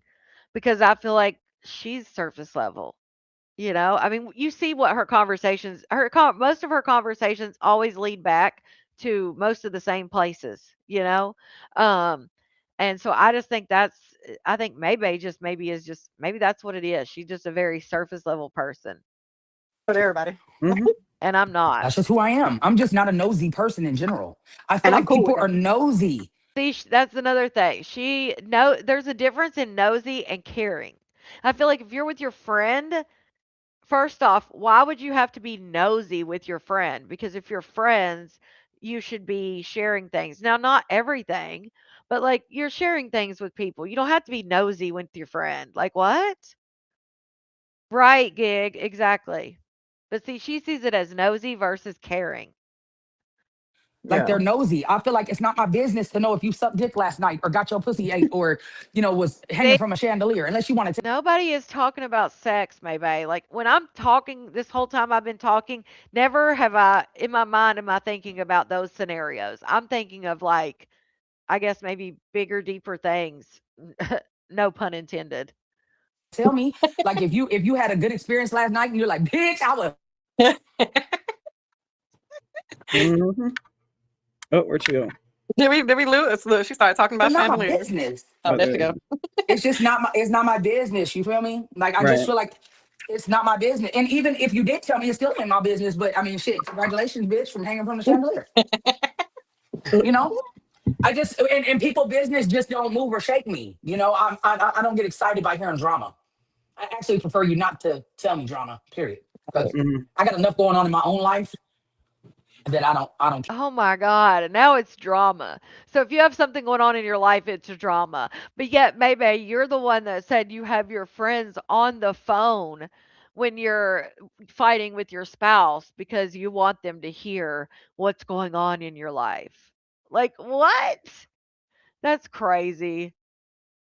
because I feel like she's surface level. You know, I mean, you see what her conversations, most of her conversations always lead back to most of the same places. You know, um, and so I just think I think Maybe just maybe is just maybe that's what it is. She's just a very surface level person, With everybody, Mhm. and I'm not. That's just who I am. I'm just not a nosy person in general. I feel and I'm like cool with people that. are nosy. See, that's another thing. There's a difference in nosy and caring. I feel like if you're with your friend, first off, why would you have to be nosy with your friend? Because if you're friends, you should be sharing things. Now, not everything, but like you're sharing things with people. You don't have to be nosy with your friend. Like what? Right, gig, exactly. But see, she sees it as nosy versus caring. Like Yeah. they're nosy. I feel like it's not my business to know if you sucked dick last night or got your pussy ate or, was hanging See, from a chandelier, unless you want to nobody is talking about sex, maybe. Like when I'm talking, this whole time I've been talking, never have I, in my mind, am I thinking about those scenarios. I'm thinking of like, I guess maybe bigger, deeper things. No pun intended. tell me. Like if you had a good experience last night and you're like, bitch, I was Mhm. Oh, where'd she go? Did we lose? Look, she started talking about not my chandeliers. business. Oh, Oh, there there she we go. go. It's not my business. You feel me? Like I just Right. feel like it's not my business. And even if you did tell me, it's still ain't my business. But I mean, shit, congratulations, bitch, from hanging from the chandelier. You know, I just and people business just don't move or shake me. I don't get excited by hearing drama. I actually prefer you not to tell me drama. Period. Because Mhm. I got enough going on in my own life that I don't. Oh my God. And now it's drama. So if you have something going on in your life, it's a drama. But yet, maybe you're the one that said you have your friends on the phone when you're fighting with your spouse because you want them to hear what's going on in your life. Like, what? That's crazy.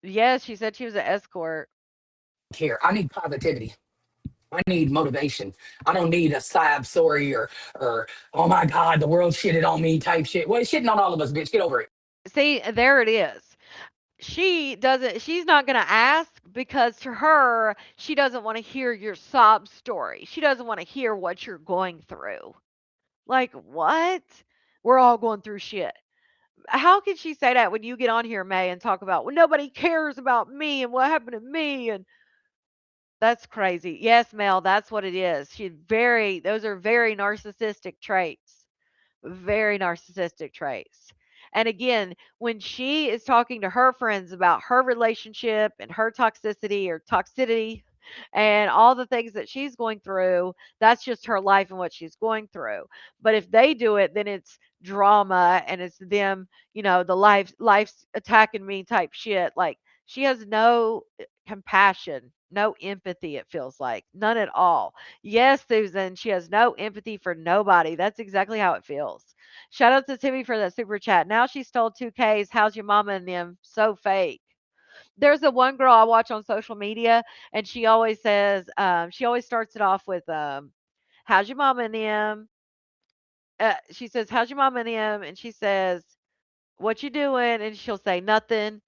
Yes, she said she was an escort. Care. I need positivity. I need motivation. I don't need a sad story or oh my God, the world shitted on me type shit. Well, it's shitting on all of us, bitch. Get over it. See, there it is. She's not going to ask because to her, she doesn't want to hear your sob story. She doesn't want to hear what you're going through. Like, what? We're all going through shit. How can she say that when you get on here, May, and talk about, well, nobody cares about me and what happened to me? And that's crazy. Yes, Mel, that's what it is. Those are very narcissistic traits. Very narcissistic traits. And again, when she is talking to her friends about her relationship and her toxicity or toxicity and all the things that she's going through, that's just her life and what she's going through. But if they do it, then it's drama and it's them, the life's attacking me type shit. Like she has no compassion, no empathy, it feels like. None at all. Yes, Susan, she has no empathy for nobody. That's exactly how it feels. Shout out to Timmy for that super chat. Now she stole 2Ks. How's your mama and them? So fake. There's a one girl I watch on social media, and she always says, she always starts it off with, how's your mama and them? She says, how's your mama and them? And she says, what you doing? And she'll say nothing.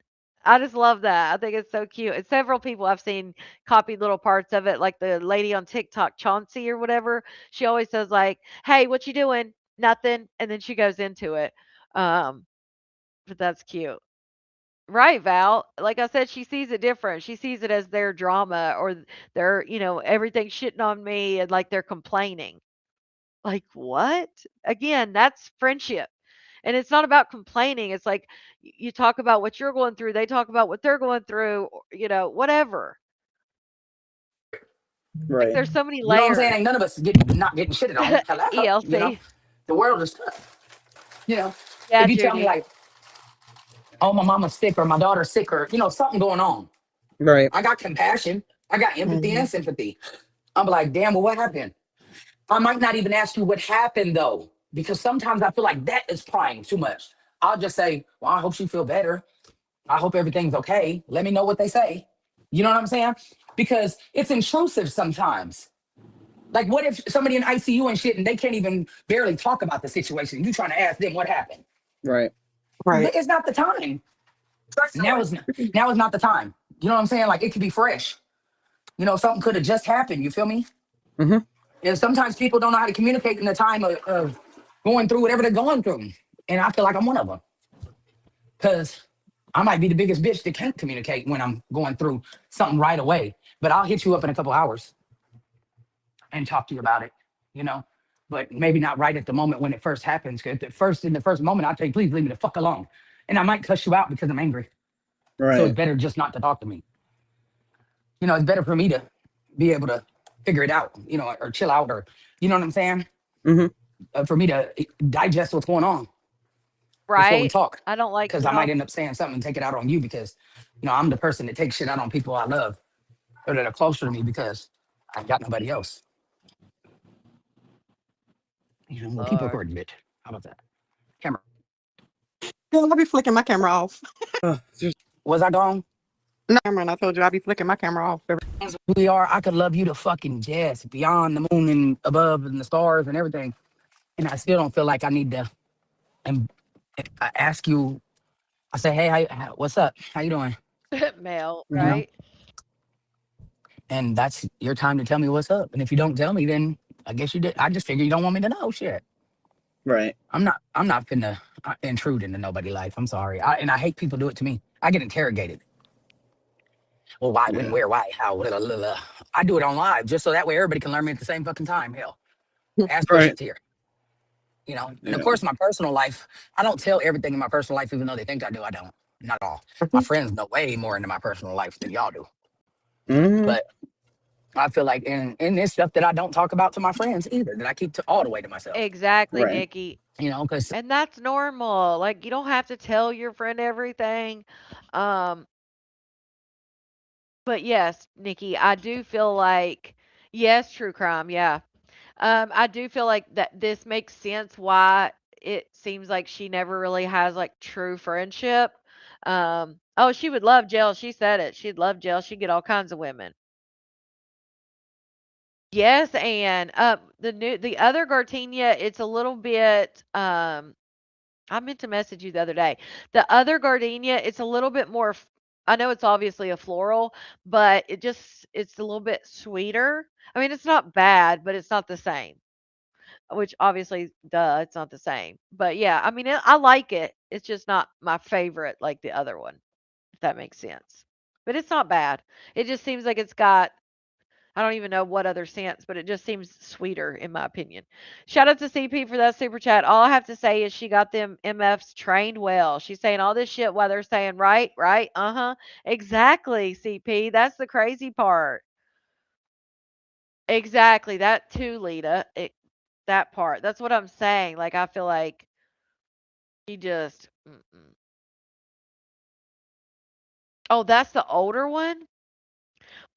I just love that. I think it's so cute. And several people I've seen copied little parts of it, like the lady on TikTok, Chauncey or whatever. She always says like, "Hey, what you doing?" Nothing, and then she goes into it. Um, but that's cute. Right, Val. Like I said, she sees it different. She sees it as their drama or their, everything shitting on me and like they're complaining. Like, what? Again, that's friendship. And it's not about complaining. It's like you talk about what you're going through, they talk about what they're going through, whatever. Like Right. there's so many You know what I'm saying? layers. Ain't none of us not getting shitted on. Hello, ELC. the world is tough. You know, Yeah, if you tell me Judy. like, oh, my mama's sick or my daughter's sick or something going on, Right. I got compassion, I got empathy Mhm. and sympathy. I'm like, damn, well, what happened? I might not even ask you what happened though, because sometimes I feel like that is prying too much. I'll just say, well, I hope she feel better. I hope everything's okay. Let me know what they say. You know what I'm saying? Because it's intrusive sometimes. Like, what if somebody in ICU and shit and they can't even barely talk about the situation? You trying to ask them what happened? Right. Right. It's not the time. Now is not the time. You know what I'm saying? Like, it could be fresh. You know, something could have just happened. You feel me? Mm-hmm. And sometimes people don't know how to communicate in the time of going through whatever they're going through. And I feel like I'm one of them. Because I might be the biggest bitch that can't communicate when I'm going through something right away. But I'll hit you up in a couple hours and talk to you about it, you know? But maybe not right at the moment when it first happens. Because in the first moment, I'll tell you, please leave me the fuck alone. And I might cuss you out because I'm angry. Right. So it's better just not to talk to me. You know, it's better for me to be able to figure it out, you know, or chill out, or, you know what I'm saying? Mm-hmm. For me to digest what's going on before we Right? talk. I don't like, Because I might end up saying something and take it out on you because, you know, I'm the person that takes shit out on people I love or that are closer to me because I got nobody else. You know, well, keep Lord. recording, bitch. How about that? Camera. Girl, I'll be flicking my camera off. Was I gone? No, camera, and I told you I'll be flicking my camera off. Who we are, I could love you to fucking death, beyond the moon and above and the stars and everything. And I still don't feel like I need to and I ask you, I say, hey, what's up? How you doing? Male, You know? right? And that's your time to tell me what's up. And if you don't tell me, then I guess you did. I just figure you don't want me to know shit. Right. I'm not finna intrude into nobody's life. I'm sorry. And I hate people do it to me. I get interrogated. Well, why, when, Yeah. where, why, how, blah, blah, blah. I do it on live just so that way everybody can learn me at the same fucking time. Hell, ask Right. questions here. You know, and Yeah. of course, my personal life, I don't tell everything in my personal life, even though they think I do. I don't. Not at all. My friends know way more into my personal life than y'all do. Mm-hmm. But I feel like in this stuff that I don't talk about to my friends either, that I keep to all the way to myself. Exactly, Right. Nikki. You know, because And that's normal. Like, you don't have to tell your friend everything. Um, but yes, Nikki, I do feel like, yes, true crime, yeah. I do feel like that this makes sense why it seems like she never really has like true friendship. Oh, she would love jail. She said it. She'd love jail. She'd get all kinds of women. Yes, and the other gardenia, it's a little bit I meant to message you the other day. The other gardenia, it's a little bit more I know it's obviously a floral, but it's a little bit sweeter. I mean, it's not bad, but it's not the same. Which obviously, duh, it's not the same. But yeah, I mean, I like it. It's just not my favorite like the other one, if that makes sense. But it's not bad. It just seems like it's got I don't even know what other scents, but it just seems sweeter in my opinion. Shout out to CP for that super chat. All I have to say is she got them MFs trained well. She's saying all this shit while they're saying right, right, uh-huh. Exactly, CP. That's the crazy part. Exactly. That too, Lita. That part. That's what I'm saying. Like I feel like he just mm-mm. Oh, that's the older one?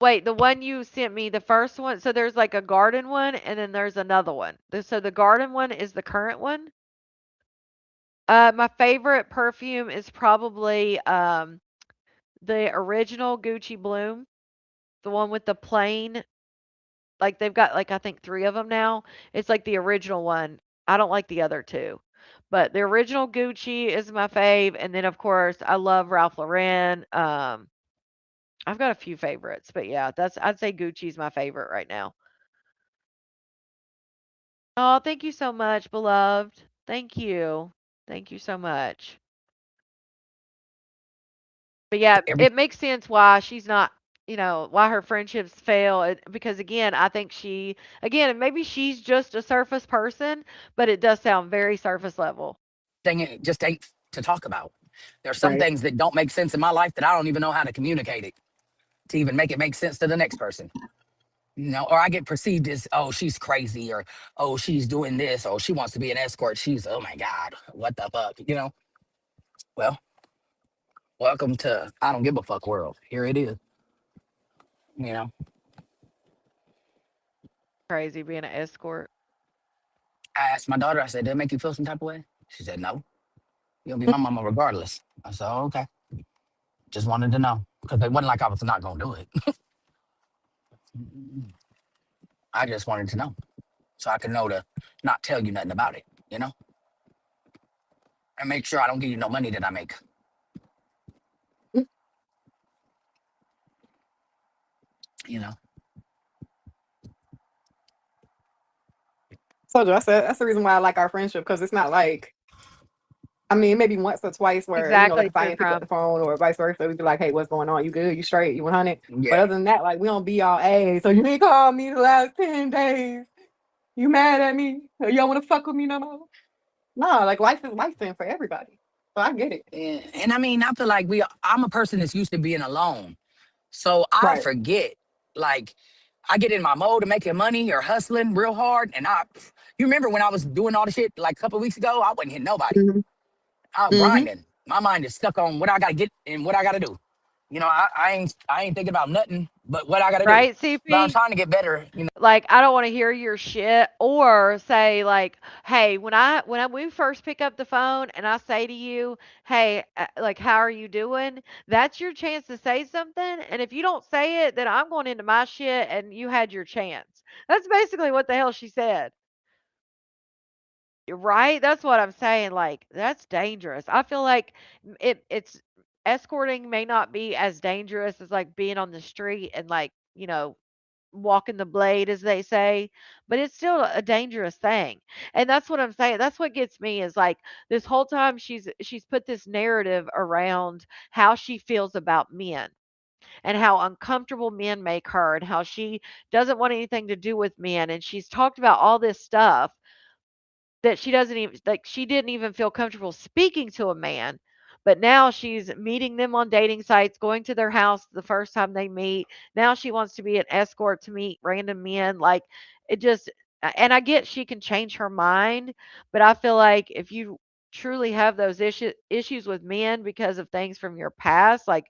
Wait, the one you sent me, the first one. So there's like a garden one and then there's another one. So the garden one is the current one. My favorite perfume is probably the original Gucci Bloom, the one with the plain. Like they've got like I think 3 of them now. It's like the original one. I don't like the other 2. But the original Gucci is my fave, and then of course I love Ralph Lauren. I've got a few favorites, but yeah, I'd say Gucci's my favorite right now. Oh, thank you so much, beloved. Thank you. Thank you so much. But yeah, every it makes sense why she's not, why her friendships fail. Because again, I think maybe she's just a surface person, but it does sound very surface level. thing it just ain't to talk about. There's some Right. things that don't make sense in my life that I don't even know how to communicate it to even make it make sense to the next person. You know, or I get perceived as, oh, she's crazy, or oh, she's doing this, or she wants to be an escort. She's, oh my God, what the fuck? You know? Well, welcome to I don't give a fuck world. Here it is. You know, Crazy being an escort. I asked my daughter, I said, did it make you feel some type of way? She said, no. You'll be my mama regardless. I said, oh, okay. Just wanted to know. Because it wasn't like I was not going to do it. I just wanted to know. So I could know to not tell you nothing about it, you know? And make sure I don't give you no money that I make, you know? So that's the reason why I like our friendship, because it's not like, I mean, maybe once or twice where, like Exactly, if I didn't pick up the phone or vice versa, we'd be like, hey, what's going on? You good? You straight? You 100? But Yeah. other than that, like, we don't be all, hey, so you ain't called me the last 10 days. You mad at me? Or y'all want to fuck with me no more? No, like life is life then for everybody. So I get it. And I mean, I feel like I'm a person that's used to being alone. So I Right. forget, like, I get in my mode of making money or hustling real hard. And you remember when I was doing all the shit like a couple of weeks ago, I wasn't hitting nobody. Mm-hmm. I'm Mm-hmm. grinding. My mind is stuck on what I gotta get and what I gotta do. You know, I ain't thinking about nothing but what I gotta do. right, But I'm CP? trying to get better. You know, Like, I don't want to hear your shit, or say like, hey, we first pick up the phone and I say to you, hey, like, how are you doing? That's your chance to say something. And if you don't say it, then I'm going into my shit and you had your chance. That's basically what the hell she said. Right? That's what I'm saying. Like, that's dangerous. I feel like it's escorting may not be as dangerous as like being on the street and like, walking the blade, as they say, but it's still a dangerous thing. And that's what I'm saying. That's what gets me is like this whole time she's put this narrative around how she feels about men and how uncomfortable men make her and how she doesn't want anything to do with men. And she's talked about all this stuff that she doesn't even like she didn't even feel comfortable speaking to a man, but now she's meeting them on dating sites, going to their house the first time they meet. Now she wants to be an escort to meet random men. Like, it just and I get she can change her mind, but I feel like if you truly have those issues with men because of things from your past, like,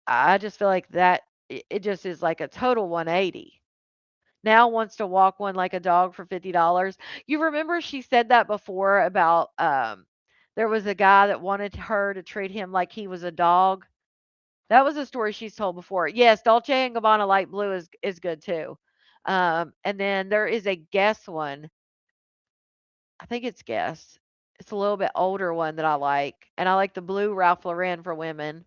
I just feel like that it just is like a total 180. Now wants to walk one like a dog for $50. You remember she said that before about, there was a guy that wanted her to treat him like he was a dog. That was a story she's told before. Yes, Dolce& and Gabbana Light Blue is good too. And then there is a Guess one. I think it's Guess. It's a little bit older one that I like, and I like the blue Ralph Lauren for women.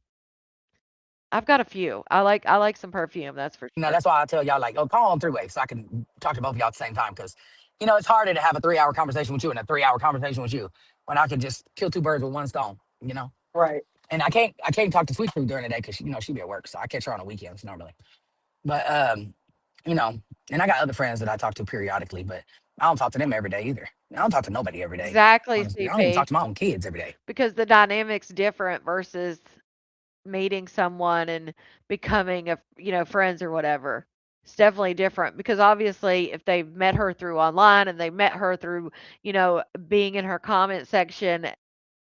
I've got a few. I like some perfume, that's for sure. that's why I tell y'all, like, oh, call on three-way so I can talk to both of y'all at the same time. Because, it's harder to have a 3-hour conversation with you and a 3-hour conversation with you when I can just kill two birds with one stone. Right. And I can't talk to Sweet Fruit during the day because she be at work, so I catch her on the weekends normally. But you know, and I got other friends that I talk to periodically, but I don't talk to them every day either. I don't talk to nobody every day. Exactly, Honestly, I don't even talk CP, to my own kids every day. because the dynamic's different versus meeting someone and becoming friends or whatever. It's definitely different because obviously if they met her through online and they met her through, being in her comment section,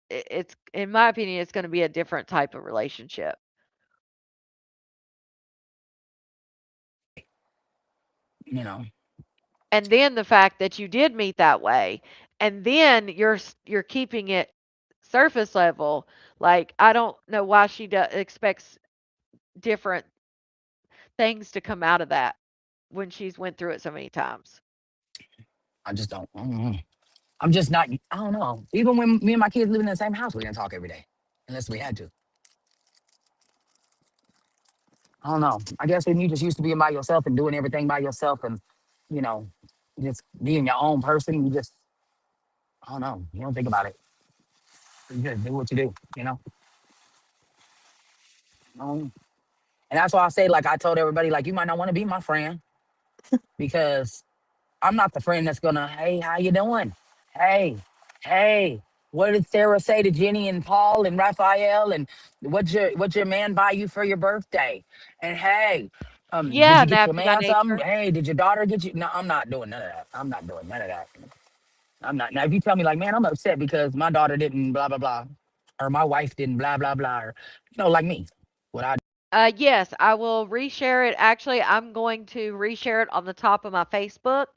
it's in my opinion it's going to be a different type of relationship. You know, And then the fact that you did meet that way, and then you're keeping it surface level, like I don't know why she expects different things to come out of that when she's went through it so many times. I just don't. I'm just not. I don't know. Even when me and my kids live in the same house, we didn't talk every day unless we had to. I don't know. I guess when you just used to being by yourself and doing everything by yourself and, you know, just being your own person, I don't know. You don't think about it. You just do what you do, you know? Um, and that's why I say, like, I told everybody, like, you might not want to be my friend because I'm not the friend that's gonna, hey, how you doing? Hey, hey, what did Sarah say to Jenny and Paul and Raphael? And what's your man buy you for your birthday? And hey, did Yeah, you get your nasty by man something? nature. Hey, did your daughter get you? No, I'm not doing none of that. I'm not doing none of that. I'm not. Now, if you tell me like, man, I'm upset because my daughter didn't blah blah blah, or my wife didn't blah blah blah, or like me, what I Yes, I will reshare it. Actually, I'm going to reshare it on the top of my Facebook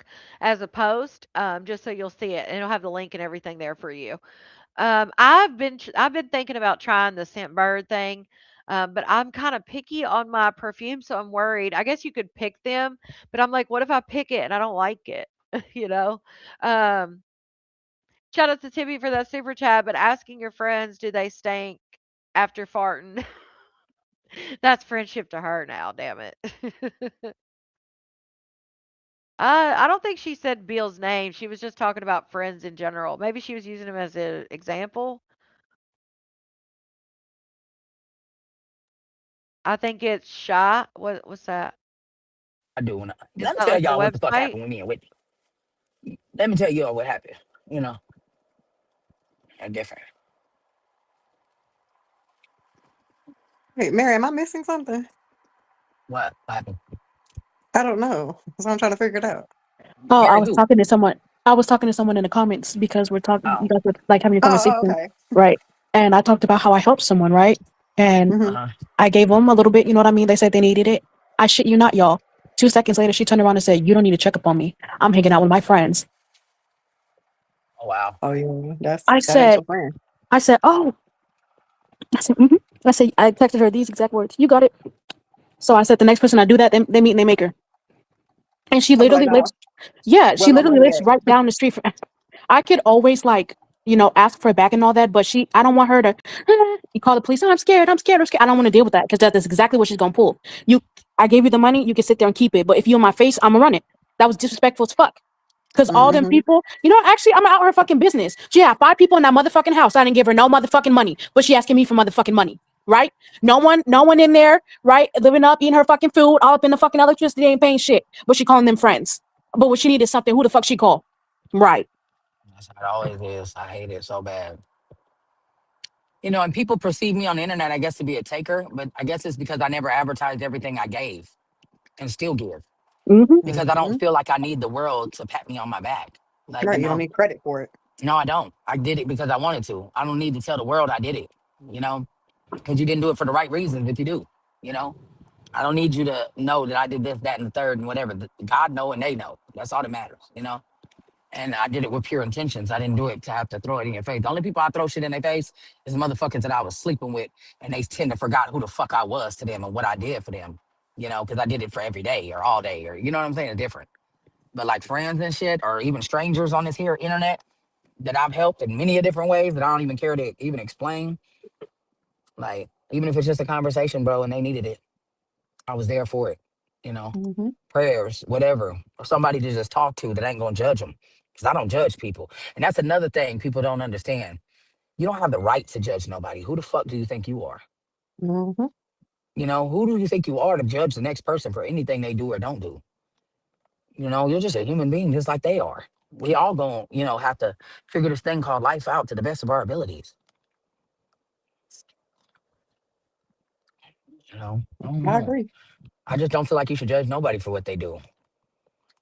as a post, just so you'll see it, and it'll have the link and everything there for you. I've been thinking about trying the scent bird thing, but I'm kind of picky on my perfume, so I'm worried. I guess you could pick them, but I'm like, what if I pick it and I don't like it? you know. Um, Shout out to Timmy for that super chat, but asking your friends, do they stink after farting? That's friendship to her now, damn it. I don't think she said Bill's name. She was just talking about friends in general. Maybe she was using him as an example. I think it's Shy. What's that? I do. When Is let me that tell like a y'all what the fuck website? happened with me and Whitney. Let me tell y'all what happened. You know, different. Wait, Mary, am I missing something? What happened? I don't know. So I'm trying to figure it out. Oh, I Mary, was who? talking to someone. I was talking to someone in the comments because we're talking. Oh, You guys were like having a Oh, conversation, okay. right? And I talked about how I helped someone, right? And uh Mm-hmm. huh. I gave them a little bit. You know what I mean? They said they needed it. I shit you not, y'all. 2 seconds later, she turned around and said, "You don't need to check up on me. I'm hanging out with my friends." Oh wow. Oh yeah, I that ain't said, your friend. I said, oh, I said, mm-hmm. I said, I texted her these exact words. You got it. So I said, the next person I do that, they meet and they make her. And she I'll be like, literally no, lives, yeah, where she my literally money lives at? right down the street from. I could always like, ask for it back and all that, but I don't want her to. You call the police. Oh, I'm scared. I'm scared. I'm scared. I don't want to deal with that because that's exactly what she's gonna pull. I gave you the money. You can sit there and keep it. But if you in my face, I'm gonna run it. That was disrespectful as fuck. Because all them Mm-hmm. people, actually, I'm out her fucking business. She had 5 people in that motherfucking house. I didn't give her no motherfucking money, but she asking me for motherfucking money, right? No one in there, right? Living up, eating her fucking food, all up in the fucking electricity, ain't paying shit. But she calling them friends. But what she needed something, who the fuck she call? Right. That's how it always is. I hate it so bad. And people perceive me on the internet, I guess, to be a taker, but I guess it's because I never advertised everything I gave and still give Mm-hmm. because I don't Mm-hmm. feel like I need the world to pat me on my back. Like, Right, you don't need credit for it. no, I don't. I did it because I wanted to. I don't need to tell the world I did it, you know, because you didn't do it for the right reasons if you do, you know. I don't need you to know that I did this, that, and the third and whatever. God know and they know. That's all that matters. And I did it with pure intentions. I didn't do it to have to throw it in your face. The only people I throw shit in their face is motherfuckers that I was sleeping with, and they tend to forgot who the fuck I was to them and what I did for them. Because I did it for every day or all day, or you know what I'm saying? It's different. But like friends and shit, or even strangers on this here internet that I've helped in many different ways that I don't even care to even explain. Like even if it's just a conversation, bro, and they needed it, I was there for it. You know, Mm-hmm. prayers, whatever, or somebody to just talk to that ain't gonna judge them, because I don't judge people, and that's another thing people don't understand. You don't have the right to judge nobody. Who the fuck do you think you are? Mm-hmm. Who do you think you are to judge the next person for anything they do or don't do? You're just a human being just like they are. We all gonna, have to figure this thing called life out to the best of our abilities. I don't I know. agree. I just don't feel like you should judge nobody for what they do.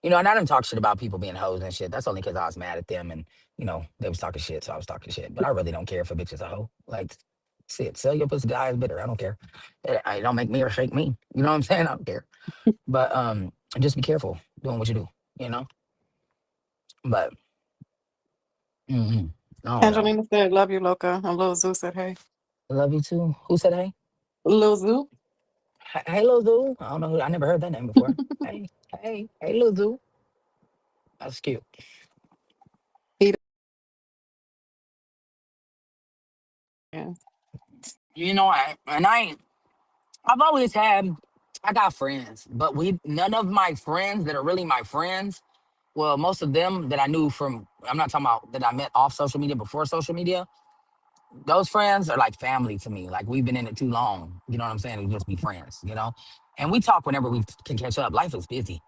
And I didn't talk shit about people being hoes and shit. That's only because I was mad at them and, they was talking shit, so I was talking shit. But I really don't care if a bitch is a hoe. Like, shit, sell your pussy to the highest bidder. I don't care. It don't make me or shake me. You know what I'm saying? I don't care. But just be careful doing what you do, you know? But, I don't know. Angelina said, "Love you, Loca." And Lil Zoo said, "Hey, Love you too. Who said hey? Lil Zoo." Hey, Lil Zoo. I don't know who. I never heard that name before. Hey, Lil Zoo. That's cute. He, yeah. I've always had, I got friends, but none of my friends that are really my friends, well, most of them that I knew from, I'm not talking about that I met off social media, before social media, those friends are like family to me. Like we've been in it too long. You know what I'm saying? To just be friends. And we talk whenever we can catch up. Life is busy.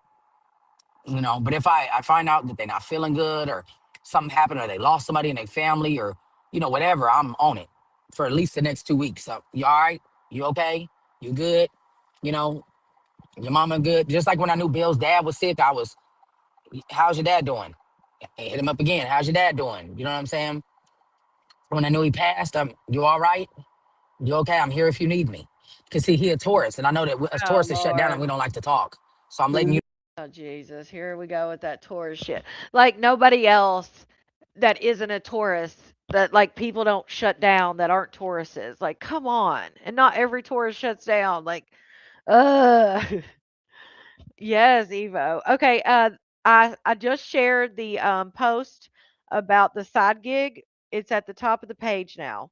But if I find out that they're not feeling good or something happened or they lost somebody in their family or, whatever, I'm on it for at least the next 2 weeks. So, you all right? You okay? You good? You know, your mama good? Just like when I knew Bill's dad was sick, how's your dad doing? Hit him up again. How's your dad doing? You know what I'm saying? When I knew he passed, you all right? You okay? I'm here if you need me. Because see, he a Taurus, and I know that us Oh, Taurus is shut down and Lord. we don't like to talk. So I'm letting you Oh, Jesus. Here we go with that Taurus shit. Like, nobody else that isn't a Taurus, that, like, people don't shut down that aren't Tauruses. Like, come on. And not every Taurus shuts down. Like, yes, Evo. Okay, I just shared the post about the side gig. It's at the top of the page now.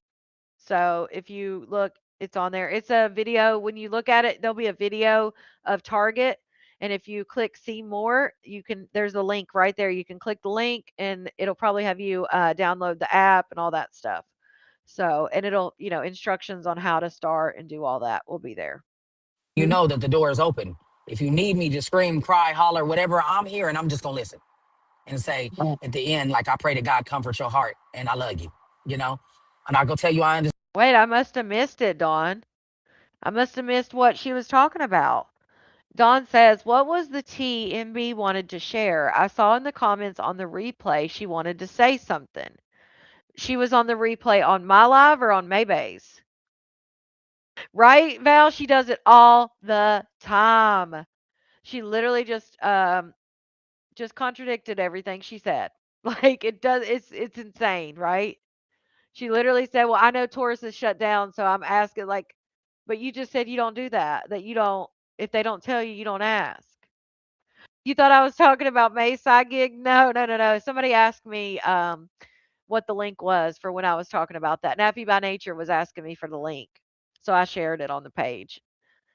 So if you look, it's on there. It's a video. When you look at it, there'll be a video of Target. And if you click see more, there's a link right there. You can click the link and it'll probably have you download the app and all that stuff. So, and it'll, instructions on how to start and do all that will be there. know that the door is open. If you need me to scream, cry, holler, whatever, I'm here and I'm just gonna listen and say at the end, like I pray that God comfort your heart and I love you. You know, I'm not gonna tell you I understand. Wait, I must have missed it, Dawn. I must have missed what she was talking about. Dawn says, "What was the tea MB wanted to share? I saw in the comments on the replay she wanted to say something. She was on the replay on my live or on Maybae's? Right, Val? She does it all the time. She literally just contradicted everything she said. Like it's insane, right? She literally said, "Well, I know Taurus is shut down, so I'm asking like, but you just said you don't do that. That you don't if they don't tell you, you don't ask." You thought I was talking about May's side gig? No, no, no, no. Somebody asked me what the link was for when I was talking about that. Nappy by Nature was asking me for the link. So I shared it on the page.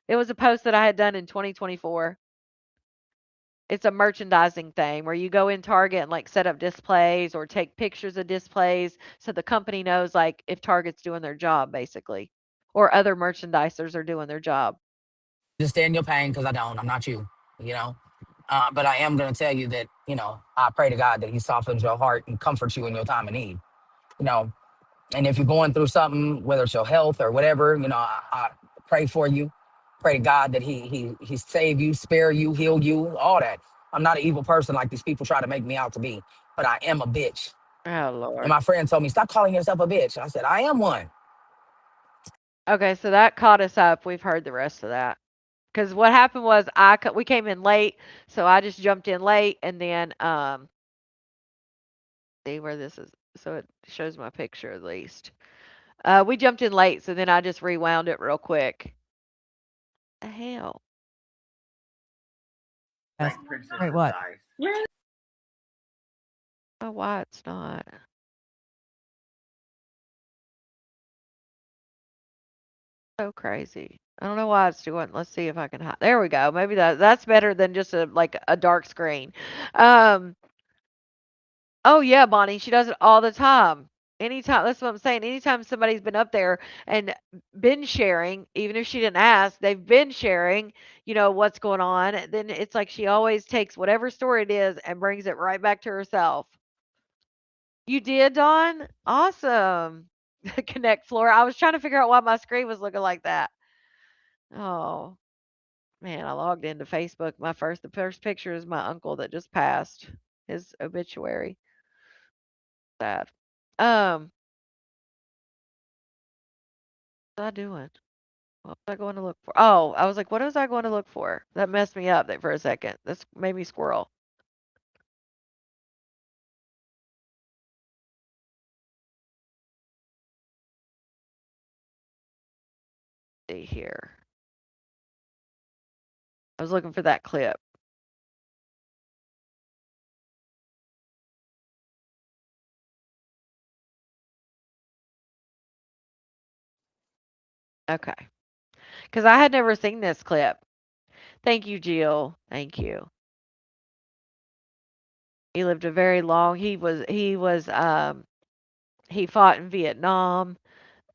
It was a post that I had done in 2024. It's a merchandising thing where you go in Target and like set up displays or take pictures of displays so the company knows like if Target's doing their job basically or other merchandisers are doing their job. Understand your pain because I don't. I'm not you. You know, but I am gonna tell you that I pray to God that He softens your heart and comforts you in your time of need. You know, and if you're going through something, whether it's your health or whatever, I pray for you. Pray to God that He save you, spare you, heal you, all that. I'm not an evil person like these people try to make me out to be, but I am a bitch. Oh And Lord. my friend told me, "Stop calling yourself a bitch." I said, "I am one." Okay, so that caught us up. We've heard the rest of that. Because what happened was we came in late, so I just jumped in late and then see where this is. So it shows my picture at least. We jumped in late, so then I just rewound it real quick. The hell? Yes. Wait, what? Oh, why it's not? So crazy. I don't know why it's doing. Let's see if I can hide. There we go. Maybe that's better than just a dark screen. Um. Oh yeah, Bonnie. She does it all the time. Anytime. That's what I'm saying. Anytime somebody's been up there and been sharing, even if she didn't ask, they've been sharing. What's going on. Then it's like she always takes whatever story it is and brings it right back to herself. You did, Dawn? Awesome. Connect floor. I was trying to figure out why my screen was looking like that. Oh, man, I logged into Facebook. The first picture is my uncle that just passed. His obituary. Sad. Um, what was I doing? What was I going to look for? Oh, I was like, what was I going to look for? That messed me up there for a second. This made me squirrel. See here. I was looking for that clip. Okay. Because I had never seen this clip. Thank you, Jill. Thank you. He lived a very long he fought in Vietnam.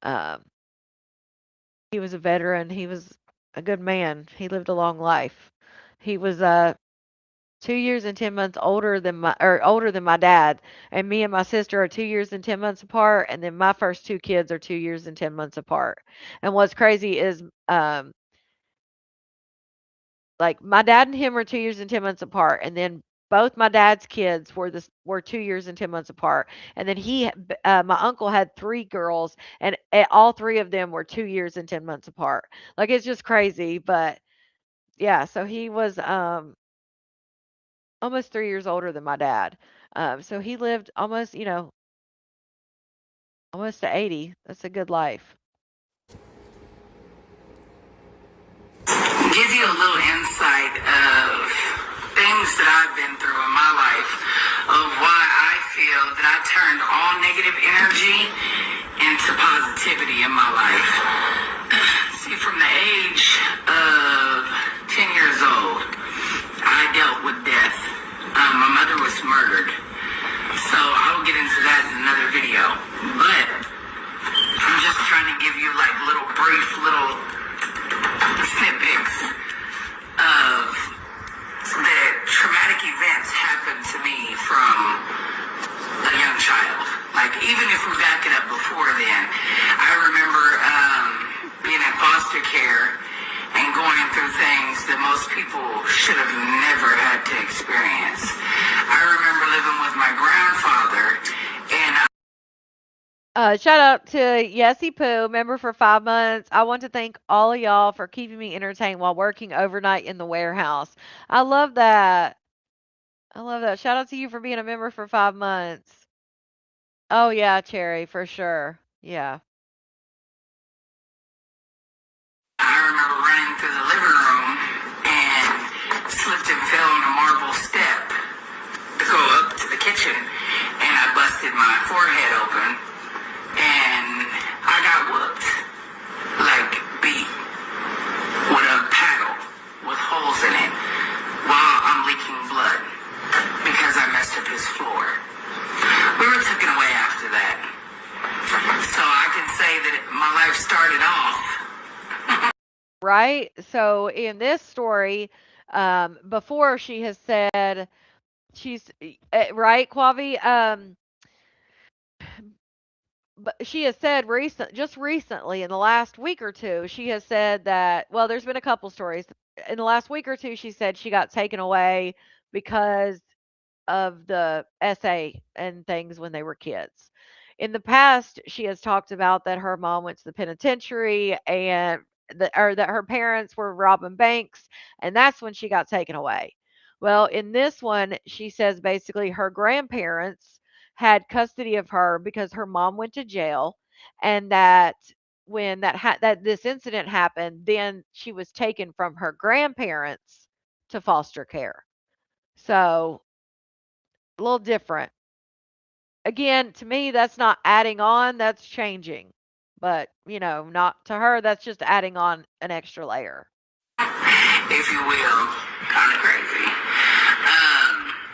Um, he was a veteran. He was a good man. He lived a long life. He was 2 years and 10 months older than my dad, and me and my sister are 2 years and 10 months apart, and then my first two kids are 2 years and 10 months apart. And what's crazy is like my dad and him are 2 years and 10 months apart, and then Both my dad's kids were 2 years and 10 months apart, and then my uncle had 3 girls, and all 3 of them were 2 years and 10 months apart. Like, it's just crazy, but yeah, so he was, almost 3 years older than my dad. So he lived almost, almost to 80. That's a good life. Give you a little insight of things that I've been through in my life, of why I feel that I turned all negative energy into positivity in my life. See, from the age of 10 years old, I dealt with death. My mother was murdered. So I will get into that in another video. But I'm just trying to give you like brief snippets of that traumatic events happened to me from a young child. Like, even if we back it up before then, I remember being in foster care and going through things that most people should have never had to experience. I remember living with my grandfather, and Shout out to Yessie Poo, member for 5 months. I want to thank all of y'all for keeping me entertained while working overnight in the warehouse. I love that. I love that. Shout out to you for being a member for 5 months. Oh yeah, Cherry, for sure. Yeah. I remember running through the living room and slipped and fell on a marble step to go up to the kitchen, and I busted my forehead open, and I got whooped, like beat, with a paddle with holes in it while I'm leaking blood because I messed up his floor. We were taken away after that. So I can say that my life started off. Right? So in this story, before she has said right, Quavi? But she has said just recently in the last week or two, she has said that, well, there's been a couple stories. In the last week or two, she said she got taken away because of the SA and things when they were kids. In the past, she has talked about that her mom went to the penitentiary and that her parents were robbing banks, and that's when she got taken away. Well, in this one, she says basically her grandparents had custody of her because her mom went to jail, and that when that this incident happened, then she was taken from her grandparents to foster care. So a little different. Again, to me, that's not adding on, that's changing. But, not to her, that's just adding on an extra layer. If you will, kind of crazy.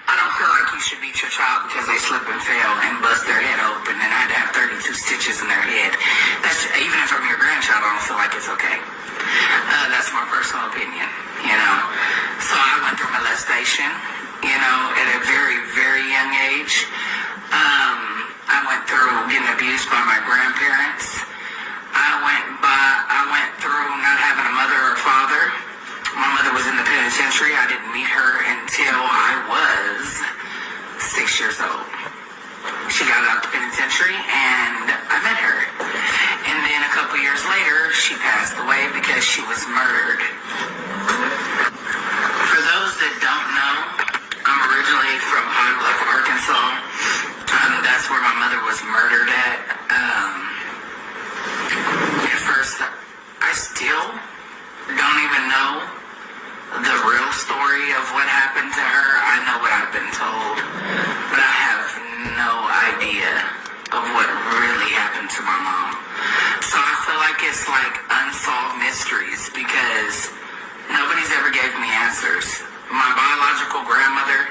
I don't feel like you should beat your child because they slip and fail and bust their head open and had to have 32 stitches in their head. That's, even if I'm your grandchild, I don't feel like it's okay. That's my personal opinion, So I went through molestation, at a very, very young age. I went through getting abused by my grandparents. I went through not having a mother or father. My mother was in the penitentiary. I didn't meet her until I was 6 years old. She got out of the penitentiary and I met her. And then a couple years later, she passed away because she was murdered. For those that don't know, I'm originally from Pine Bluff, Arkansas. That's where my mother was murdered at. At first, I still don't even know the real story of what happened to her. I know what I've been told, but I have no idea of what really happened to my mom. So I feel like it's like unsolved mysteries because nobody's ever gave me answers. My biological grandmother,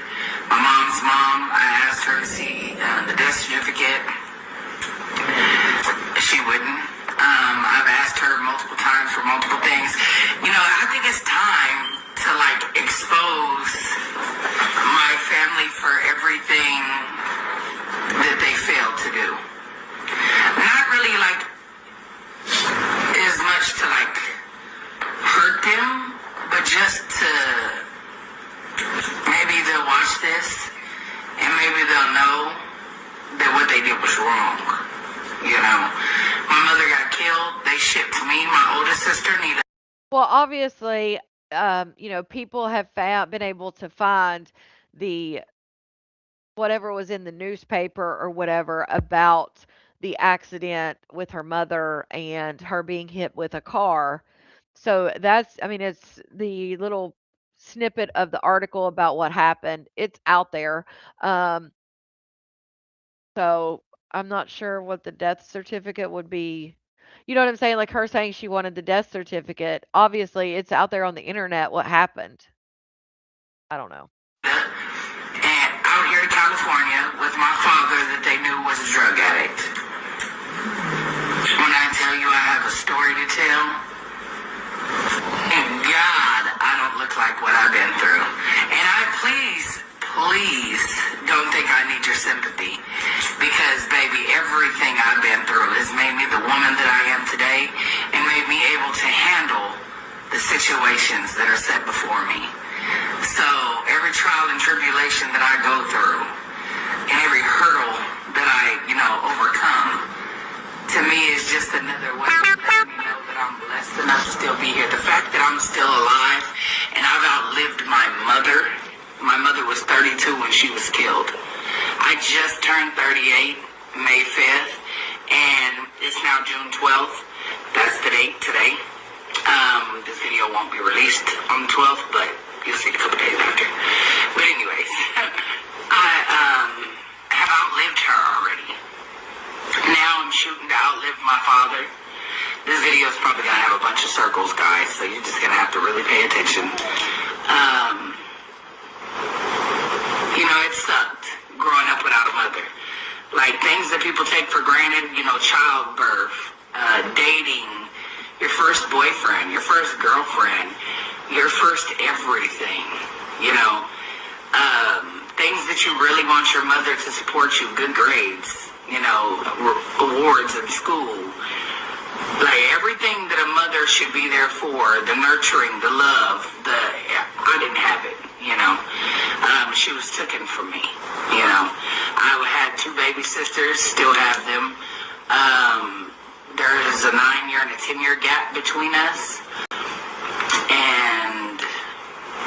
my mom's mom, I asked her to see the death certificate, they did was wrong. You know, my mother got killed. They shipped me, my oldest sister, Nita. Well, obviously, people have been able to find the whatever was in the newspaper or whatever about the accident with her mother and her being hit with a car. So it's the little snippet of the article about what happened. It's out there. Um, so I'm not sure what the death certificate would be. You know what I'm saying? Like her saying she wanted the death certificate. Obviously, it's out there on the internet what happened. I don't know. And out here in California with my father that they knew was a drug addict. When I tell you I have a story to tell, thank God I don't look like what I've been through. And please don't think I need your sympathy. Because, baby, everything I've been through has made me the woman that I am today and made me able to handle the situations that are set before me. So every trial and tribulation that I go through and every hurdle that I, overcome, to me is just another way of letting me know that I'm blessed enough to still be here. The fact that I'm still alive and I've outlived my mother. My mother was 32 when she was killed. I just turned 38 May 5th, and it's now June 12th. That's the date today. This video won't be released on the 12th, but you'll see it a couple days after. But anyways, I have outlived her already. Now I'm shooting to outlive my father. This video is probably going to have a bunch of circles, guys, so you're just going to have to really pay attention. It sucked growing up without a mother. Like things that people take for granted, childbirth, dating, your first boyfriend, your first girlfriend, your first everything, things that you really want your mother to support you, good grades, awards at school. Like everything that a mother should be there for, the nurturing, the love, I didn't have it, she was taken from me, I had 2 baby sisters, still have them. There is a 9-year and a 10-year gap between us, and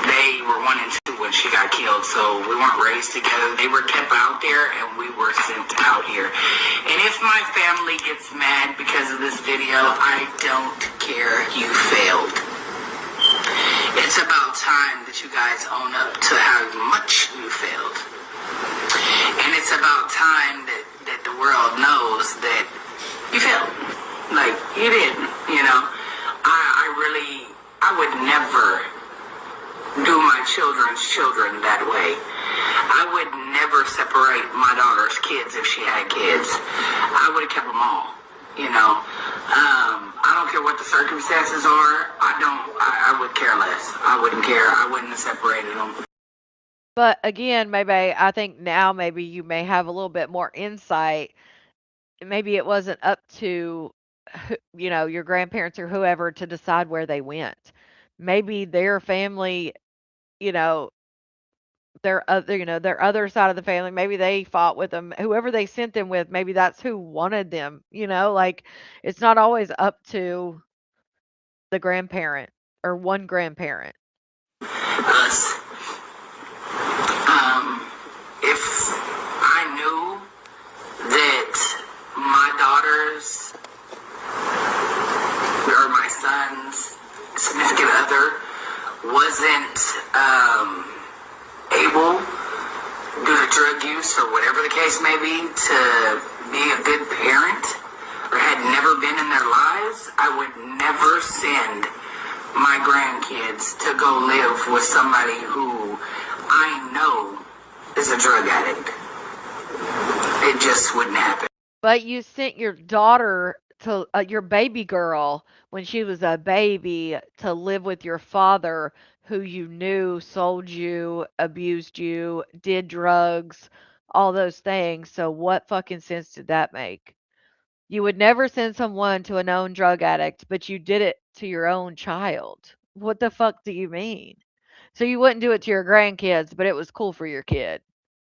they were 1 and 2 when she got killed, so we weren't raised together. They were kept out there, and we were sent out here. And if my family gets mad because of this video, I don't care. You failed. It's about time that you guys own up to how much you failed. And it's about time that the world knows that you failed. Like, you didn't, I would never do my children's children that way. I would never separate my daughter's kids if she had kids. I would have kept them all, I don't care what the circumstances are. I would care less. I wouldn't care. I wouldn't have separated them. But again, maybe I think now maybe you may have a little bit more insight. Maybe it wasn't up to your grandparents or whoever to decide where they went. Maybe their family, you know, their other side of the family, maybe they fought with them. Whoever they sent them with, maybe that's who wanted them, like it's not always up to the grandparent or one grandparent. Us. If I knew that my daughters or my son's significant other wasn't able, due to drug use or whatever the case may be, to be a good parent or had never been in their lives, I would never send my grandkids to go live with somebody who I know is a drug addict. It just wouldn't happen. But you sent your daughter to your baby girl when she was a baby to live with your father who you knew sold you, abused you, did drugs, all those things. So what fucking sense did that make? You would never send someone to a known drug addict, but you did it to your own child. What the fuck do you mean? So you wouldn't do it to your grandkids, but it was cool for your kid.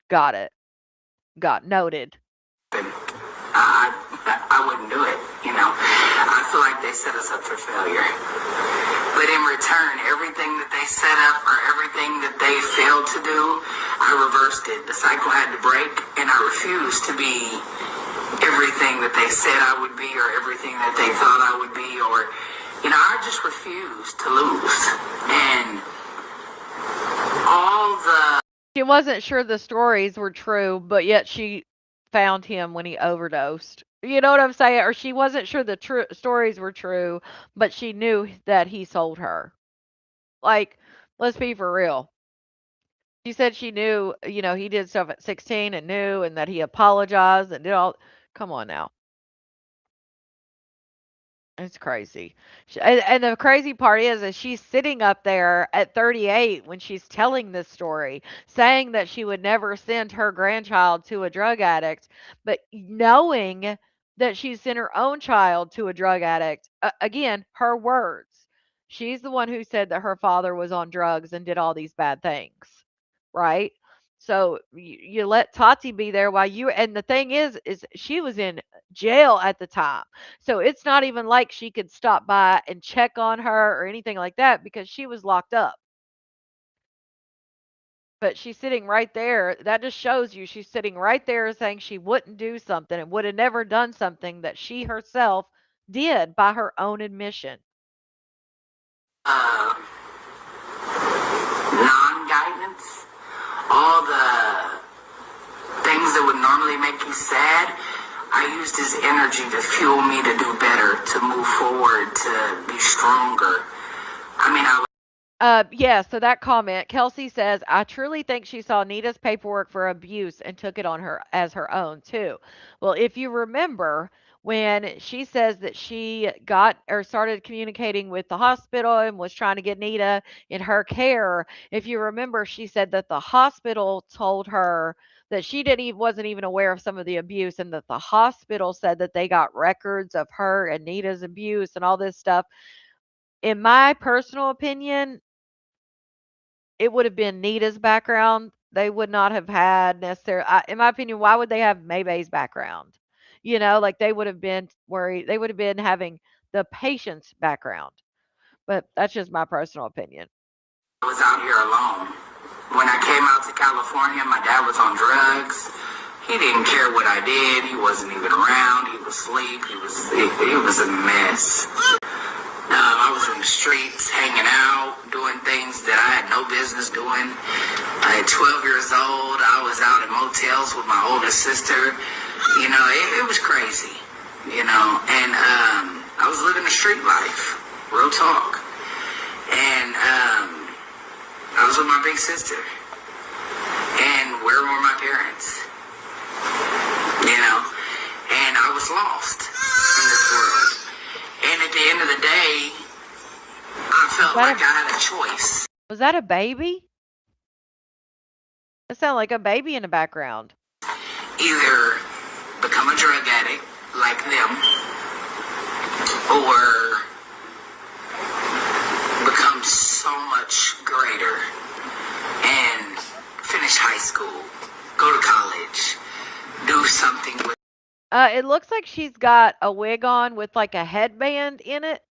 Got it. Got noted. I wouldn't do it, you know. I feel like they set us up for failure. But in return, everything that they set up or everything that they failed to do, I reversed it. The cycle had to break, and I refused to be everything that they said I would be or everything that they thought I would be, or, you know, I just refused to lose. And all the... She wasn't sure the stories were true, but yet she found him when he overdosed. You know what I'm saying? Or she wasn't sure the stories were true, but she knew that he sold her. Like, let's be for real. She said she knew, you know, he did stuff at 16 and knew, and that he apologized and did all. Come on now. It's crazy. And the crazy part is she's sitting up there at 38 when she's telling this story, saying that she would never send her grandchild to a drug addict, but knowing that she sent her own child to a drug addict. Again, her words. She's the one who said that her father was on drugs and did all these bad things, right? So you let Tati be there while you, and the thing is she was in jail at the time. So it's not even like she could stop by and check on her or anything like that because she was locked up. But she's sitting right there. That just shows you she's sitting right there saying she wouldn't do something and would have never done something that she herself did by her own admission. Non-guidance, all the things that would normally make you sad, I used his energy to fuel me to do better, to move forward, to be stronger. I mean, Yeah, so that comment, Kelsey says, I truly think she saw Nita's paperwork for abuse and took it on her as her own too. Well, if you remember, when she says that she got or started communicating with the hospital and was trying to get Nita in her care, if you remember, she said that the hospital told her that she wasn't even aware of some of the abuse, and that the hospital said that they got records of her and Nita's abuse and all this stuff. In my personal opinion, it would have been Nita's background. They would not have had necessarily, in my opinion, why would they have Maybae's background? You know, like they would have been worried. They would have been having the patient's background. But that's just my personal opinion. I was out here alone. When I came out to California, my dad was on drugs. He didn't care what I did. He wasn't even around. He was asleep. He was a mess. I was in the streets, hanging out, doing things that I had no business doing. At 12 years old, I was out in motels with my older sister. You know, it was crazy, you know. And I was living the street life, real talk. And I was with my big sister. And where were my parents? You know? And I was lost in this world. And at the end of the day, I felt like I had a choice. Was that a baby? That sounded like a baby in the background. Either become a drug addict like them, or become so much greater and finish high school, go to college, do something with. It looks like she's got a wig on with like a headband in it.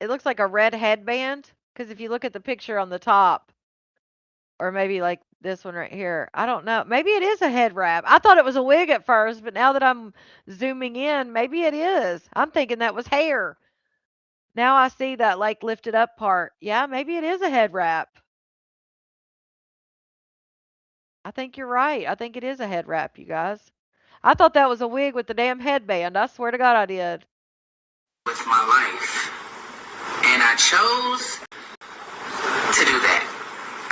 It looks like a red headband. Because if you look at the picture on the top, or maybe like this one right here, I don't know. Maybe it is a head wrap. I thought it was a wig at first, but now that I'm zooming in, maybe it is. I'm thinking that was hair. Now I see that like lifted up part. Yeah, maybe it is a head wrap. I think you're right. I think it is a head wrap, you guys. I thought that was a wig with the damn headband. I swear to God I did. With my life. And I chose to do that.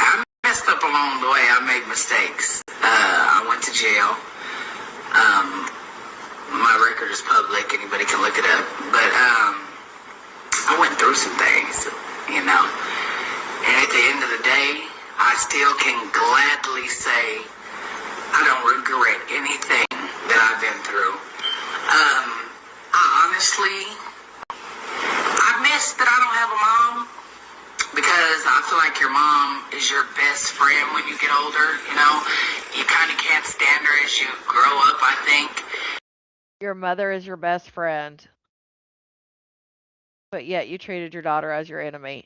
I messed up along the way. I made mistakes. I went to jail. My record is public. Anybody can look it up. But I went through some things, you know. And at the end of the day, I still can gladly say I don't regret anything that I've been through. I honestly, I miss that I don't have a mom, because I feel like your mom is your best friend when you get older, you know. You kind of can't stand her as you grow up, I think. Your mother is your best friend, but yet you treated your daughter as your enemy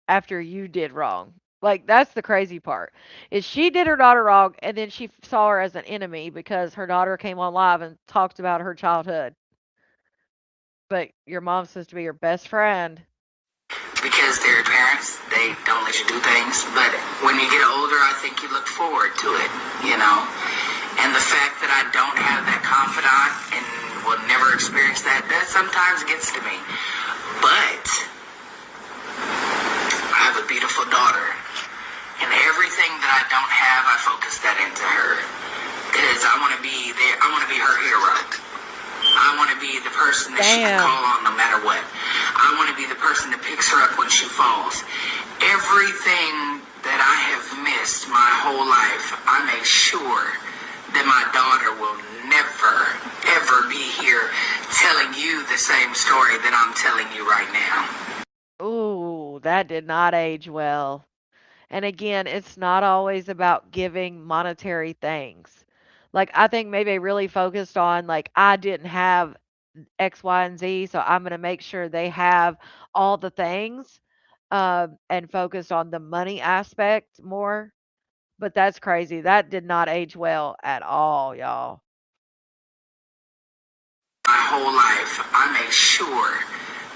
after you did wrong. Like, that's the crazy part. Is she did her daughter wrong, and then she saw her as an enemy because her daughter came on live and talked about her childhood. But your mom's supposed to be your best friend. Because they're your parents, they don't let you do things. But when you get older, I think you look forward to it, you know? And the fact that I don't have that confidant and will never experience that, that sometimes gets to me. But I have a beautiful daughter. And everything that I don't have, I focus that into her. Because I want to be there. I want to be her hero. I want to be the person that she can call on no matter what. I want to be the person that picks her up when she falls. Everything that I have missed my whole life, I make sure that my daughter will never, ever be here telling you the same story that I'm telling you right now. Ooh, that did not age well. And again, it's not always about giving monetary things. Like, I think maybe they really focused on, like, I didn't have X, Y, and Z, so I'm going to make sure they have all the things, and focused on the money aspect more. But that's crazy. That did not age well at all, y'all. My whole life, I make sure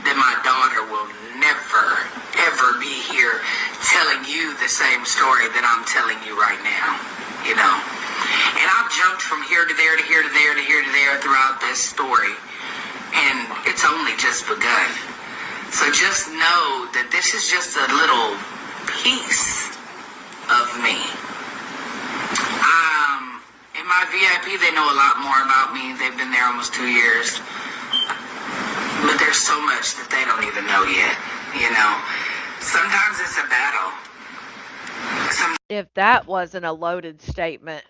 that my daughter will never, ever be here telling you the same story that I'm telling you right now, you know? And I've jumped from here to there to here to there to here to there throughout this story, and it's only just begun. So just know that this is just a little piece of me. In my VIP, they know a lot more about me. They've been there almost 2 years. But there's so much that they don't even know yet, you know? Sometimes it's a battle. If that wasn't a loaded statement,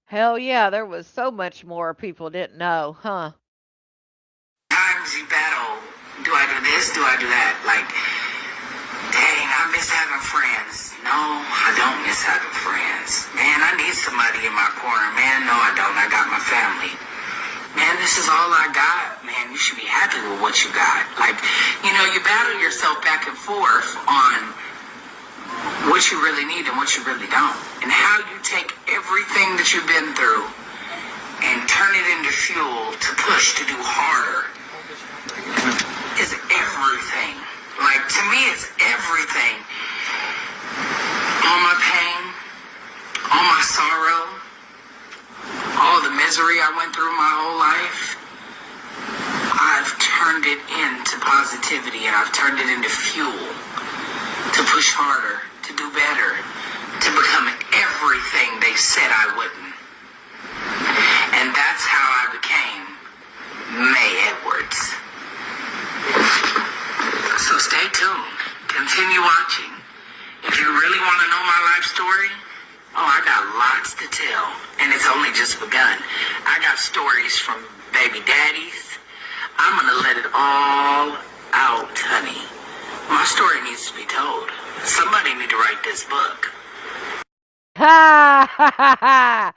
hell yeah, there was so much more people didn't know, huh? Sometimes you battle. Do I do this? Do I do that? Like, dang, I miss having friends. No, I don't miss having friends. Man, I need somebody in my corner. Man, no, I don't. I got my family. Man, this is all I got. Man, you should be happy with what you got. Like, you know, you battle yourself back and forth on what you really need and what you really don't. And how you take everything that you've been through and turn it into fuel to push to do harder is everything. Like, to me, it's everything. All my pain, all my sorrow, all the misery I went through my whole life, I've turned it into positivity, and I've turned it into fuel to push harder, to do better, to become everything they said I wouldn't. And that's how I became May Edwards. So stay tuned. Continue watching. If you really want to know my life story, oh, I got lots to tell, and it's only just begun. I got stories from baby daddies. I'm going to let it all out, honey. My story needs to be told. Somebody need to write this book. Ha ha ha ha!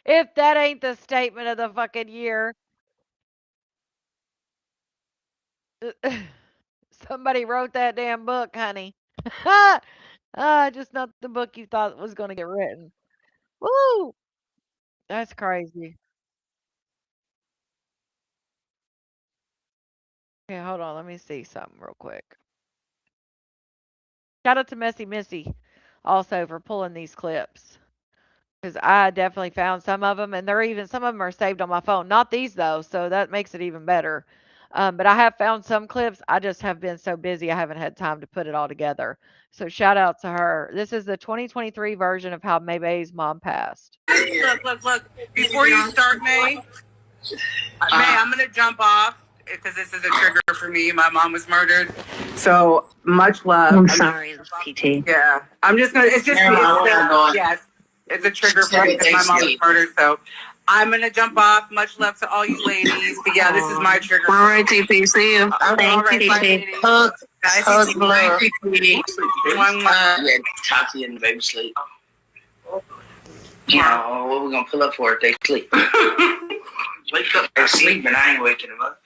If that ain't the statement of the fucking year. Somebody wrote that damn book, honey. Just not the book you thought was going to get written. Woo! That's crazy. Okay, hold on. Let me see something real quick. Shout out to Messy Missy also for pulling these clips. Because I definitely found some of them, and they're even some of them are saved on my phone. Not these though, so that makes it even better. But I have found some clips. I just have been so busy, I haven't had time to put it all together. So shout out to her. This is the 2023 version of how Maybae's mom passed. Look. Before you start, May, I'm gonna jump off because this is a trigger for me. My mom was murdered. So much love. I'm sorry, PT. Yeah, I'm just gonna. It's just yes, it's a trigger for me because my mom was murdered. So I'm gonna jump off. Much love to all you ladies. But yeah, this is my trigger. All right, TP. See you. Thank you, TP. Hugs, love. Yeah, Tati and the baby sleep. You know, what we gonna pull up for if they sleep? Wake up. I'm sleeping. I ain't waking him up.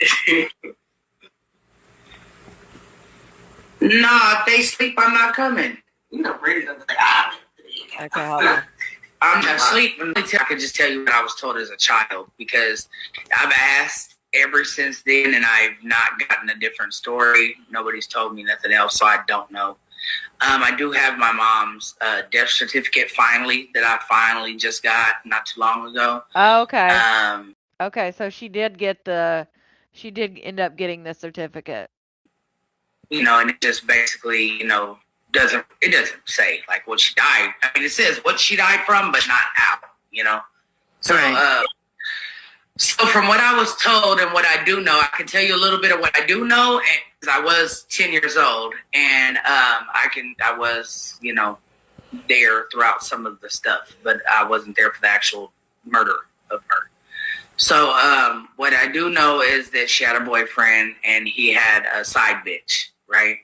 Nah, if they sleep, I'm not coming. You know, Brady's like, Okay, hold on. I'm not sleeping. I can just tell you what I was told as a child, because I've asked ever since then, and I've not gotten a different story. Nobody's told me nothing else, so I don't know. I do have my mom's death certificate finally that I finally just got not too long ago. Okay. Okay, so she did end up getting the certificate. You know, and it just basically, you know, doesn't say like what she died. I mean, it says what she died from, but not how, you know. So, so from what I was told and what I do know, I can tell you a little bit of what I do know. And I was 10 years old, and I was, you know, there throughout some of the stuff, but I wasn't there for the actual murder of her. So what I do know is that she had a boyfriend, and he had a side bitch, right?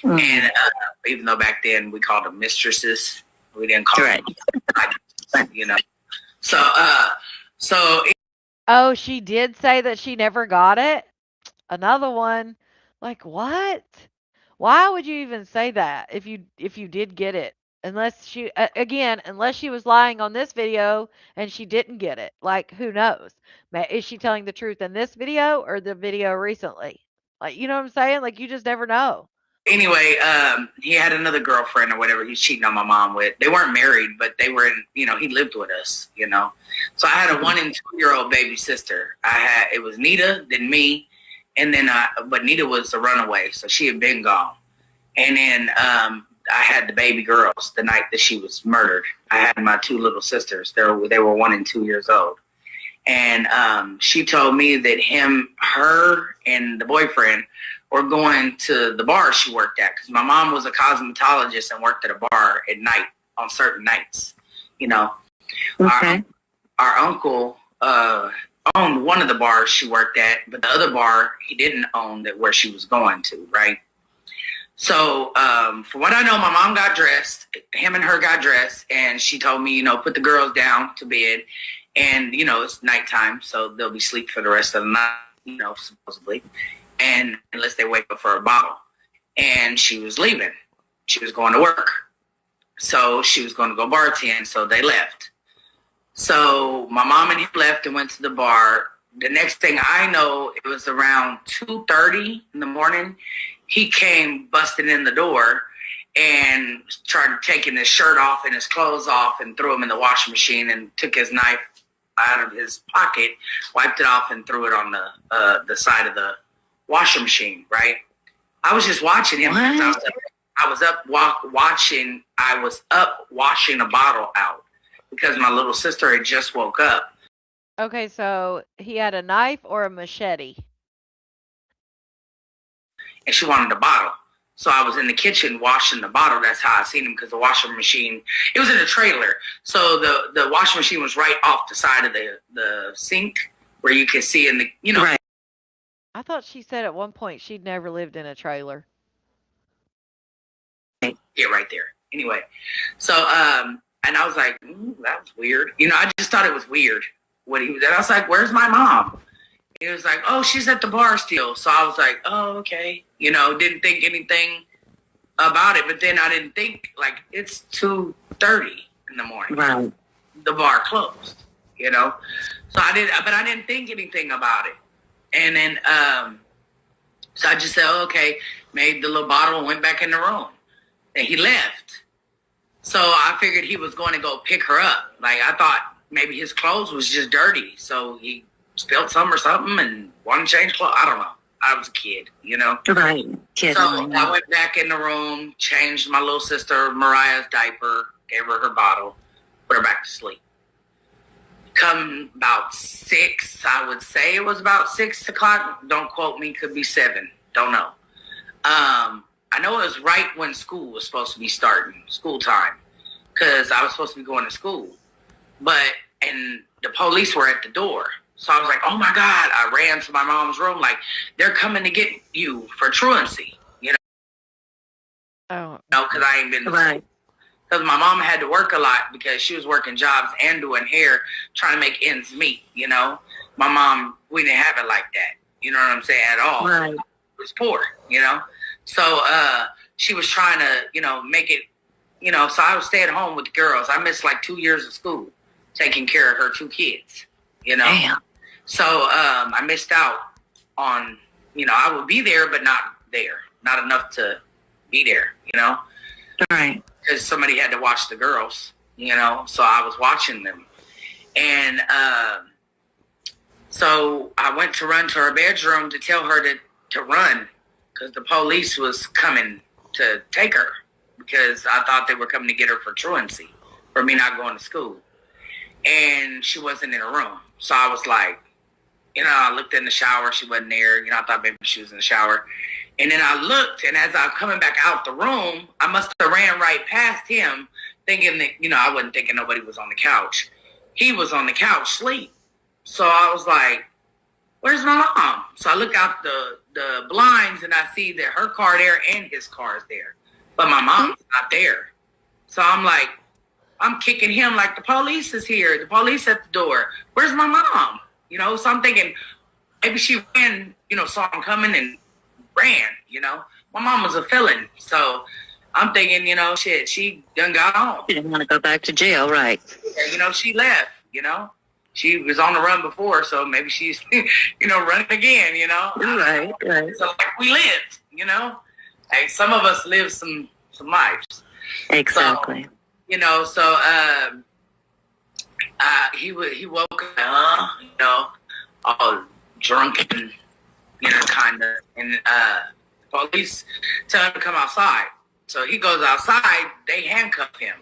Mm-hmm. And even though back then we called them mistresses, we didn't call them, you know. So oh, she did say that she never got it? Another one. Like, what? Why would you even say that if you did get it? Unless she unless she was lying on this video and she didn't get it. Like, who knows? Is she telling the truth in this video or the video recently? Like, you know what I'm saying? Like, you just never know. Anyway, he had another girlfriend or whatever he's cheating on my mom with. They weren't married, but they were in, you know, he lived with us, you know. So I had a 1 and 2 year old baby sister. It was Nita, then me, and then but Nita was a runaway, so she had been gone. And then I had the baby girls the night that she was murdered. I had my 2 little sisters. They were 1 and 2 years old. And she told me that her and the boyfriend were going to the bar she worked at, because my mom was a cosmetologist and worked at a bar at night on certain nights, you know. Okay. Our uncle owned one of the bars she worked at, but the other bar he didn't own that where she was going to, right? So from what I know, my mom got dressed, him and her got dressed, and she told me, you know, put the girls down to bed, and, you know, it's nighttime, so they'll be asleep for the rest of the night, you know, supposedly, and unless they wake up for a bottle. And she was leaving. She was going to work. So she was going to go bartend, so they left. So my mom and him left and went to the bar. The next thing I know, it was around 2:30 in the morning. He came busting in the door and started taking his shirt off and his clothes off and threw them in the washing machine, and took his knife out of his pocket, wiped it off, and threw it on the side of the washing machine, right? I was just watching him. I was up washing a bottle out because my little sister had just woke up. Okay, so he had a knife or a machete? And she wanted a bottle. So I was in the kitchen washing the bottle. That's how I seen him, because the washing machine, it was in a trailer. So the washing machine was right off the side of the sink where you could see in the, you know. Right. I thought she said at one point she'd never lived in a trailer. Yeah, right there. Anyway, so, and I was like, that was weird. You know, I just thought it was weird what he was at. I was like, where's my mom? He was like, oh, she's at the bar still. So I was like, oh, okay. You know, didn't think anything about it. But then I didn't think, like, it's 2:30 in the morning. Right. The bar closed, you know. So I didn't think anything about it. And then, so I just said, oh, okay, made the little bottle and went back in the room. And he left. So I figured he was going to go pick her up. Like, I thought maybe his clothes was just dirty. So he spilled some or something and wanted to change clothes. I don't know. I was a kid, you know? Right. Kid. So I went back in the room, changed my little sister Mariah's diaper, gave her her bottle, put her back to sleep. Come about 6, I would say it was about 6 o'clock. Don't quote me, could be 7. Don't know. I know it was right when school was supposed to be starting, school time, because I was supposed to be going to school. And the police were at the door. So I was like, oh my God. I ran to my mom's room like, they're coming to get you for truancy, you know? Oh. No, because I ain't been to school. Because my mom had to work a lot because she was working jobs and doing hair, trying to make ends meet, you know? My mom, we didn't have it like that. You know what I'm saying? At all. Right. It was poor, you know? So she was trying to, you know, make it, you know, so I would stay at home with the girls. I missed like 2 years of school taking care of her 2 kids, you know? Damn. So I missed out on, you know, I would be there, but not there. Not enough to be there, you know? Right. Because somebody had to watch the girls, you know? So I was watching them. And so I went to run to her bedroom to tell her to run because the police was coming to take her because I thought they were coming to get her for truancy, for me not going to school. And she wasn't in her room. So I was like, you know, I looked in the shower. She wasn't there. You know, I thought maybe she was in the shower. And then I looked, and as I was coming back out the room, I must have ran right past him thinking that, you know, I wasn't thinking nobody was on the couch. He was on the couch asleep. So I was like, where's my mom? So I look out the blinds, and I see that her car there and his car is there. But my mom's not there. So I'm like, I'm kicking him like the police is here. The police at the door. Where's my mom? You know, so I'm thinking maybe she ran, you know, saw him coming and ran, you know. My mom was a felon. So I'm thinking, you know, shit, she done got home. She didn't want to go back to jail, right? You know, she left, you know. She was on the run before, so maybe she's, you know, running again, you know. Right, right. So like we lived, you know. Like some of us live some lives. Exactly. So, you know, so he woke up, you know, all drunk and, you know, kind of, and police tell him to come outside. So he goes outside. They handcuff him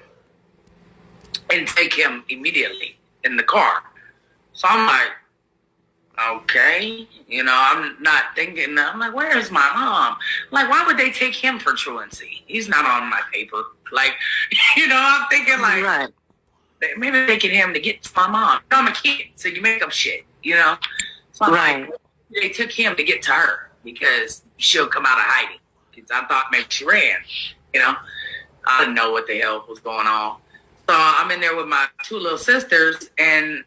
and take him immediately in the car. So I'm like, okay, you know, I'm not thinking, I'm like, where is my mom? Like, why would they take him for truancy? He's not on my paper. Like, you know, I'm thinking like, Right. maybe they're taking him to get to my mom. I'm a kid, so you make up shit, you know? So I'm Right. like, they took him to get to her because she'll come out of hiding. Because I thought maybe she ran, you know? I didn't know what the hell was going on. So I'm in there with my 2 little sisters, and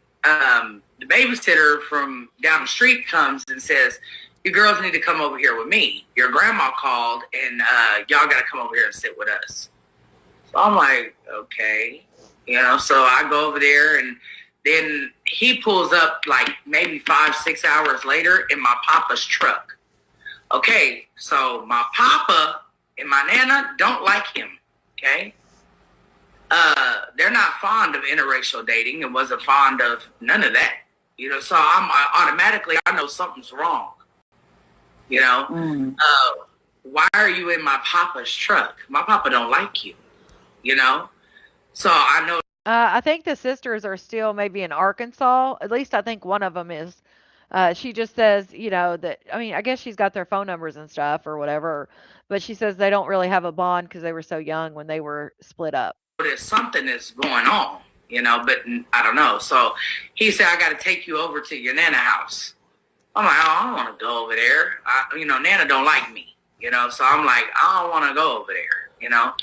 the babysitter from down the street comes and says, you girls need to come over here with me. Your grandma called, and y'all got to come over here and sit with us. So I'm like, okay. You know, so I go over there, and then he pulls up like maybe 5-6 hours later in my papa's truck. Okay, so my papa and my nana don't like him, okay? They're not fond of interracial dating and wasn't fond of none of that. You know, so I know something's wrong. You know, why are you in my papa's truck? My papa don't like you, you know? So I know. I think the sisters are still maybe in Arkansas. At least I think one of them is. She just says, you know, that, I mean, I guess she's got their phone numbers and stuff or whatever, but she says they don't really have a bond because they were so young when they were split up. There's something that's going on, you know, but I don't know. So he said, I got to take you over to your Nana house. I'm like, oh, I don't want to go over there. You know, Nana don't like me, you know, so I'm like, I don't want to go over there, you know.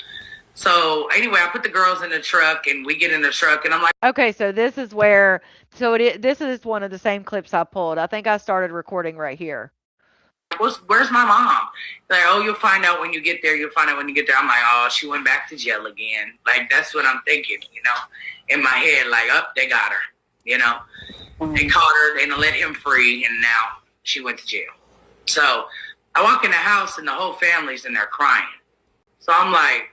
So anyway, I put the girls in the truck, and we get in the truck, and I'm like, okay, so this is where, this is one of the same clips I pulled. I think I started recording right here. where's my mom? Like, oh, you'll find out when you get there. You'll find out when you get there. I'm like, oh, she went back to jail again. Like, that's what I'm thinking, you know, in my head. Like, oh, they got her, you know. They caught her. They done let him free, and now she went to jail. So I walk in the house, and the whole family's in there crying. So I'm like,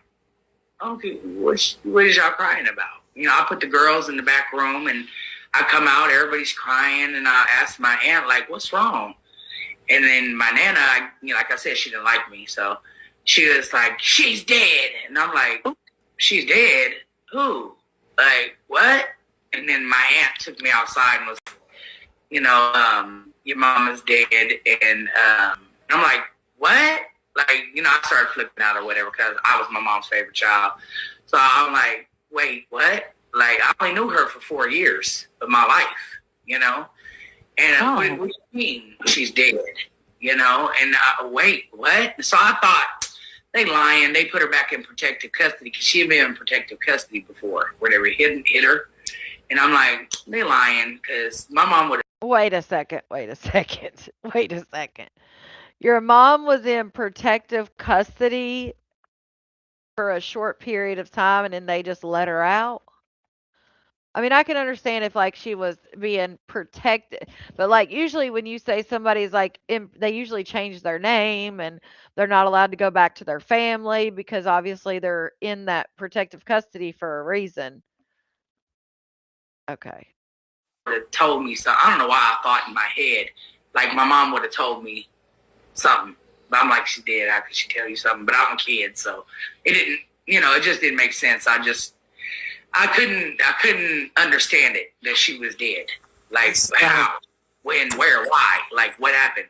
okay, what is y'all crying about? You know, I put the girls in the back room, and I come out, everybody's crying, and I ask my aunt, like, what's wrong? And then my Nana, you know, like I said, she didn't like me. So she was like, she's dead. And I'm like, she's dead? Who? Like, what? And then my aunt took me outside and was, you know, your mom is dead. And I'm like, what? Like, you know, I started flipping out or whatever because I was my mom's favorite child. So I'm like, wait, what? Like, I only knew her for 4 years of my life, you know? And what do you mean she's dead? You know? And wait, what? So I thought, they lying. They put her back in protective custody because she had been in protective custody before where they were hit her. And I'm like, they lying because my mom would Wait a second. Wait a second. Wait a second. Your mom was in protective custody for a short period of time and then they just let her out? I mean, I can understand if like she was being protected, but like usually when you say somebody's like they usually change their name and they're not allowed to go back to their family because obviously they're in that protective custody for a reason. Okay. Told me something. I don't know why I thought in my head like my mom would have told me something, but I'm like, she did. How could she tell you something? But I'm a kid, so it didn't. It just didn't make sense. I couldn't understand it that she was dead. Like how, when, where, why, like what happened.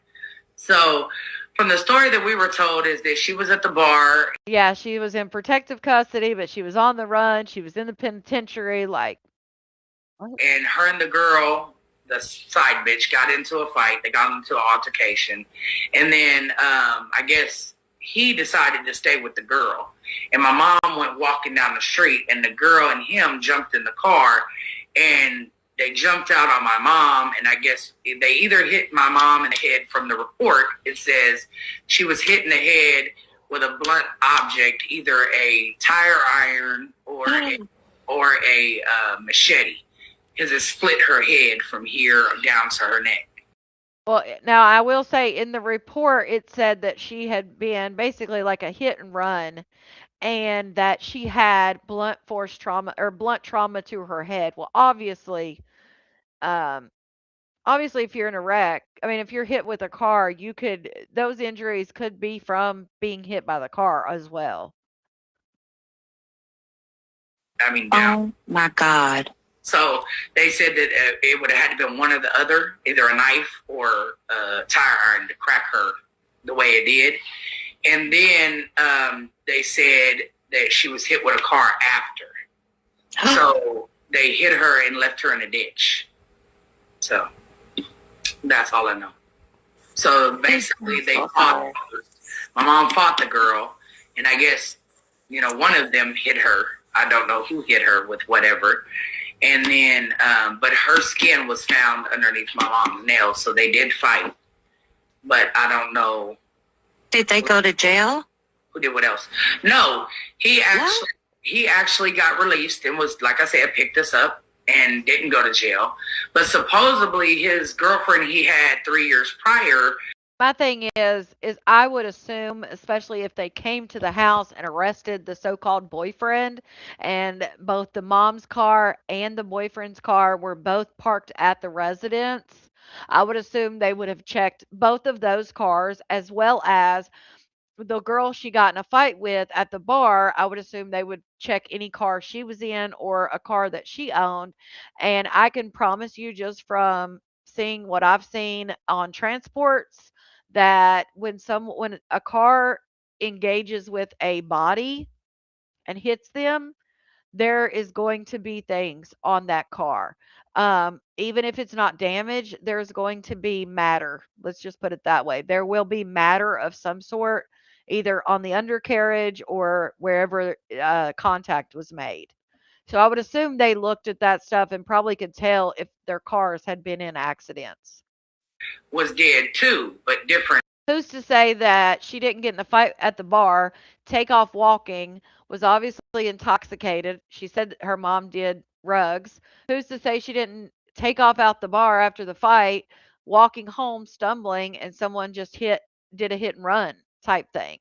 So from the story that we were told is that she was at the bar. Yeah, she was in protective custody, but she was on the run. She was in the penitentiary. Like, And her and the girl, the side bitch, got into a fight. They got into an altercation. And then I guess he decided to stay with the girl. And my mom went walking down the street, and the girl and him jumped in the car, and they jumped out on my mom. And I guess they either hit my mom in the head. From the report, it says she was hit in the head with a blunt object, either a tire iron or a machete, because it split her head from here down to her neck. well, now I will say in the report it said that she had been basically like a hit and run and that she had blunt force trauma or blunt trauma to her head. Well, um, obviously, if you're in a wreck, I mean, if you're hit with a car, those injuries could be from being hit by the car as well. I mean, down. Oh my God. So they said that it would have had to been one or the other, either a knife or a tire iron to crack her the way it did. And then they said that she was hit with a car after. So they hit her and left her in a ditch. So that's all I know. So basically they fought. My mom fought the girl, and I guess, one of them hit her. I don't know who hit her with whatever. And then, but her skin was found underneath my mom's nails, so they did fight. But I don't know. Did they go to jail? Who did what else? No, he actually got released and was, like I said, picked us up and didn't go to jail. But supposedly his girlfriend he had 3 years prior. My thing is I would assume, especially if they came to the house and arrested the so-called boyfriend, and both the mom's car and the boyfriend's car were both parked at the residence, I would assume they would have checked both of those cars as well as the girl she got in a fight with at the bar. I would assume they would check any car she was in or a car that she owned. And I can promise you, just from seeing what I've seen on transports, that when a car engages with a body and hits them, there is going to be things on that car. Even if it's not damage, there's going to be matter. Let's just put it that way. There will be matter of some sort, either on the undercarriage or wherever contact was made. So I would assume they looked at that stuff and probably could tell if their cars had been in accidents. Was dead too, but different. Who's to say that she didn't get in the fight at the bar, take off walking, was obviously intoxicated? She said her mom did rugs. Who's to say she didn't take off out the bar after the fight, walking home, stumbling, and someone just did a hit and run type thing,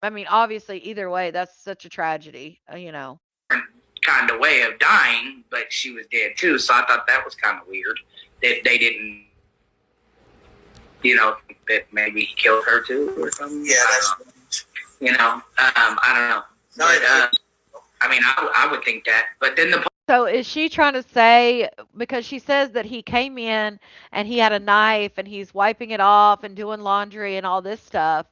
I mean, obviously, either way, that's such a tragedy. Kind of way of dying, but she was dead too. So I thought that was kind of weird that they didn't, that maybe he killed her too or something. Yeah, I don't know. But I mean, I would think that. But then So is she trying to say, because she says that he came in and he had a knife and he's wiping it off and doing laundry and all this stuff.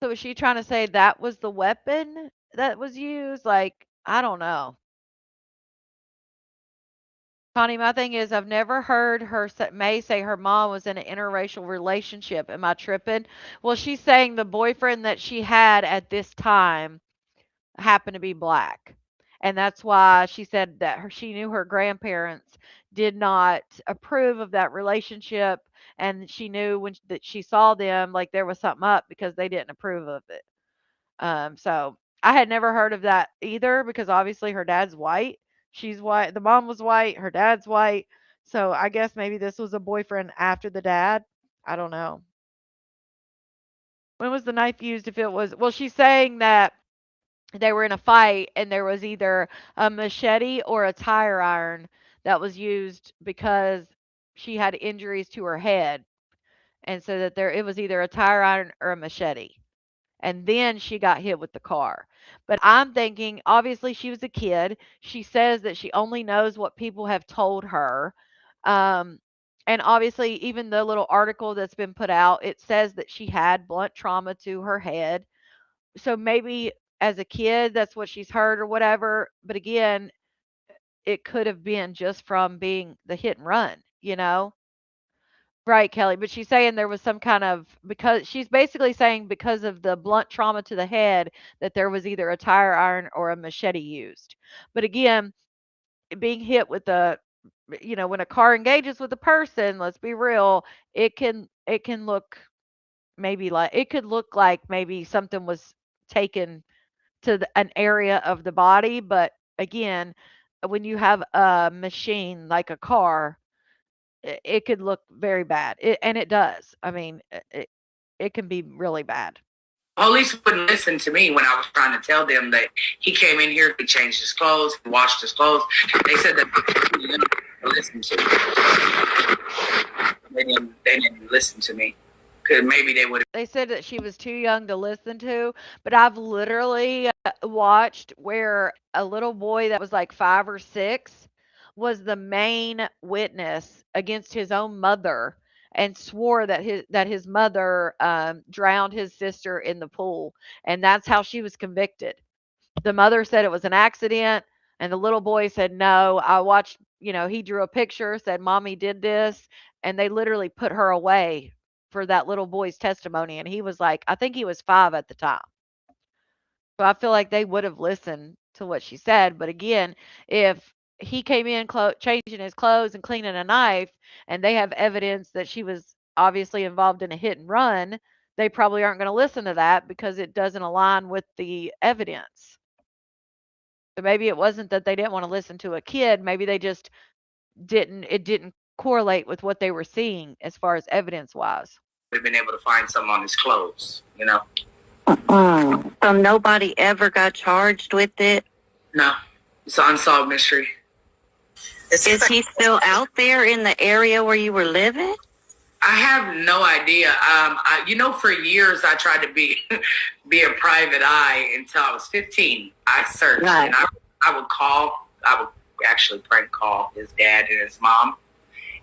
So is she trying to say that was the weapon that was used? Like, I don't know. Connie, my thing is I've never heard May say her mom was in an interracial relationship. Am I tripping? Well, she's saying the boyfriend that she had at this time happened to be black. And that's why she said that she knew her grandparents did not approve of that relationship, and she knew that she saw them like there was something up because they didn't approve of it. So I had never heard of that either because obviously her dad's white. She's white. The mom was white. Her dad's white. So I guess maybe this was a boyfriend after the dad. I don't know. When was the knife used? If it was, well, she's saying that they were in a fight and there was either a machete or a tire iron that was used because she had injuries to her head. And so that it was either a tire iron or a machete. And then she got hit with the car. But I'm thinking, obviously, she was a kid. She says that she only knows what people have told her. Um, and obviously, even the little article that's been put out, it says that she had blunt trauma to her head. So maybe as a kid, that's what she's heard or whatever. But again, it could have been just from being the hit and run, you know? Right, Kelly, but she's saying there was some kind of, because she's basically saying because of the blunt trauma to the head that there was either a tire iron or a machete used. But again, being hit with when a car engages with a person, let's be real, it can look maybe like it could look like maybe something was taken to an area of the body, but again, when you have a machine like a car, it could look very bad, and it does. I mean, it can be really bad. Police wouldn't listen to me when I was trying to tell them that he came in here, he changed his clothes, he washed his clothes. They said that they didn't listen to me. They didn't listen to me. Because maybe they would have. They said that she was too young to listen to, but I've literally watched where a little boy that was like 5 or 6 was the main witness against his own mother and swore that his mother drowned his sister in the pool, and that's how she was convicted. The mother said it was an accident, and the little boy said, "No, I watched, he drew a picture, said mommy did this," and they literally put her away for that little boy's testimony, and he was like, I think he was 5 at the time. So I feel like they would have listened to what she said, but again, if he came in changing his clothes and cleaning a knife and they have evidence that she was obviously involved in a hit and run, they probably aren't going to listen to that because it doesn't align with the evidence. So maybe it wasn't that they didn't want to listen to a kid, maybe they just didn't correlate with what they were seeing as far as evidence wise. Have been able to find some on his clothes, you know. So nobody ever got charged with it? No, it's an unsolved mystery. Is he still out there in the area where you were living? I have no idea. For years I tried to be a private eye until I was 15. I searched, Right. and I would actually prank call his dad and his mom,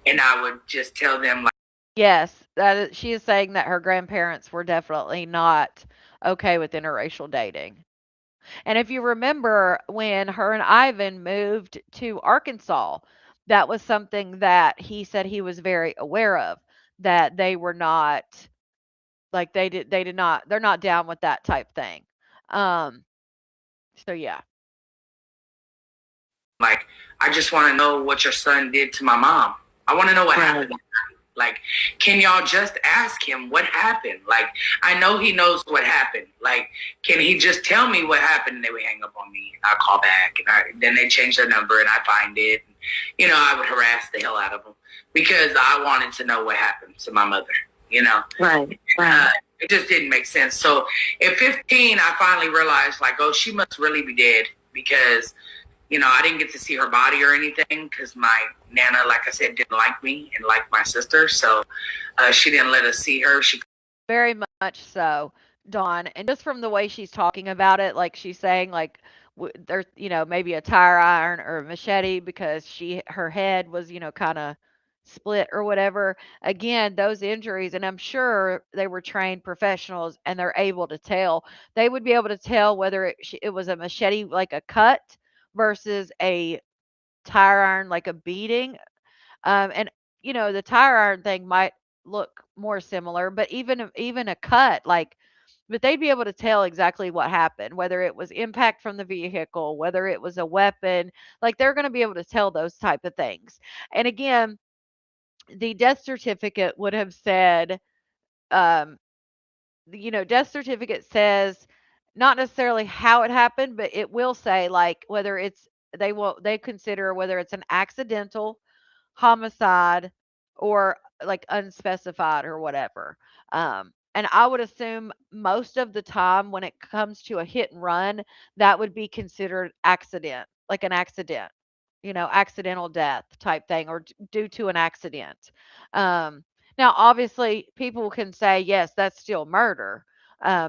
and I would just tell them like, Yes, she is saying that her grandparents were definitely not okay with interracial dating. And if you remember when her and Ivan moved to Arkansas, that was something that he said he was very aware of, that they were not like they did not they're not down with that type thing. Um so yeah. I just want to know what your son did to my mom. I want to know what Right. happened. Like, can y'all just ask him what happened? Like, I know he knows what happened. Like, can he just tell me what happened? And they would hang up on me. I call back, and then they change their number, and I find it. I would harass the hell out of them because I wanted to know what happened to my mother. Right. It just didn't make sense. So at 15, I finally realized, like, oh, she must really be dead because I didn't get to see her body or anything because my Nana, like I said, didn't like me and like my sister. So she didn't let us see her. Very much so, Dawn. And just from the way she's talking about it, like she's saying, like there's, maybe a tire iron or a machete because her head was, kind of split or whatever. Again, those injuries, and I'm sure they were trained professionals and they're able to tell. They would be able to tell whether it was a machete, like a cut, versus a tire iron, like a beating. And the tire iron thing might look more similar, but even a cut, like but they'd be able to tell exactly what happened, whether it was impact from the vehicle, whether it was a weapon. Like they're going to be able to tell those type of things. And again, the death certificate would have said, um, death certificate says not necessarily how it happened, but it will say like whether it's they consider whether it's an accidental homicide or like unspecified or whatever. And I would assume most of the time when it comes to a hit and run, that would be considered accident, like an accident, accidental death type thing or due to an accident. Um, Now, obviously, people can say, yes, that's still murder.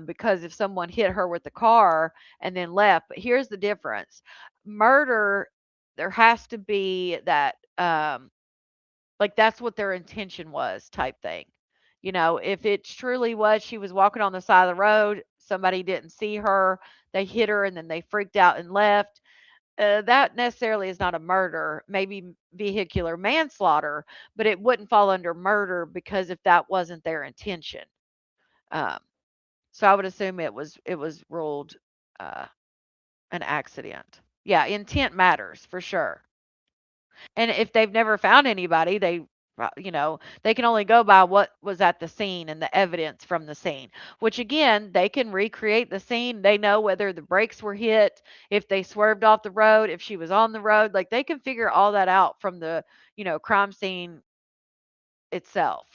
Because if someone hit her with the car and then left, but here's the difference: murder, there has to be that like that's what their intention was type thing. If it truly was she was walking on the side of the road, somebody didn't see her, they hit her and then they freaked out and left. That necessarily is not a murder, maybe vehicular manslaughter, but it wouldn't fall under murder because if that wasn't their intention. Um, so I would assume it was ruled uh, an accident. Yeah, intent matters for sure. And if they've never found anybody, they can only go by what was at the scene and the evidence from the scene, which again, they can recreate the scene. They know whether the brakes were hit, if they swerved off the road, if she was on the road. Like they can figure all that out from the, crime scene itself.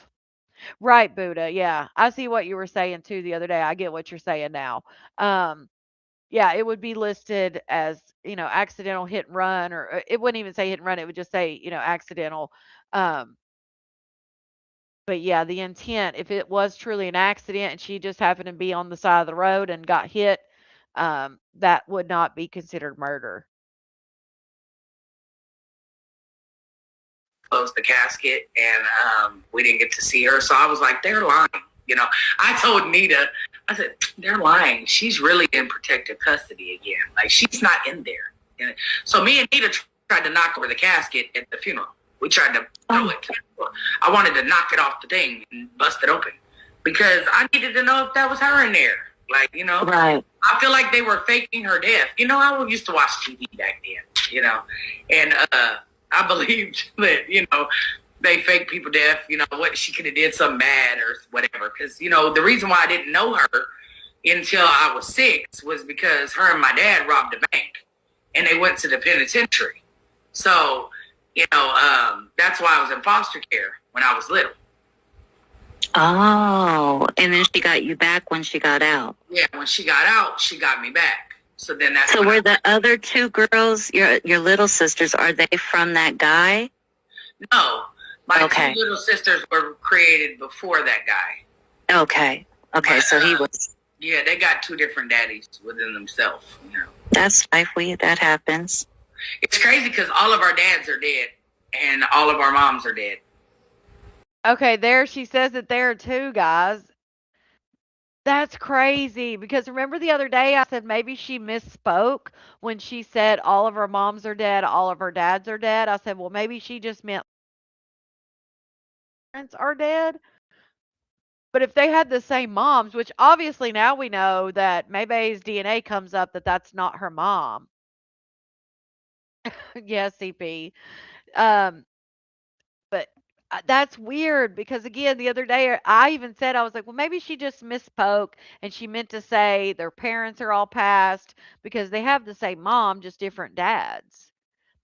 Right, Buddha. Yeah. I see what you were saying too the other day. I get what you're saying now. Um, yeah, it would be listed as, accidental hit and run, or it wouldn't even say hit and run. It would just say, accidental. Um, but yeah, the intent, if it was truly an accident and she just happened to be on the side of the road and got hit, that would not be considered murder. Closed the casket, and we didn't get to see her. So I was like, they're lying. I told Nita, I said, they're lying. She's really in protective custody again. Like, she's not in there. And so me and Nita tried to knock over the casket at the funeral. We tried to throw it to the floor. I wanted to knock it off the thing and bust it open because I needed to know if that was her in there. Like, Right. I feel like they were faking her death. I used to watch TV back then, and I believed that, they fake people death, what she could have did something bad or whatever. Because, the reason why I didn't know her until I was 6 was because her and my dad robbed a bank and they went to the penitentiary. So, that's why I was in foster care when I was little. Oh, and then she got you back when she got out. Yeah, when she got out, she got me back. So then that's So were the other 2 girls, your little sisters, are they from that guy? No. My Okay. 2 little sisters were created before that guy. Okay. Okay, so he was. Yeah, they got 2 different daddies within themselves. That's life. That happens. It's crazy because all of our dads are dead and all of our moms are dead. Okay, there she says it there too, guys. That's crazy because remember the other day I said maybe she misspoke when she said all of her moms are dead, all of her dads are dead. I said, well, maybe she just meant parents are dead. But if they had the same moms, which obviously now we know that Maybae's DNA comes up that that's not her mom. Yes, CP. Um, but that's weird because again, the other day I even said I was like, well, maybe she just misspoke and she meant to say their parents are all passed because they have the same mom, just different dads.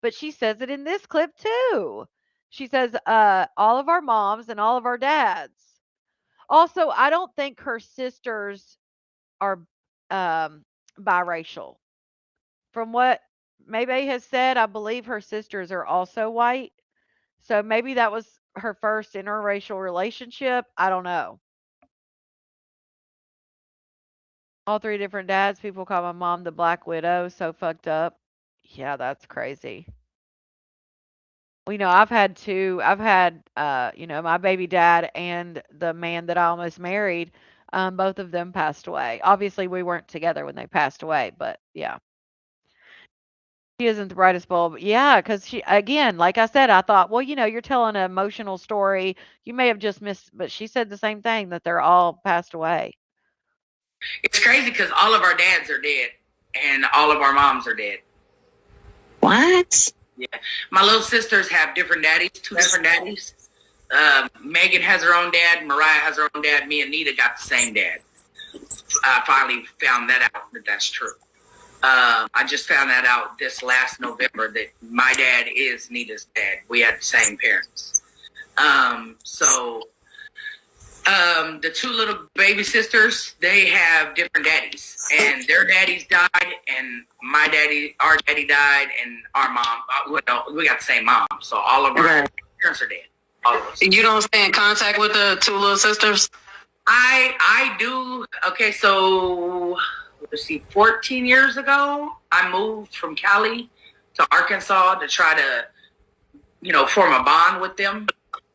But she says it in this clip too. She says, all of our moms and all of our dads. Also, I don't think her sisters are biracial. From what Maybe has said, I believe her sisters are also white. So maybe that was her first interracial relationship. I don't know. All 3 different dads. People call my mom the Black Widow. So fucked up. Yeah, that's crazy. Well, I've had 2. I've had, my baby dad and the man that I almost married. Both of them passed away. Obviously, we weren't together when they passed away, but yeah. She isn't the brightest bulb. Yeah, because she again, like I said, I thought, well, you're telling an emotional story. You may have just missed, but she said the same thing that they're all passed away. It's crazy because all of our dads are dead and all of our moms are dead. What? Yeah. My little sisters have different daddies, two different daddies. Megan has her own dad. Mariah has her own dad. Me and Nita got the same dad. I finally found that out that that's true. I just found that out this last November that my dad is Nita's dad. We had the same parents. The two little baby sisters, they have different daddies, and their daddies died, and our daddy died, and our mom, we got the same mom, so all of our parents are dead. All of us. You don't stay in contact with the two little sisters? I do. Okay, so let's see, 14 years ago, I moved from Cali to Arkansas to try to, form a bond with them.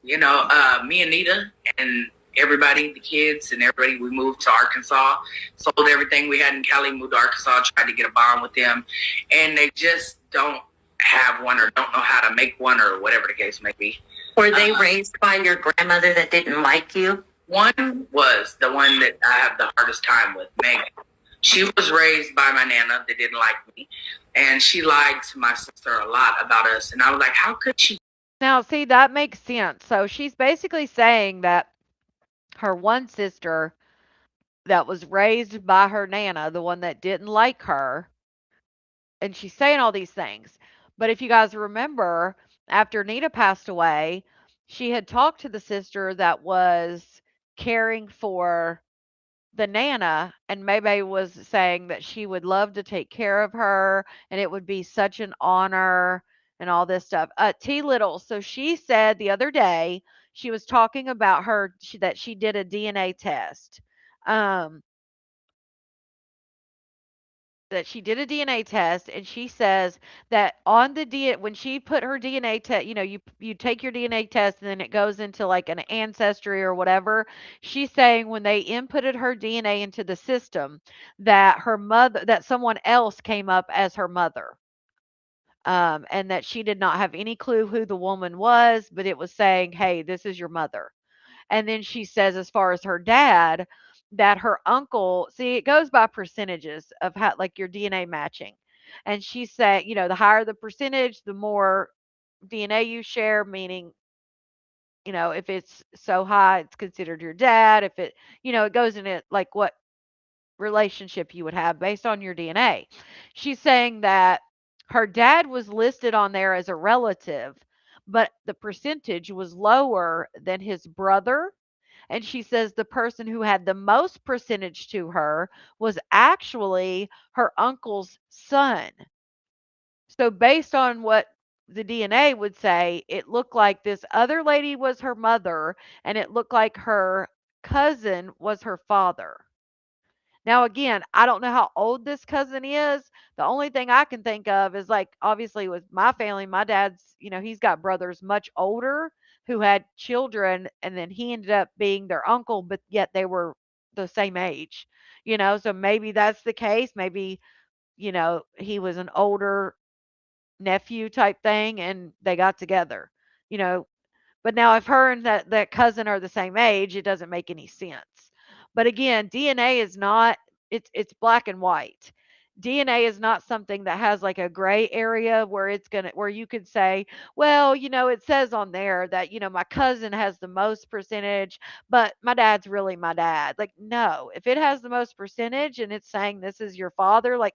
Me and Nita and everybody, the kids and everybody, we moved to Arkansas, sold everything we had in Cali, moved to Arkansas, tried to get a bond with them, and they just don't have one or don't know how to make one or whatever the case may be. Were they raised by your grandmother that didn't like you? One was the one that I have the hardest time with, Megan. She was raised by my nana that didn't like me, and she lied to my sister a lot about us, and I was like, how could she? Now, see, that makes sense. So she's basically saying that her one sister that was raised by her nana, the one that didn't like her, and she's saying all these things. But if you guys remember, after Nita passed away, she had talked to the sister that was caring for the nana, and Maybae was saying that she would love to take care of her and it would be such an honor and all this stuff. T Little, so she said the other day she was talking about that she did a DNA test. Um, that she did a DNA test, and she says that on the DNA, when she put her DNA test, you take your DNA test and then it goes into like an ancestry or whatever. She's saying when they inputted her DNA into the system, that someone else came up as her mother. And that she did not have any clue who the woman was, but it was saying, hey, this is your mother. And then she says, as far as her dad, that her uncle, see, it goes by percentages of how, like your DNA matching. And she said, the higher the percentage, the more DNA you share, meaning, if it's so high, it's considered your dad. If it goes in it like what relationship you would have based on your DNA. She's saying that her dad was listed on there as a relative, but the percentage was lower than his brother. And she says the person who had the most percentage to her was actually her uncle's son. So, based on what the DNA would say, it looked like this other lady was her mother, and it looked like her cousin was her father. Now, again, I don't know how old this cousin is. The only thing I can think of is like, obviously, with my family, my dad's, he's got brothers much older who had children, and then he ended up being their uncle, but yet they were the same age, so maybe that's the case. Maybe, he was an older nephew type thing and they got together, you know, but now if her and that cousin are the same age, it doesn't make any sense. But again, DNA is not it's black and white. DNA is not something that has like a gray area where where you could say, well, it says on there that, my cousin has the most percentage, but my dad's really my dad. Like, no, if it has the most percentage and it's saying this is your father, like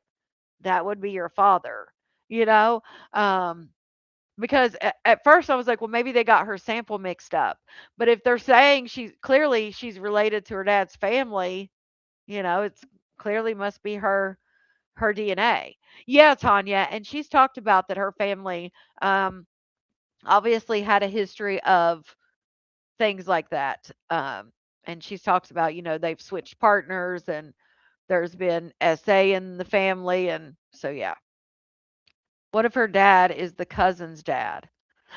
that would be your father, you know? Um, because at first I was like, well, maybe they got her sample mixed up. But if they're saying she's related to her dad's family, it's clearly must be her DNA. Yeah, Tanya, and she's talked about that her family obviously had a history of things like that. And she's talked about, they've switched partners and there's been SA in the family, and so yeah. What if her dad is the cousin's dad?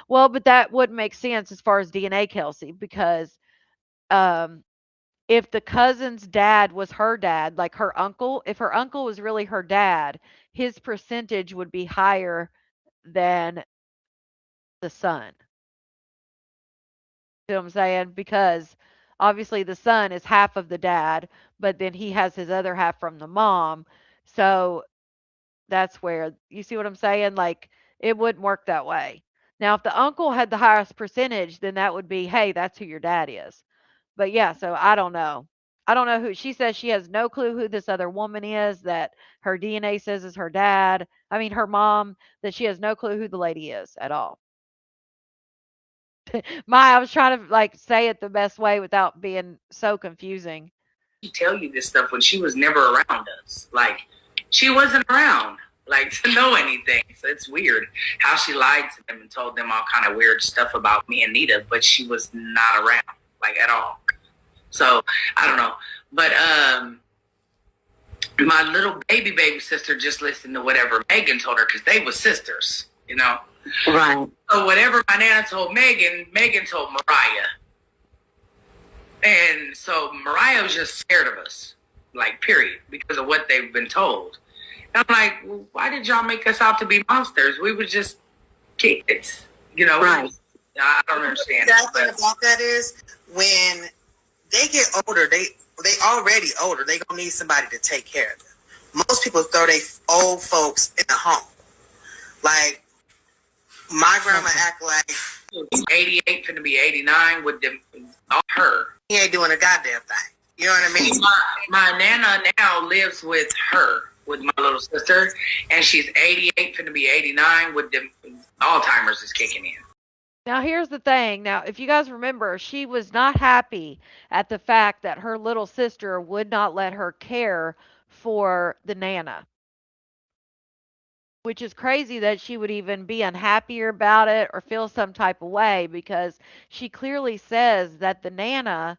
Well, but that wouldn't make sense as far as DNA, Kelsey, because um, if the cousin's dad was her dad, like her uncle, if her uncle was really her dad, his percentage would be higher than the son. You know what I'm saying? Because Obviously, the son is half of the dad, but then he has his other half from the mom. So that's where you see what I'm saying? Like, it wouldn't work that way. Now, if the uncle had the highest percentage, then that would be, hey, that's who your dad is. But yeah, so I don't know. I don't know who she says she has no clue who this other woman is that her DNA says is her dad. I mean, her mom, that she has no clue who the lady is at all. I was trying to like say it the best way without being so confusing. She tell you this stuff when she was never around us. Like she wasn't around, like to know anything. So it's weird how she lied to them and told them all kind of weird stuff about me and Nita, but she was not around, like at all. So I don't know, but my little baby sister just listened to whatever Megan told her because they were sisters, you know. Right. So whatever my nana told Megan, Megan told Mariah. And so Mariah was just scared of us, like, period, because of what they've been told. And I'm like, well, why did y'all make us out to be monsters? We were just kids, you know? Right. I don't understand. The thing about that is when they get older, they already older. They gonna need somebody to take care of them. Most people throw their old folks in a home. Like my grandma act like he's 88, finna be 89 with them, her. he ain't doing a goddamn thing. You know what I mean? My nana now lives with her, with my little sister, and she's 88, finna be 89 with them. Alzheimer's is kicking in. Now, here's the thing. Now, if you guys remember, she was not happy at the fact that her little sister would not let her care for the Nana, which is crazy that she would even be unhappier about it or feel some type of way because she clearly says that the Nana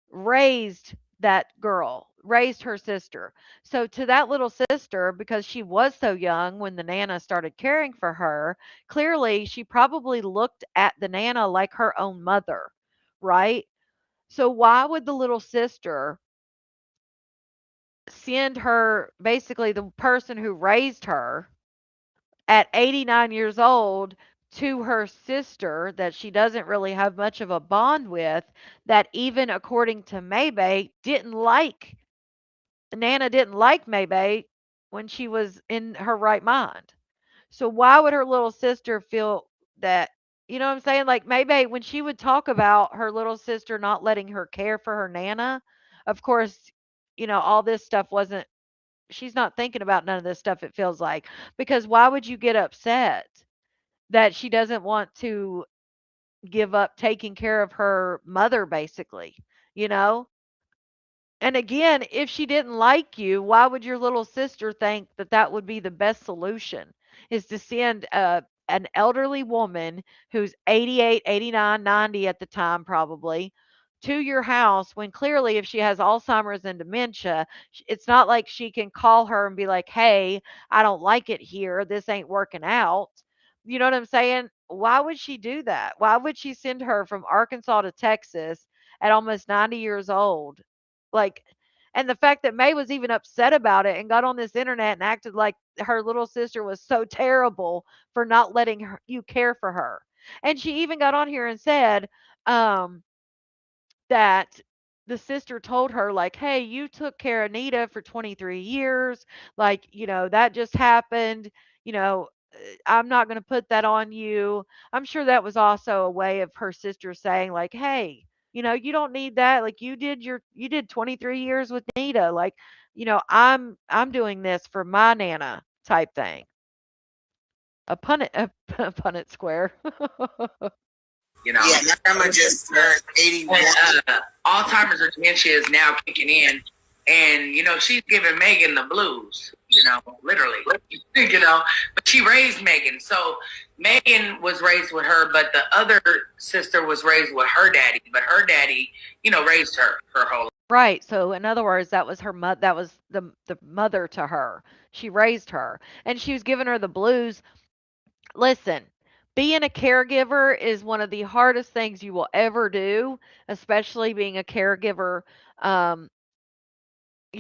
raised that girl, raised her sister. So to that little sister, because she was so young when the Nana started caring for her, clearly she probably looked at the Nana like her own mother, right? So why would the little sister send her, basically the person who raised her at 89 years old, to her sister that she doesn't really have much of a bond with, that even according to Maybae didn't like, Nana didn't like Maybae when she was in her right mind. So why would her little sister feel that, you know what I'm saying? Like Maybae, when she would talk about her little sister not letting her care for her Nana, of course, all this stuff wasn't, she's not thinking about none of this stuff, it feels like. Because why would you get upset that she doesn't want to give up taking care of her mother, basically, you know? And again, if she didn't like you, why would your little sister think that that would be the best solution? Is to send an elderly woman who's 88, 89, 90 at the time, probably, to your house when clearly, if she has Alzheimer's and dementia, it's not like she can call her and be like, hey, I don't like it here. This ain't working out. You know what I'm saying? Why would she do that? Why would she send her from Arkansas to Texas at almost 90 years old? Like, and the fact that May was even upset about it and got on this internet and acted like her little sister was so terrible for not letting you care for her. And she even got on here and said um, that the sister told her, like, hey, you took care of Nita for 23 years. Like, that just happened. You know, I'm not going to put that on you. I'm sure that was also a way of her sister saying, like, hey, you don't need that. Like, you did 23 years with Nita. Like, I'm doing this for my Nana type thing. A Punnett, a Punnett square. You know, yeah, my grandma just turned 81. Alzheimer's or dementia is now kicking in, and she's giving Megan the blues. Literally, but she raised Megan, so Megan was raised with her, but the other sister was raised with her daddy. But her daddy, raised her whole life. Right. So in other words, that was her mother. That was the mother to her. She raised her, and she was giving her the blues. Listen, being a caregiver is one of the hardest things you will ever do, especially being a caregiver um,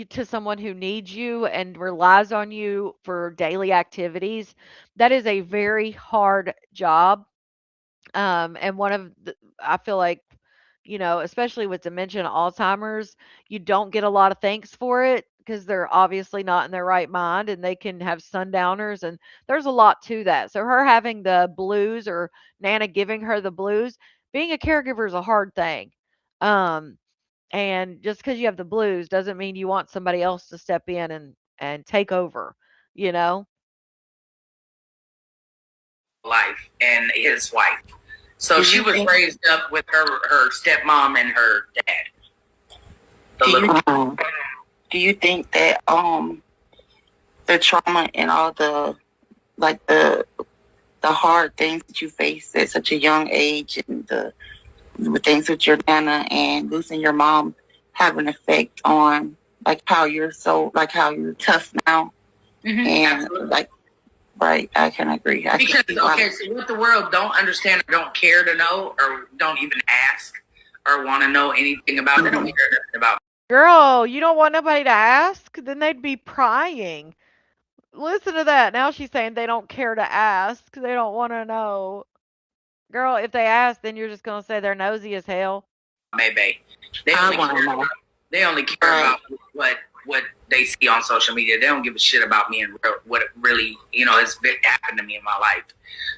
to someone who needs you and relies on you for daily activities. That is a very hard job. And one of the, I feel like, especially with dementia and Alzheimer's, you don't get a lot of thanks for it because they're obviously not in their right mind and they can have sundowners. And there's a lot to that. So, her having the blues or Nana giving her the blues, being a caregiver is a hard thing. Um, and just because you have the blues doesn't mean you want somebody else to step in and take over, you know? life and his wife. So Do she you was think? raised up with her stepmom and her dad. The Do little you do you think that the trauma and all the like the hard things that you face at such a young age and the things with your nana and losing your mom have an effect on like how you're tough now and absolutely. like right, I can agree. I Because can see why. okay, so what the world don't understand or don't care to know or don't even ask or want to know anything about, they don't care nothing about. Girl, you don't want nobody to ask? Then they'd be prying. Listen to that. Now she's saying they don't care to ask. They don't want to know. Girl, if they ask, then you're just going to say they're nosy as hell. Maybe they I only want to care, know. they only care Right. about what they see on social media. They don't give a shit about me and what really has been happened to me in my life.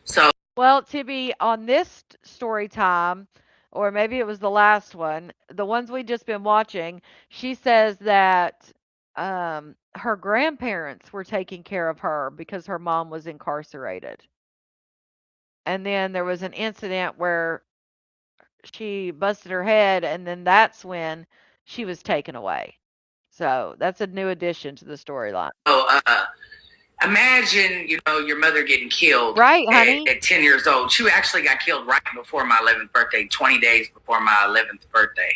So Well, to be on this story time, or maybe it was the last one, the ones we just been watching, she says that her grandparents were taking care of her because her mom was incarcerated. And then there was an incident where she busted her head, and then that's when she was taken away. So that's a new addition to the storyline. imagine your mother getting killed Right, honey? at 10 years old. She actually got killed right before my 11th birthday, 20 days before my 11th birthday.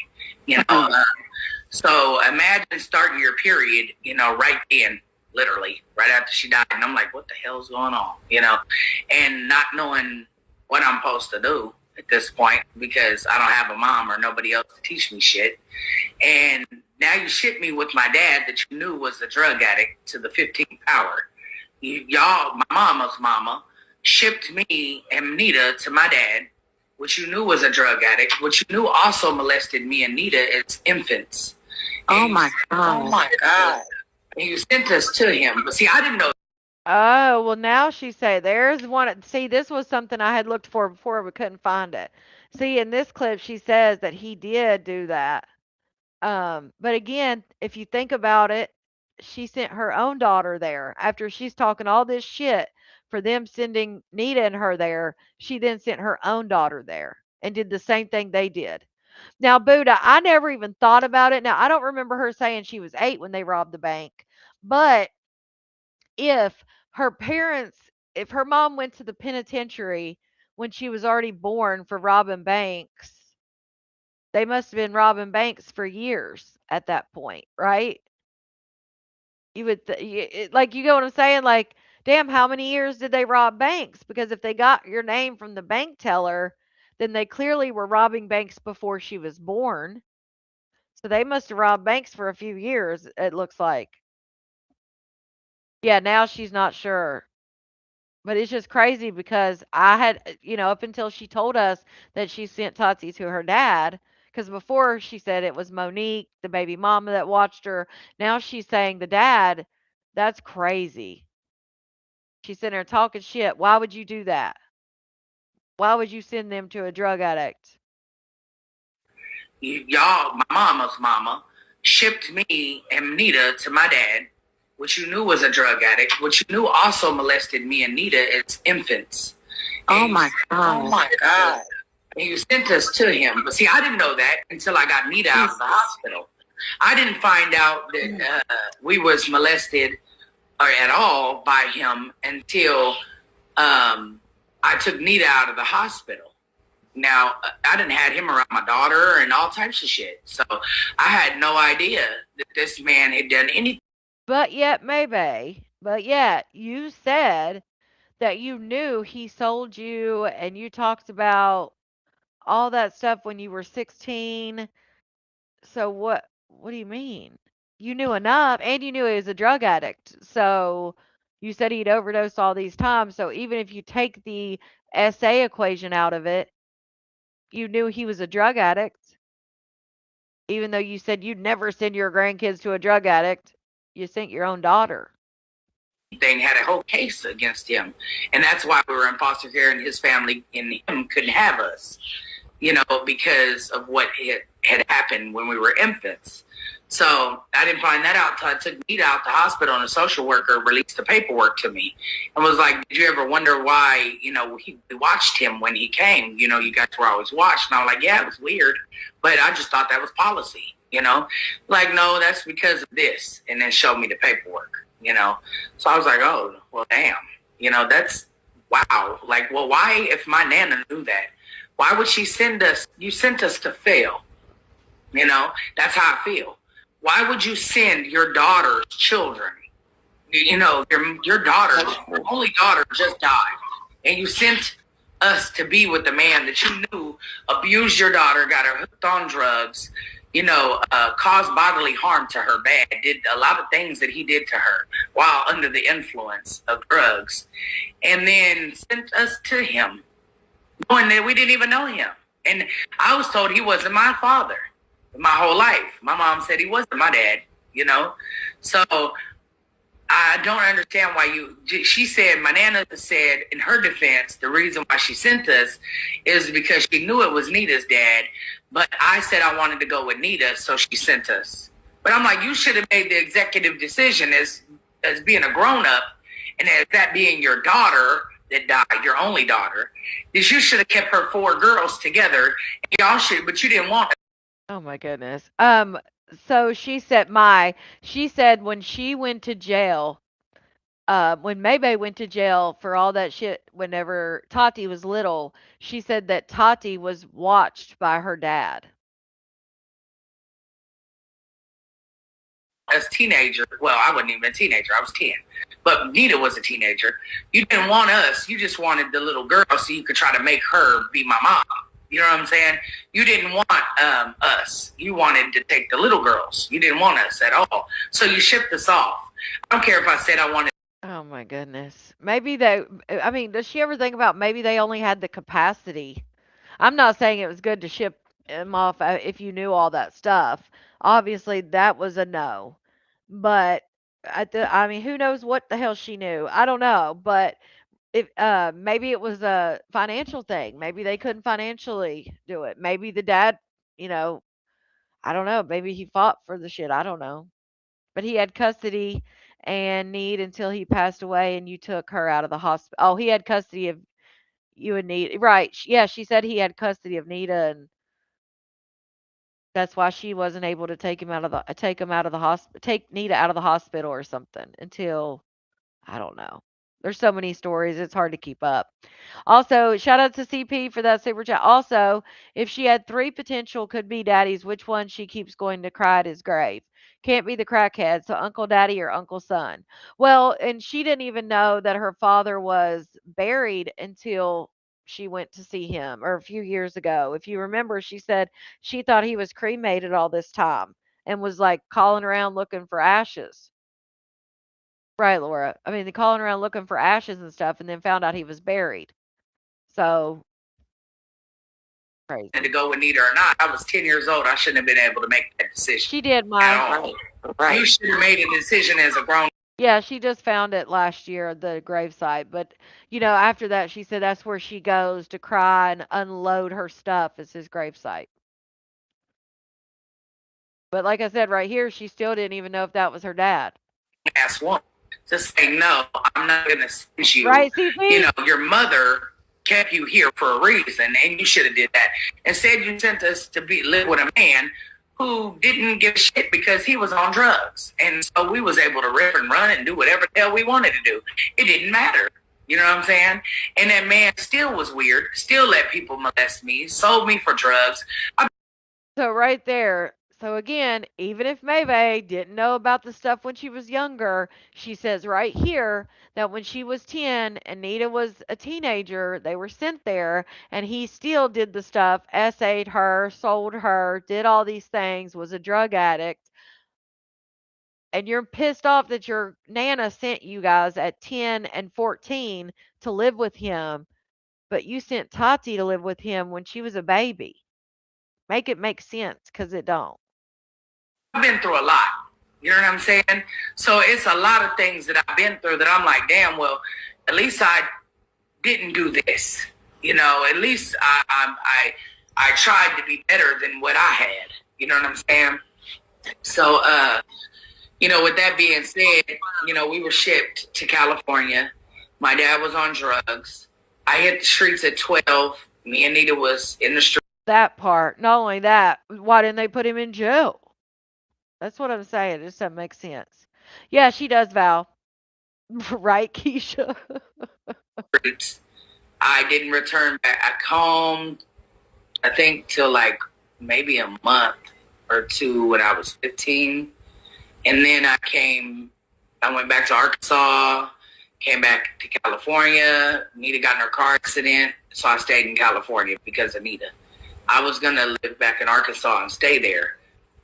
So imagine starting your period, right then, literally, right after she died. And I'm like, what the hell's going on? And not knowing what I'm supposed to do at this point because I don't have a mom or nobody else to teach me shit. And now you ship me with my dad that you knew was a drug addict to the 15th power. Y'all, my mama's mama, shipped me and Nita to my dad, which you knew was a drug addict, which you knew also molested me and Nita as infants. Oh my God. Oh my God. And you sent us to him. But see, I didn't know. Oh, well, now she say there's one. See, this was something I had looked for before, but couldn't find it. See, in this clip, she says that he did do that. But again, if you think about it, she sent her own daughter there after she's talking all this shit for them sending Nita and her there. She then sent her own daughter there and did the same thing they did. Now, Buddha, I never even thought about it. Now, I don't remember her saying she was 8 when they robbed the bank, but if her parents if her mom went to the penitentiary when she was already born for robbing banks, they must have been robbing banks for years at that point, right? You would like, you get what I'm saying? Like, damn, how many years did they rob banks? Because if they got your name from the bank teller, then they clearly were robbing banks before she was born. So they must have robbed banks for a few years, it looks like. Yeah, now she's not sure. But it's just crazy because I had, up until she told us that she sent Tati to her dad, because before she said it was Monique, the baby mama that watched her. Now she's saying the dad. That's crazy. She's sitting there talking shit. Why would you do that? Why would you send them to a drug addict? Y'all, my mama's mama, shipped me and Nita to my dad, which you knew was a drug addict, which you knew also molested me and Nita as infants. Oh my God. Oh my God. And you sent us to him. But see, I didn't know that until I got Nita out of the hospital. I didn't find out that we was molested or at all by him until I took Nita out of the hospital. Now, I didn't had him around my daughter and all types of shit. So I had no idea that this man had done anything. But yet, maybe. But yet, you said that you knew he sold you and you talked about all that stuff when you were 16. So what do you mean? You knew enough and you knew he was a drug addict. So you said he'd overdosed all these times. So even if you take the SA equation out of it, you knew he was a drug addict. Even though you said you'd never send your grandkids to a drug addict, you sent your own daughter. Thing had a whole case against him, and that's why we were in foster care, and his family and him couldn't have us, because of what had happened when we were infants. So I didn't find that out until I took Nita out the hospital, and a social worker released the paperwork to me and was like, "Did you ever wonder why, we watched him when he came? You guys were always watched." And I was like, "Yeah, it was weird, but I just thought that was policy, Like, no, that's because of this," and then showed me the paperwork. So I was like, oh, well, damn, that's wow. Like, well, why, if my Nana knew that, why would she send us? You sent us to fail. That's how I feel. Why would you send your daughter's children? Your daughter, your only daughter just died, and you sent us to be with the man that you knew abused your daughter, got her hooked on drugs, caused bodily harm to her bad, did a lot of things that he did to her while under the influence of drugs, and then sent us to him, knowing that we didn't even know him. And I was told he wasn't my father my whole life. My mom said he wasn't my dad, So I don't understand why she said, my Nana said in her defense, the reason why she sent us is because she knew it was Nita's dad. But I said I wanted to go with Nita, so she sent us. But I'm like, you should have made the executive decision as being a grown-up, and as that being your daughter that died, your only daughter, is you should have kept her 4 girls together. And y'all should, but you didn't want it. Oh my goodness. So she said when she went to jail, when Maybae went to jail for all that shit whenever Tati was little, she said that Tati was watched by her dad. As a teenager, well, I wasn't even a teenager, I was 10. But Nita was a teenager. You didn't want us, you just wanted the little girl so you could try to make her be my mom. You know what I'm saying? You didn't want us. You wanted to take the little girls. You didn't want us at all. So you shipped us off. I don't care if I said I wanted. Oh my goodness. Does she ever think about maybe they only had the capacity? I'm not saying it was good to ship him off if you knew all that stuff. Obviously, that was a no. But who knows what the hell she knew? I don't know. But if maybe it was a financial thing. Maybe they couldn't financially do it. Maybe the dad, I don't know. Maybe he fought for the shit. I don't know. But he had custody and need until he passed away, and you took her out of the hospital. Oh, he had custody of you and Nita. Right. Yeah, she said he had custody of Nita, and that's why she wasn't able to take him out of the hospital, take Nita out of the hospital or something until I don't know. There's so many stories, it's hard to keep up. Also, shout out to CP for that super chat. Also, if she had 3 potential could be daddies, which one she keeps going to cry at his grave? Can't be the crackhead, so Uncle Daddy or Uncle Son. Well, and she didn't even know that her father was buried until she went to see him or a few years ago. If you remember, she said she thought he was cremated all this time and was like calling around looking for ashes. Right, Laura. They're calling around looking for ashes and stuff and then found out he was buried. So crazy. To go with Nita or not. I was 10 years old. I shouldn't have been able to make that decision. She did, At Mike. all. Right. You should have made a decision as a grown. Yeah, she just found it last year at the gravesite. But, after that, she said that's where she goes to cry and unload her stuff is his gravesite. But like I said, right here, she still didn't even know if that was her dad. Ass one to say, no, I'm not going to send you. Right, CP? Your mother kept you here for a reason, and you should have did that. Instead, you sent us to live with a man who didn't give a shit because he was on drugs. And so we was able to rip and run and do whatever the hell we wanted to do. It didn't matter. You know what I'm saying? And that man still was weird, still let people molest me, sold me for drugs. So right there. So again, even if Maybae didn't know about the stuff when she was younger, she says right here that when she was 10 and Nita was a teenager, they were sent there and he still did the stuff, essayed her, sold her, did all these things, was a drug addict. And you're pissed off that your Nana sent you guys at 10 and 14 to live with him, but you sent Tati to live with him when she was a baby. Make it make sense, because it don't. been through a lot. You know what I'm saying? So it's a lot of things that I've been through that I'm like, damn, well, at least I didn't do this. You know, at least I tried to be better than what I had. You know what I'm saying? So, you know, with that being said, you know, we were shipped to California. My dad was on drugs. I hit the streets at 12. Me and Nita was in the street. That part. Not only that, why didn't they put him in jail? That's what I'm saying. It just doesn't make sense. Yeah, she does, Val. Right, Keisha? Streets. I didn't return back home, I think, till like maybe a month or two when I was 15. And then I went back to Arkansas, came back to California. Nita got in her car accident, so I stayed in California because of Nita. I was going to live back in Arkansas and stay there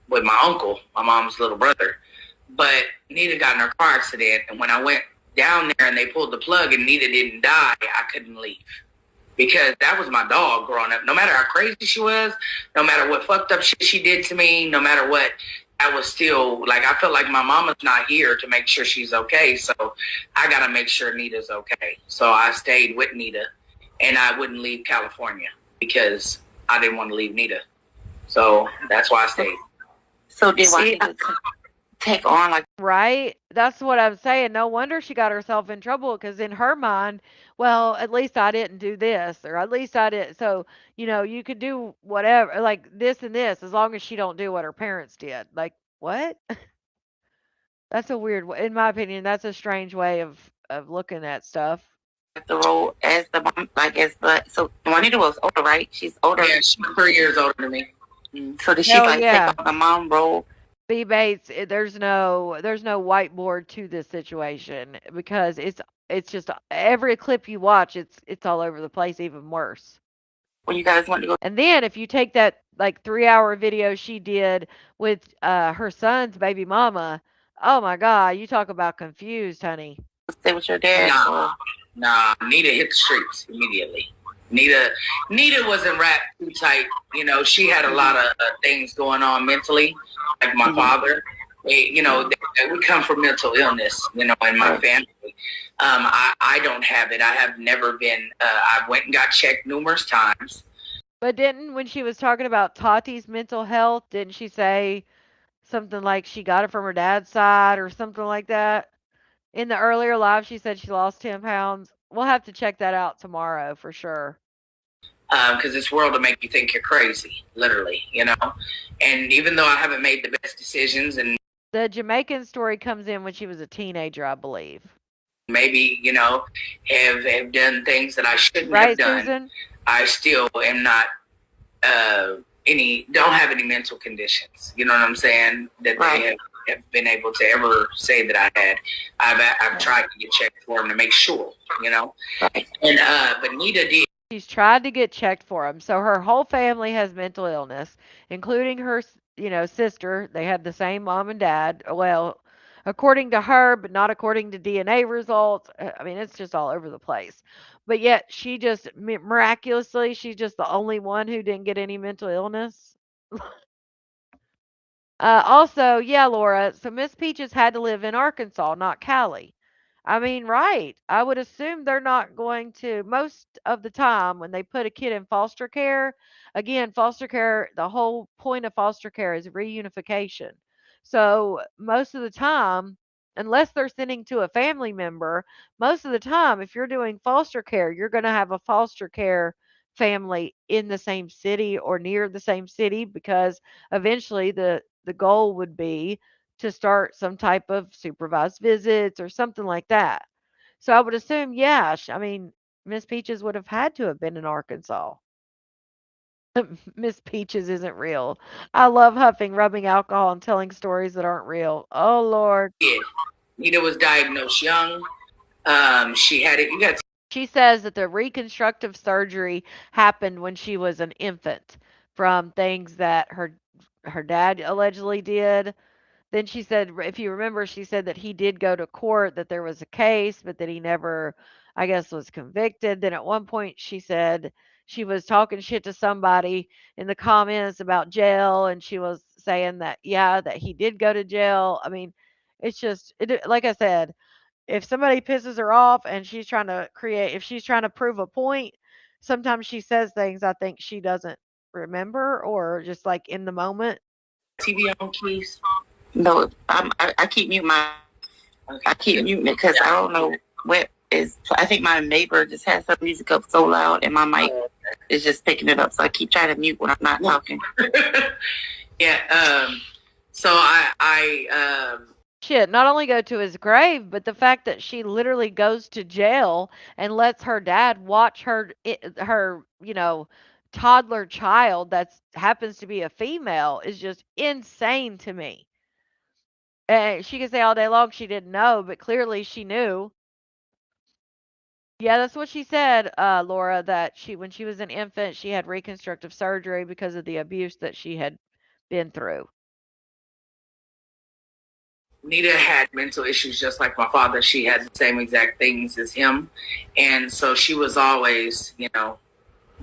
with my uncle, my mom's little brother. But Nita got in her car accident, and when I went down there and they pulled the plug and Nita didn't die, I couldn't leave. Because that was my dog growing up. No matter how crazy she was, no matter what fucked up shit she did to me, no matter what, I was still, like, I felt like my mama's not here to make sure she's okay. So I got to make sure Nita's okay. So I stayed with Nita, and I wouldn't leave California because I didn't want to leave Nita. So that's why I stayed. So did Juanita take on like Right? That's what I'm saying. No wonder she got herself in trouble because in her mind, well, at least I didn't do this, or at least I did. So, you know, you could do whatever, like this and this, as long as she don't do what her parents did. Like, what? That's a weird way. In my opinion, that's a strange way of looking at stuff. the role as the mom, like as the so Juanita was older, right? She's older. Yeah, she's 3 years older than me. So did she Hell like yeah. take on the mom role? B Bates, there's no whiteboard to this situation because it's just every clip you watch, it's all over the place, even worse. When you guys went to go And then if you take that like 3-hour video she did with her son's baby mama, oh my God, you talk about confused, honey. stay with your dad? Nah, Nita hit the streets immediately. Nita wasn't wrapped too tight. You know, she had a lot of things going on mentally, like my father. We come from mental illness, you know, in my family. I don't have it. I have never been. I went and got checked numerous times. But when she was talking about Tati's mental health, didn't she say something like she got it from her dad's side or something like that? In the earlier live, she said she lost 10 pounds. We'll have to check that out tomorrow for sure. Because this world will make you think you're crazy, literally, you know. And even though I haven't made the best decisions, and the Jamaican story comes in when she was a teenager, I believe. Maybe, you know, have done things that I shouldn't right, have done. Susan? I still am not don't have any mental conditions. You know what I'm saying? That they have been able to ever say that I had. I've tried to get checked for them to make sure, you know. And but Nita did. She's tried to get checked for them. So her whole family has mental illness, including her, sister. They had the same mom and dad. Well, according to her, but not according to DNA results. I mean, it's just all over the place. But yet she just miraculously, she's just the only one who didn't get any mental illness. Also, yeah, Laura. So Miss Peaches had to live in Arkansas, not Cali. I mean, right. I would assume they're not going to, most of the time when they put a kid in foster care, again, foster care, the whole point of foster care is reunification. So most of the time, unless they're sending to a family member, most of the time, if you're doing foster care, you're going to have a foster care family in the same city or near the same city because eventually the goal would be to start some type of supervised visits or something like that. So I would assume, yeah, I mean, Miss Peaches would have had to have been in Arkansas. Miss Peaches isn't real. I love huffing, rubbing alcohol, and telling stories that aren't real. Oh, Lord. Nita was diagnosed young. She had it. She says that the reconstructive surgery happened when she was an infant from things that her dad allegedly did. Then she said, if you remember, she said that he did go to court, that there was a case, but that he never, I guess, was convicted. Then at one point she said she was talking shit to somebody in the comments about jail, and she was saying that, yeah, that he did go to jail. I mean, it's just like I said, if somebody pisses her off and she's trying to if she's trying to prove a point, sometimes she says things I think she doesn't remember or just like in the moment. TV on, please. No, I keep mute my. I keep muting it because I don't know what is. I think my neighbor just has her music up so loud, and my mic is just picking it up. So I keep trying to mute when I'm not talking. Yeah. So Shit, not only go to his grave, but the fact that she literally goes to jail and lets her dad watch her, toddler child that's happens to be a female is just insane to me. And she could say all day long she didn't know, but clearly she knew. Yeah, that's what she said, Laura, that when she was an infant, she had reconstructive surgery because of the abuse that she had been through. Nita had mental issues just like my father. She had the same exact things as him. And so she was always,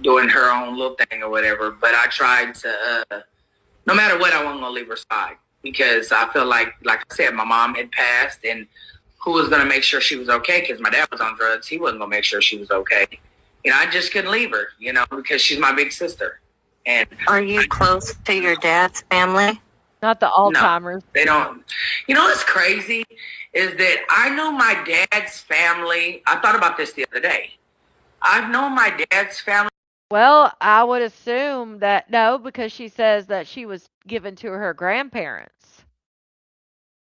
doing her own little thing or whatever. But I tried to, no matter what, I wasn't going to leave her side because I feel like I said, my mom had passed and who was going to make sure she was okay? Because my dad was on drugs. He wasn't going to make sure she was okay. I just couldn't leave her, because she's my big sister. And Are you close to your dad's family? Not the Alzheimer's. They don't. What's crazy is that I know my dad's family. I thought about this the other day. I've known my dad's family. Well, I would assume that no, because she says that she was given to her grandparents.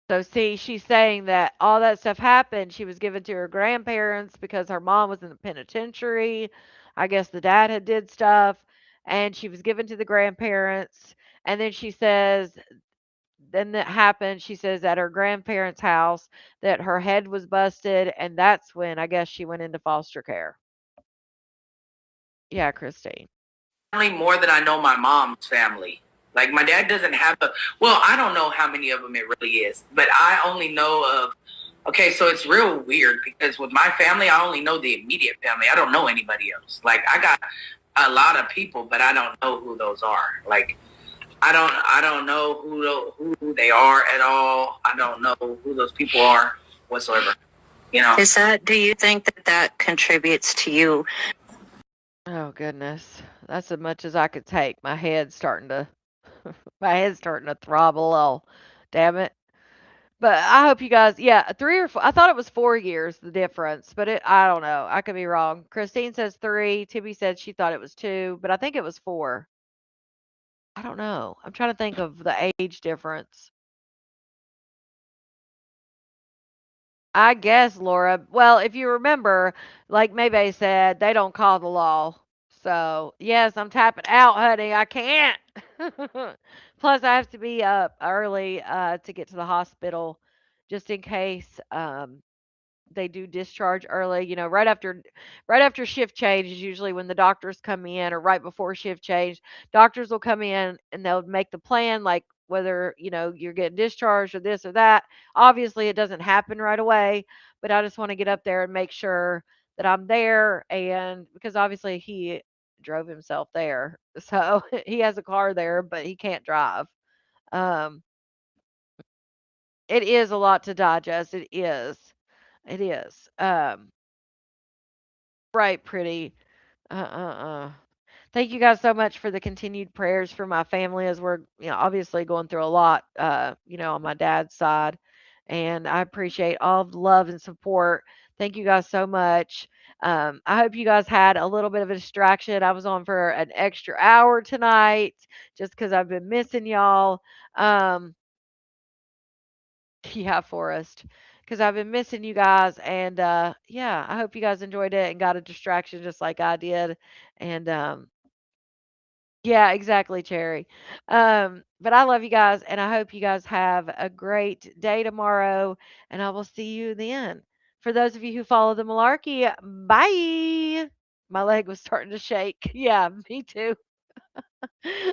So see, she's saying that all that stuff happened. She was given to her grandparents because her mom was in the penitentiary. I guess the dad had did stuff, and she was given to the grandparents. And then she says, then that happened. She says at her grandparents' house that her head was busted, and that's when I guess she went into foster care. Yeah, Christine. More than I know my mom's family. Like my dad doesn't have I don't know how many of them it really is, but I only know of, okay, so it's real weird because with my family, I only know the immediate family. I don't know anybody else. Like I got a lot of people, but I don't know who those are. Like I don't know who they are at all. I don't know who those people are whatsoever. Do you think that contributes to you? Oh goodness. That's as much as I could take. My head's starting to throb a little. Damn it. But I hope you guys, yeah, 3 or 4, I thought it was 4 years the difference, but I don't know. I could be wrong. Christine says 3. Tibby said she thought it was 2, but I think it was 4. I don't know. I'm trying to think of the age difference. I guess, Laura. Well, if you remember, like Maybae said, they don't call the law. So, yes, I'm tapping out, honey. I can't. Plus, I have to be up early to get to the hospital just in case they do discharge early, right after shift change is usually when the doctors come in, or right before shift change. Doctors will come in and they'll make the plan, like whether, you're getting discharged or this or that. Obviously it doesn't happen right away, but I just want to get up there and make sure that I'm there, and because obviously he drove himself there. So he has a car there, but he can't drive. um it is a lot to digest. It is. It is. Right, pretty. Thank you guys so much for the continued prayers for my family as we're, obviously going through a lot, on my dad's side. And I appreciate all the love and support. Thank you guys so much. I hope you guys had a little bit of a distraction. I was on for an extra hour tonight just because I've been missing y'all. Um, Yeah, Forrest, because I've been missing you guys, and yeah, I hope you guys enjoyed it and got a distraction just like I did. And yeah, exactly, Cherry. But I love you guys, and I hope you guys have a great day tomorrow, and I will see you then. For those of you who follow the Malarkey, bye. My leg was starting to shake. Yeah, me too.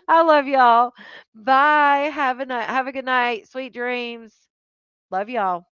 I love y'all. Bye. Have a good night. Sweet dreams. Love y'all.